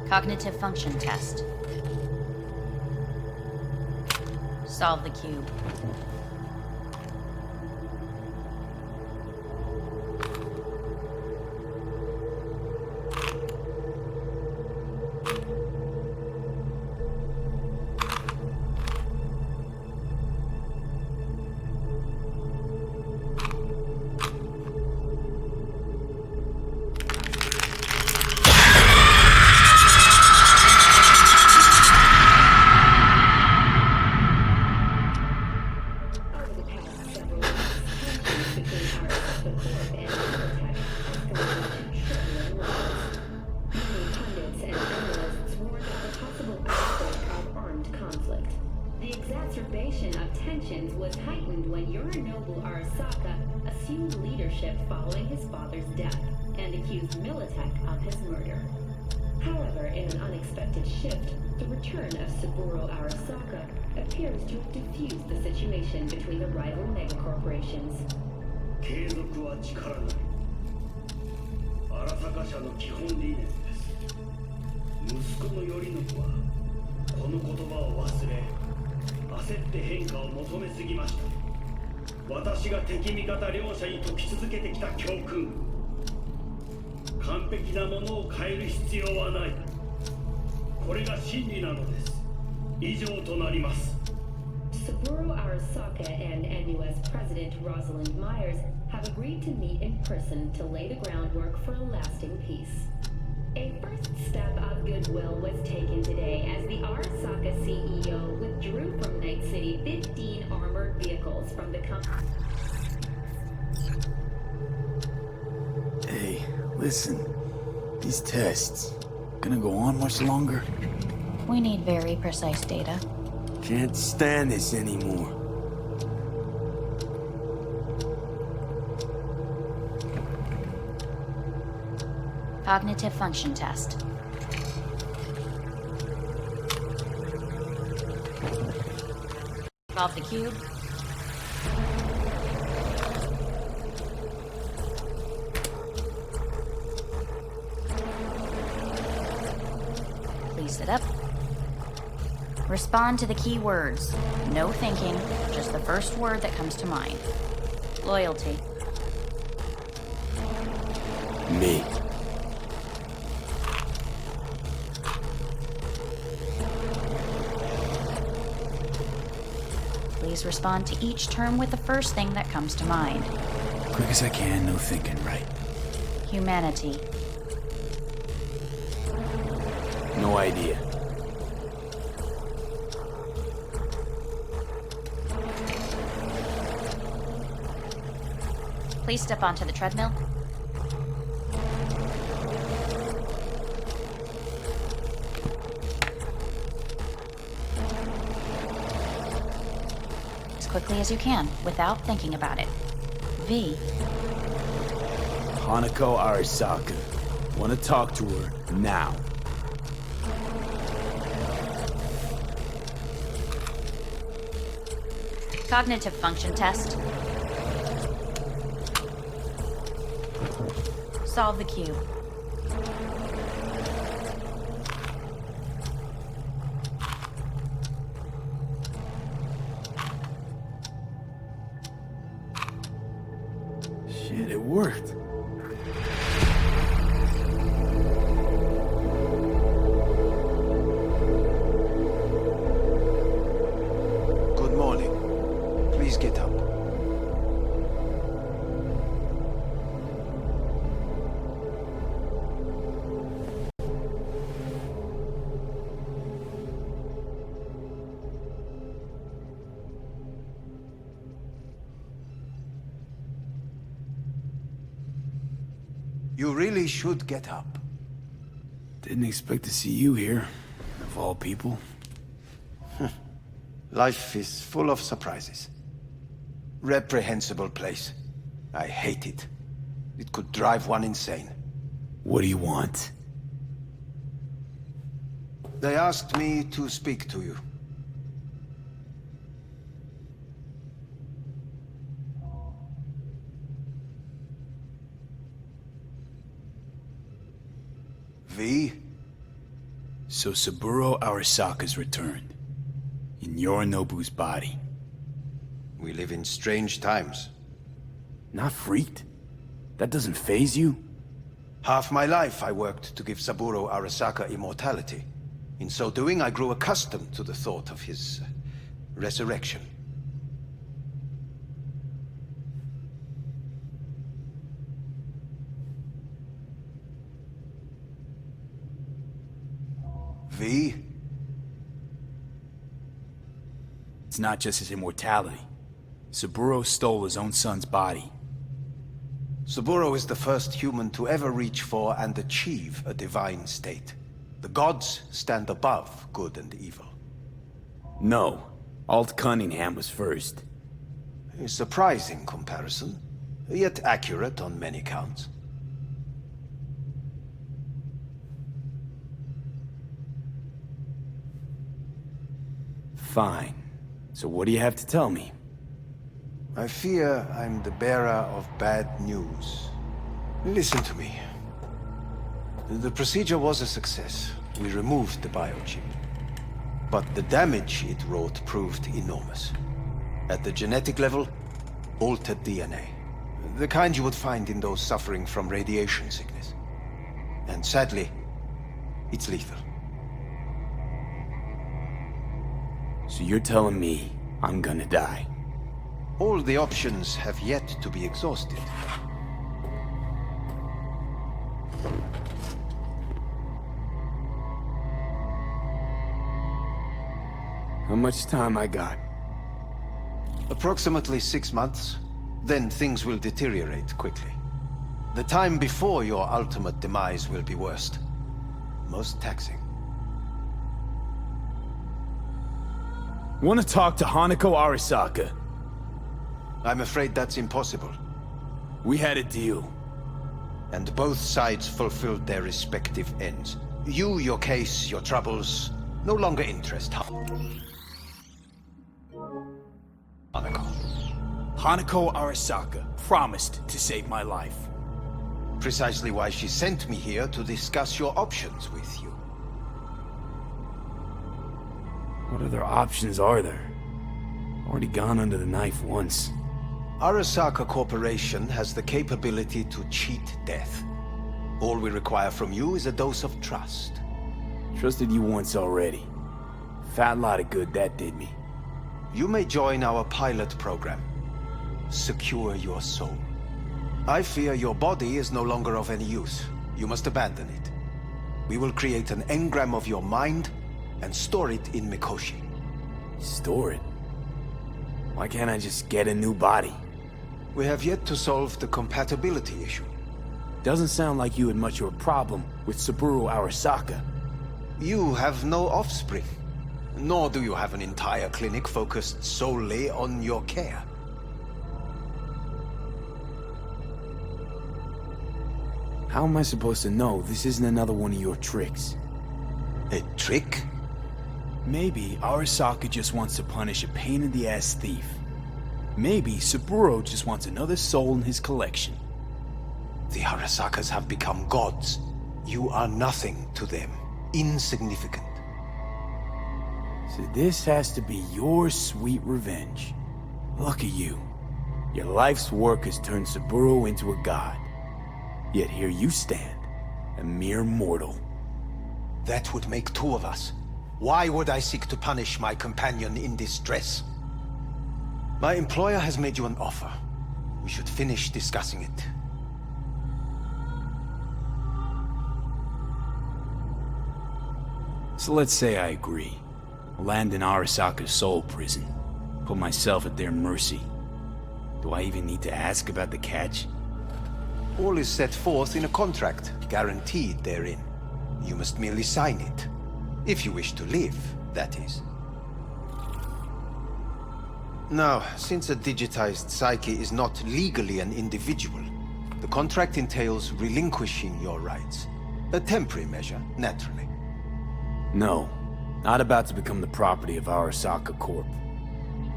Cognitive function test. Solve the cube. Following his father's death and accused Militech of his murder. However, in an unexpected shift, the return of Saburo Arasaka appears to have diffused the situation between the rival megacorporations. 継続は力なり。荒坂社の基本理念です。息子の頼信はこの言葉を忘れ、焦って変化を求めすぎました。私が敵味方両者に説き続けてきた教訓、完璧なものを変える必要はない。これが真理なのです。以上となります。 Saburo Arasaka and NUS President Rosalind Myers have agreed to meet in person to lay the groundwork for a lasting peace. A first step of goodwill was taken today as the Arasaka CEO withdrew from Night City 15 armored vehicles from the company. Hey, listen. These tests, gonna go on much longer? We need very precise data. Can't stand this anymore. Cognitive function test. Solve the cube. Please sit up. Respond to the key words. No thinking, just the first word that comes to mind. Loyalty. Me. Please respond to each term with the first thing that comes to mind. Quick as I can, no thinking, right? Humanity. No idea. Please step onto the treadmill. As quickly as you can, without thinking about it. V. Hanako Arasaka. Want to talk to her now. Cognitive function test. Solve the cube. Shit, it worked. Good morning. Please get up. You really should get up. Didn't expect to see you here, of all people. Life is full of surprises. Reprehensible place. I hate it. It could drive one insane. What do you want? They asked me to speak to you. V? So Saburo Arasaka's returned. In Yorinobu's body. We live in strange times. Not freaked? That doesn't faze you? Half my life I worked to give Saburo Arasaka immortality. In so doing, I grew accustomed to the thought of his resurrection. V? It's not just his immortality. Saburo stole his own son's body. Saburo is the first human to ever reach for and achieve a divine state. The gods stand above good and evil. No. Alt Cunningham was first. A surprising comparison, yet accurate on many counts. Fine. So what do you have to tell me? I fear I'm the bearer of bad news. Listen to me. The procedure was a success. We removed the biochip. But the damage it wrought proved enormous. At the genetic level, altered DNA. The kind you would find in those suffering from radiation sickness. And sadly, it's lethal. So you're telling me I'm gonna die? All the options have yet to be exhausted. How much time I got? Approximately 6 months. Then things will deteriorate quickly. The time before your ultimate demise will be worst. Most taxing. Want to talk to Hanako Arasaka? I'm afraid that's impossible. We had a deal. And both sides fulfilled their respective ends. You, your case, your troubles, no longer interest. Hanako Arasaka promised to save my life. Precisely why she sent me here to discuss your options with you. What other options are there? Already gone under the knife once. Arasaka Corporation has the capability to cheat death. All we require from you is a dose of trust. Trusted you once already. Fat lot of good that did me. You may join our pilot program. Secure your soul. I fear your body is no longer of any use. You must abandon it. We will create an engram of your mind and store it in Mikoshi. Store it? Why can't I just get a new body? We have yet to solve the compatibility issue. Doesn't sound like you had much of a problem with Saburo Arasaka. You have no offspring. Nor do you have an entire clinic focused solely on your care. How am I supposed to know this isn't another one of your tricks? A trick? Maybe Arasaka just wants to punish a pain-in-the-ass thief. Maybe Saburo just wants another soul in his collection. The Arasakas have become gods. You are nothing to them. Insignificant. So this has to be your sweet revenge. Look at you. Your life's work has turned Saburo into a god. Yet here you stand, a mere mortal. That would make two of us. Why would I seek to punish my companion in distress? My employer has made you an offer. We should finish discussing it. So let's say I agree. Land in Arasaka's soul prison. Put myself at their mercy. Do I even need to ask about the catch? All is set forth in a contract, guaranteed therein. You must merely sign it. If you wish to live, that is. Now, since a digitized psyche is not legally an individual, the contract entails relinquishing your rights. A temporary measure, naturally. No, not about to become the property of Arasaka Corp.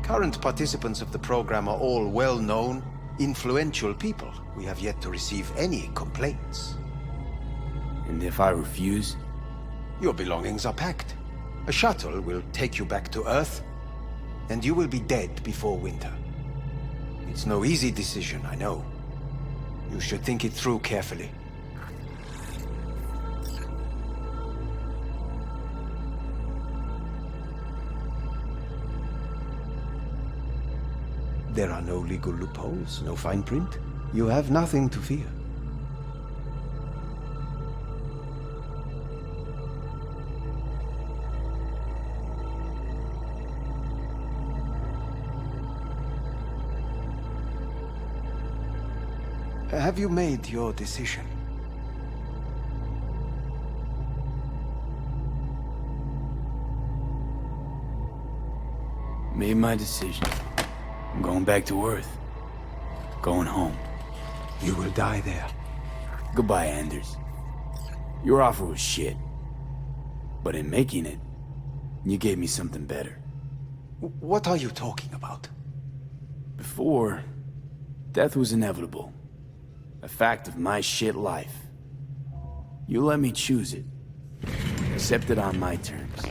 Current participants of the program are all well-known, influential people. We have yet to receive any complaints. And if I refuse? Your belongings are packed. A shuttle will take you back to Earth, and you will be dead before winter. It's no easy decision, I know. You should think it through carefully. There are no legal loopholes, no fine print. You have nothing to fear. Have you made your decision? Made my decision. I'm going back to Earth. Going home. You will die there. Goodbye, Anders. Your offer was shit. But in making it, you gave me something better. What are you talking about? Before, death was inevitable. A fact of my shit life. You let me choose it. Accept it on my terms.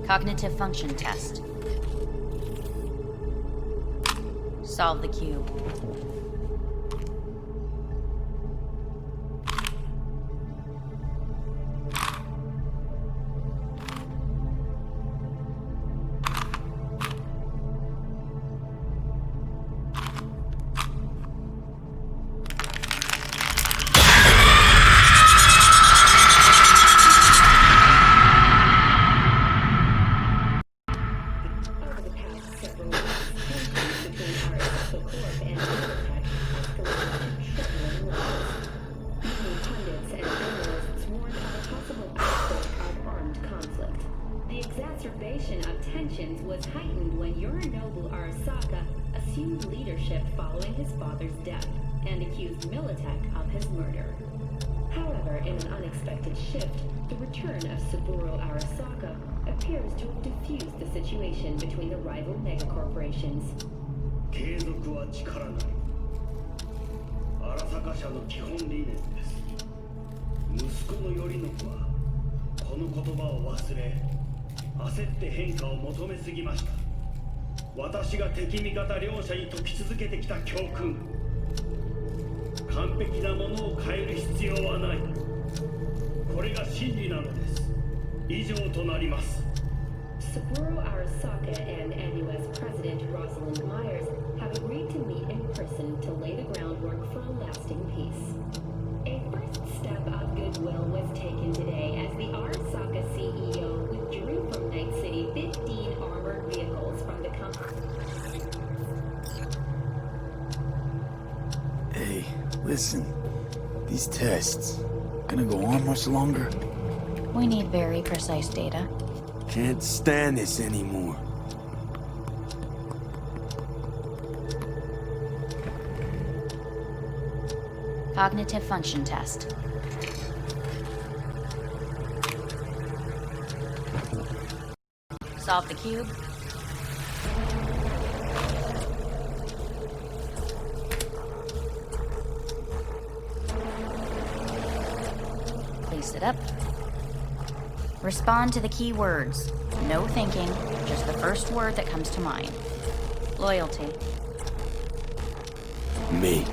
Cognitive function test. Solve the cube. Was heightened when Yorinobu Arasaka assumed leadership following his father's death and accused Militech of his murder. However, in an unexpected shift, the return of Saburo Arasaka appears to have diffused the situation between the rival megacorporations. 継続は力なり。荒坂社の基本理念です。息子の頼信はこの言葉を忘れ、焦って変化を求めすぎました。私が敵味方両者に説き続けてきた教訓。完璧なものを変える必要はない。これが真理なのです。以上となります。Saburo Arasaka and NUS President Rosalind Myers have agreed to meet in person to lay the groundwork for a lasting peace. A first step of goodwill was taken today as the Arasaka CEO withdrew from Night City 15 armored vehicles from the company. Hey, listen. These tests gonna go on much longer? We need very precise data. Can't stand this anymore. Cognitive function test. Solve the cube. Place it up. Respond to the key words. No thinking, just the first word that comes to mind. Loyalty. Me.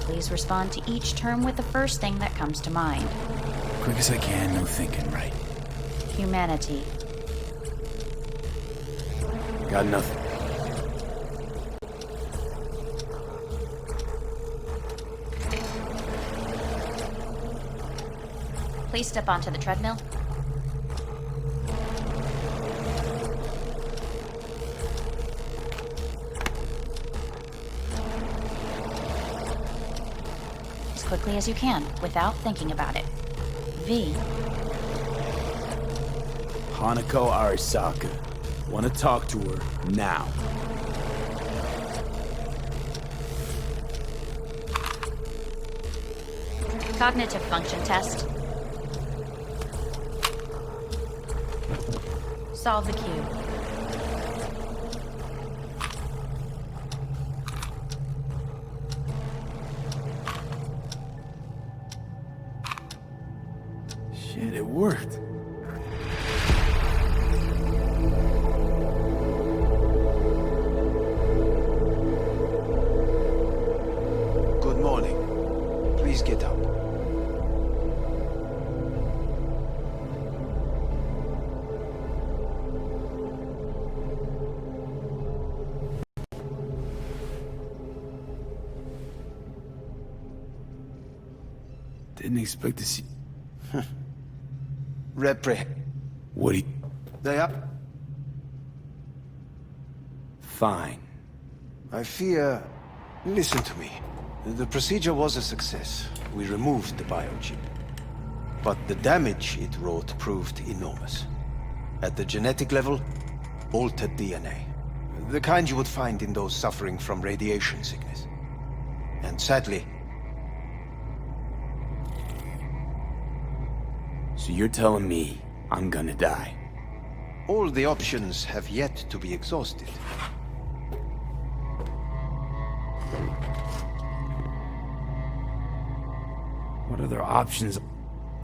Please respond to each term with the first thing that comes to mind. Quick as I can, no thinking, right? Humanity. Got nothing. Please step onto the treadmill. As quickly as you can, without thinking about it. V. Hanako Arasaka. Want to talk to her now. Cognitive function test. Solve the cube. Shit, it worked. Good morning. Please get up. Didn't expect to see... Repre. What do you... They up? Fine. I fear... Listen to me. The procedure was a success. We removed the biochip. But the damage it wrought proved enormous. At the genetic level, altered DNA. The kind you would find in those suffering from radiation sickness. And sadly... So you're telling me I'm gonna die? All the options have yet to be exhausted. What other options?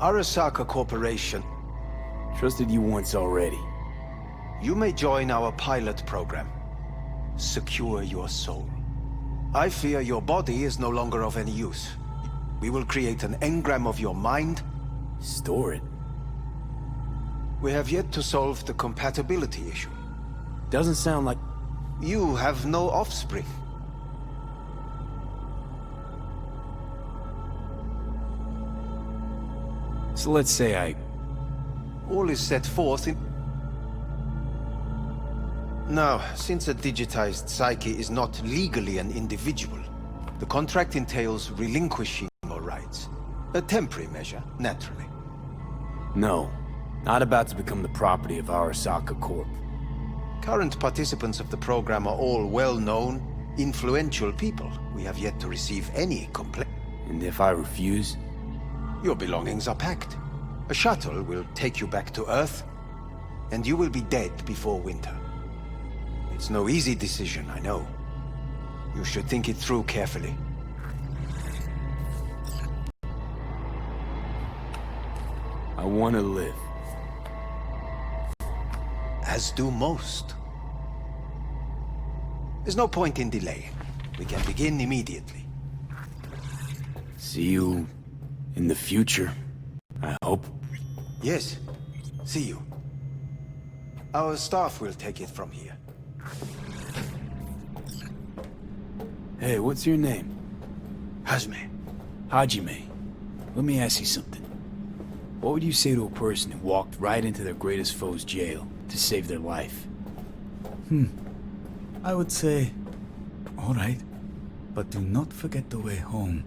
Arasaka Corporation. Trusted you once already. You may join our pilot program. Secure your soul. I fear your body is no longer of any use. We will create an engram of your mind. Store it. We have yet to solve the compatibility issue. Doesn't sound like... You have no offspring. So let's say I... All is set forth in... Now, since a digitized psyche is not legally an individual, the contract entails relinquishing your rights. A temporary measure, naturally. No. Not about to become the property of Arasaka Corp. Current participants of the program are all well-known, influential people. We have yet to receive any complaint. And if I refuse? Your belongings are packed. A shuttle will take you back to Earth, and you will be dead before winter. It's no easy decision, I know. You should think it through carefully. I want to live. As do most. There's no point in delaying. We can begin immediately. See you in the future, I hope. Yes, see you. Our staff will take it from here. Hey, what's your name? Hajime. Hajime. Let me ask you something. What would you say to a person who walked right into their greatest foe's jail to save their life? I would say, all right, but do not forget the way home.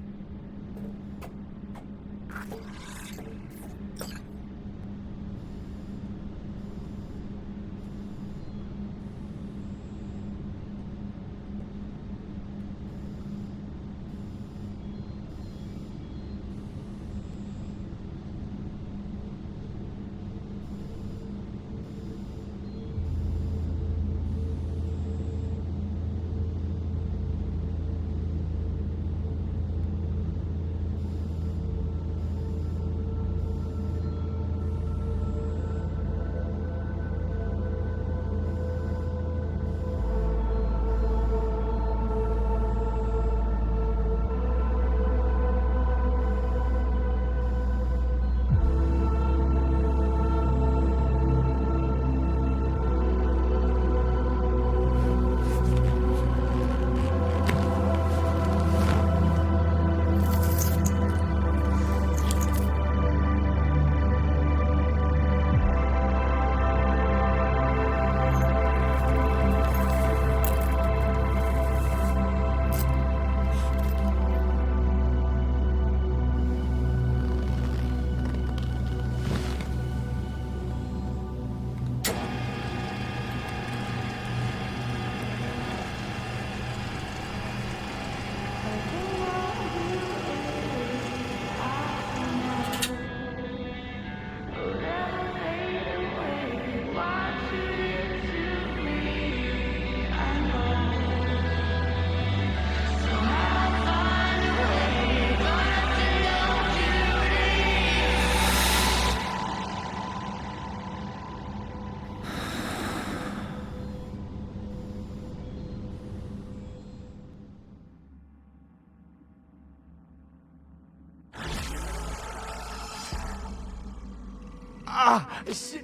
Shit.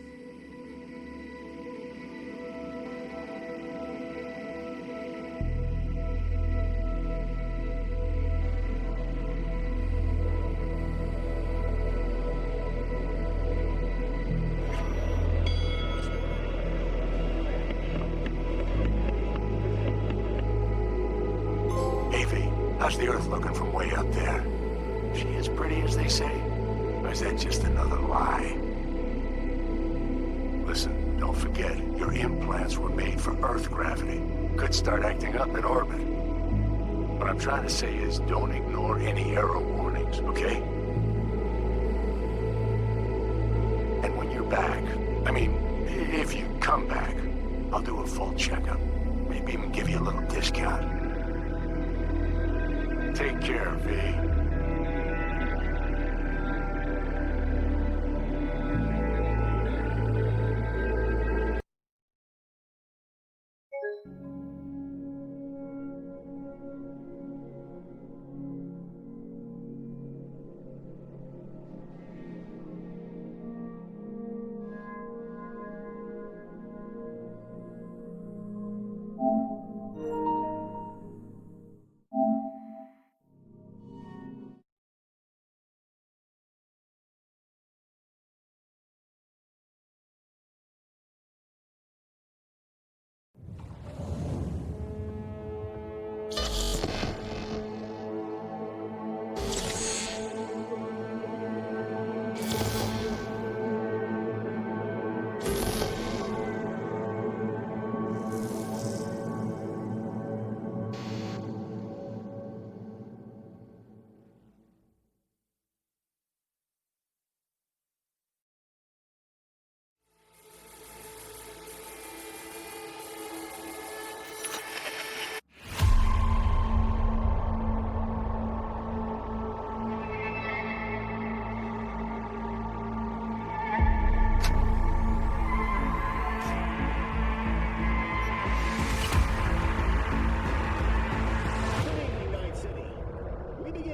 How's the Earth looking from way up there? She as pretty as they say? Or is that just another lie? Listen, don't forget, your implants were made for Earth gravity. Could start acting up in orbit. What I'm trying to say is don't ignore any error warnings, okay? And when you're back, I mean, if you come back, I'll do a full checkup. Maybe even give you a little discount. Take care, V.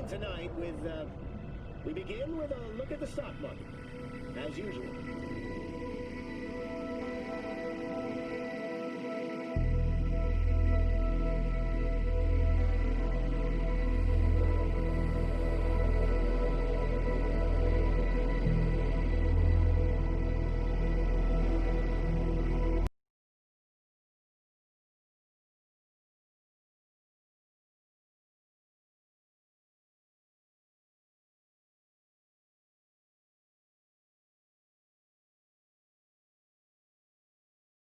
begin tonight with, we begin with a look at the stock market, as usual.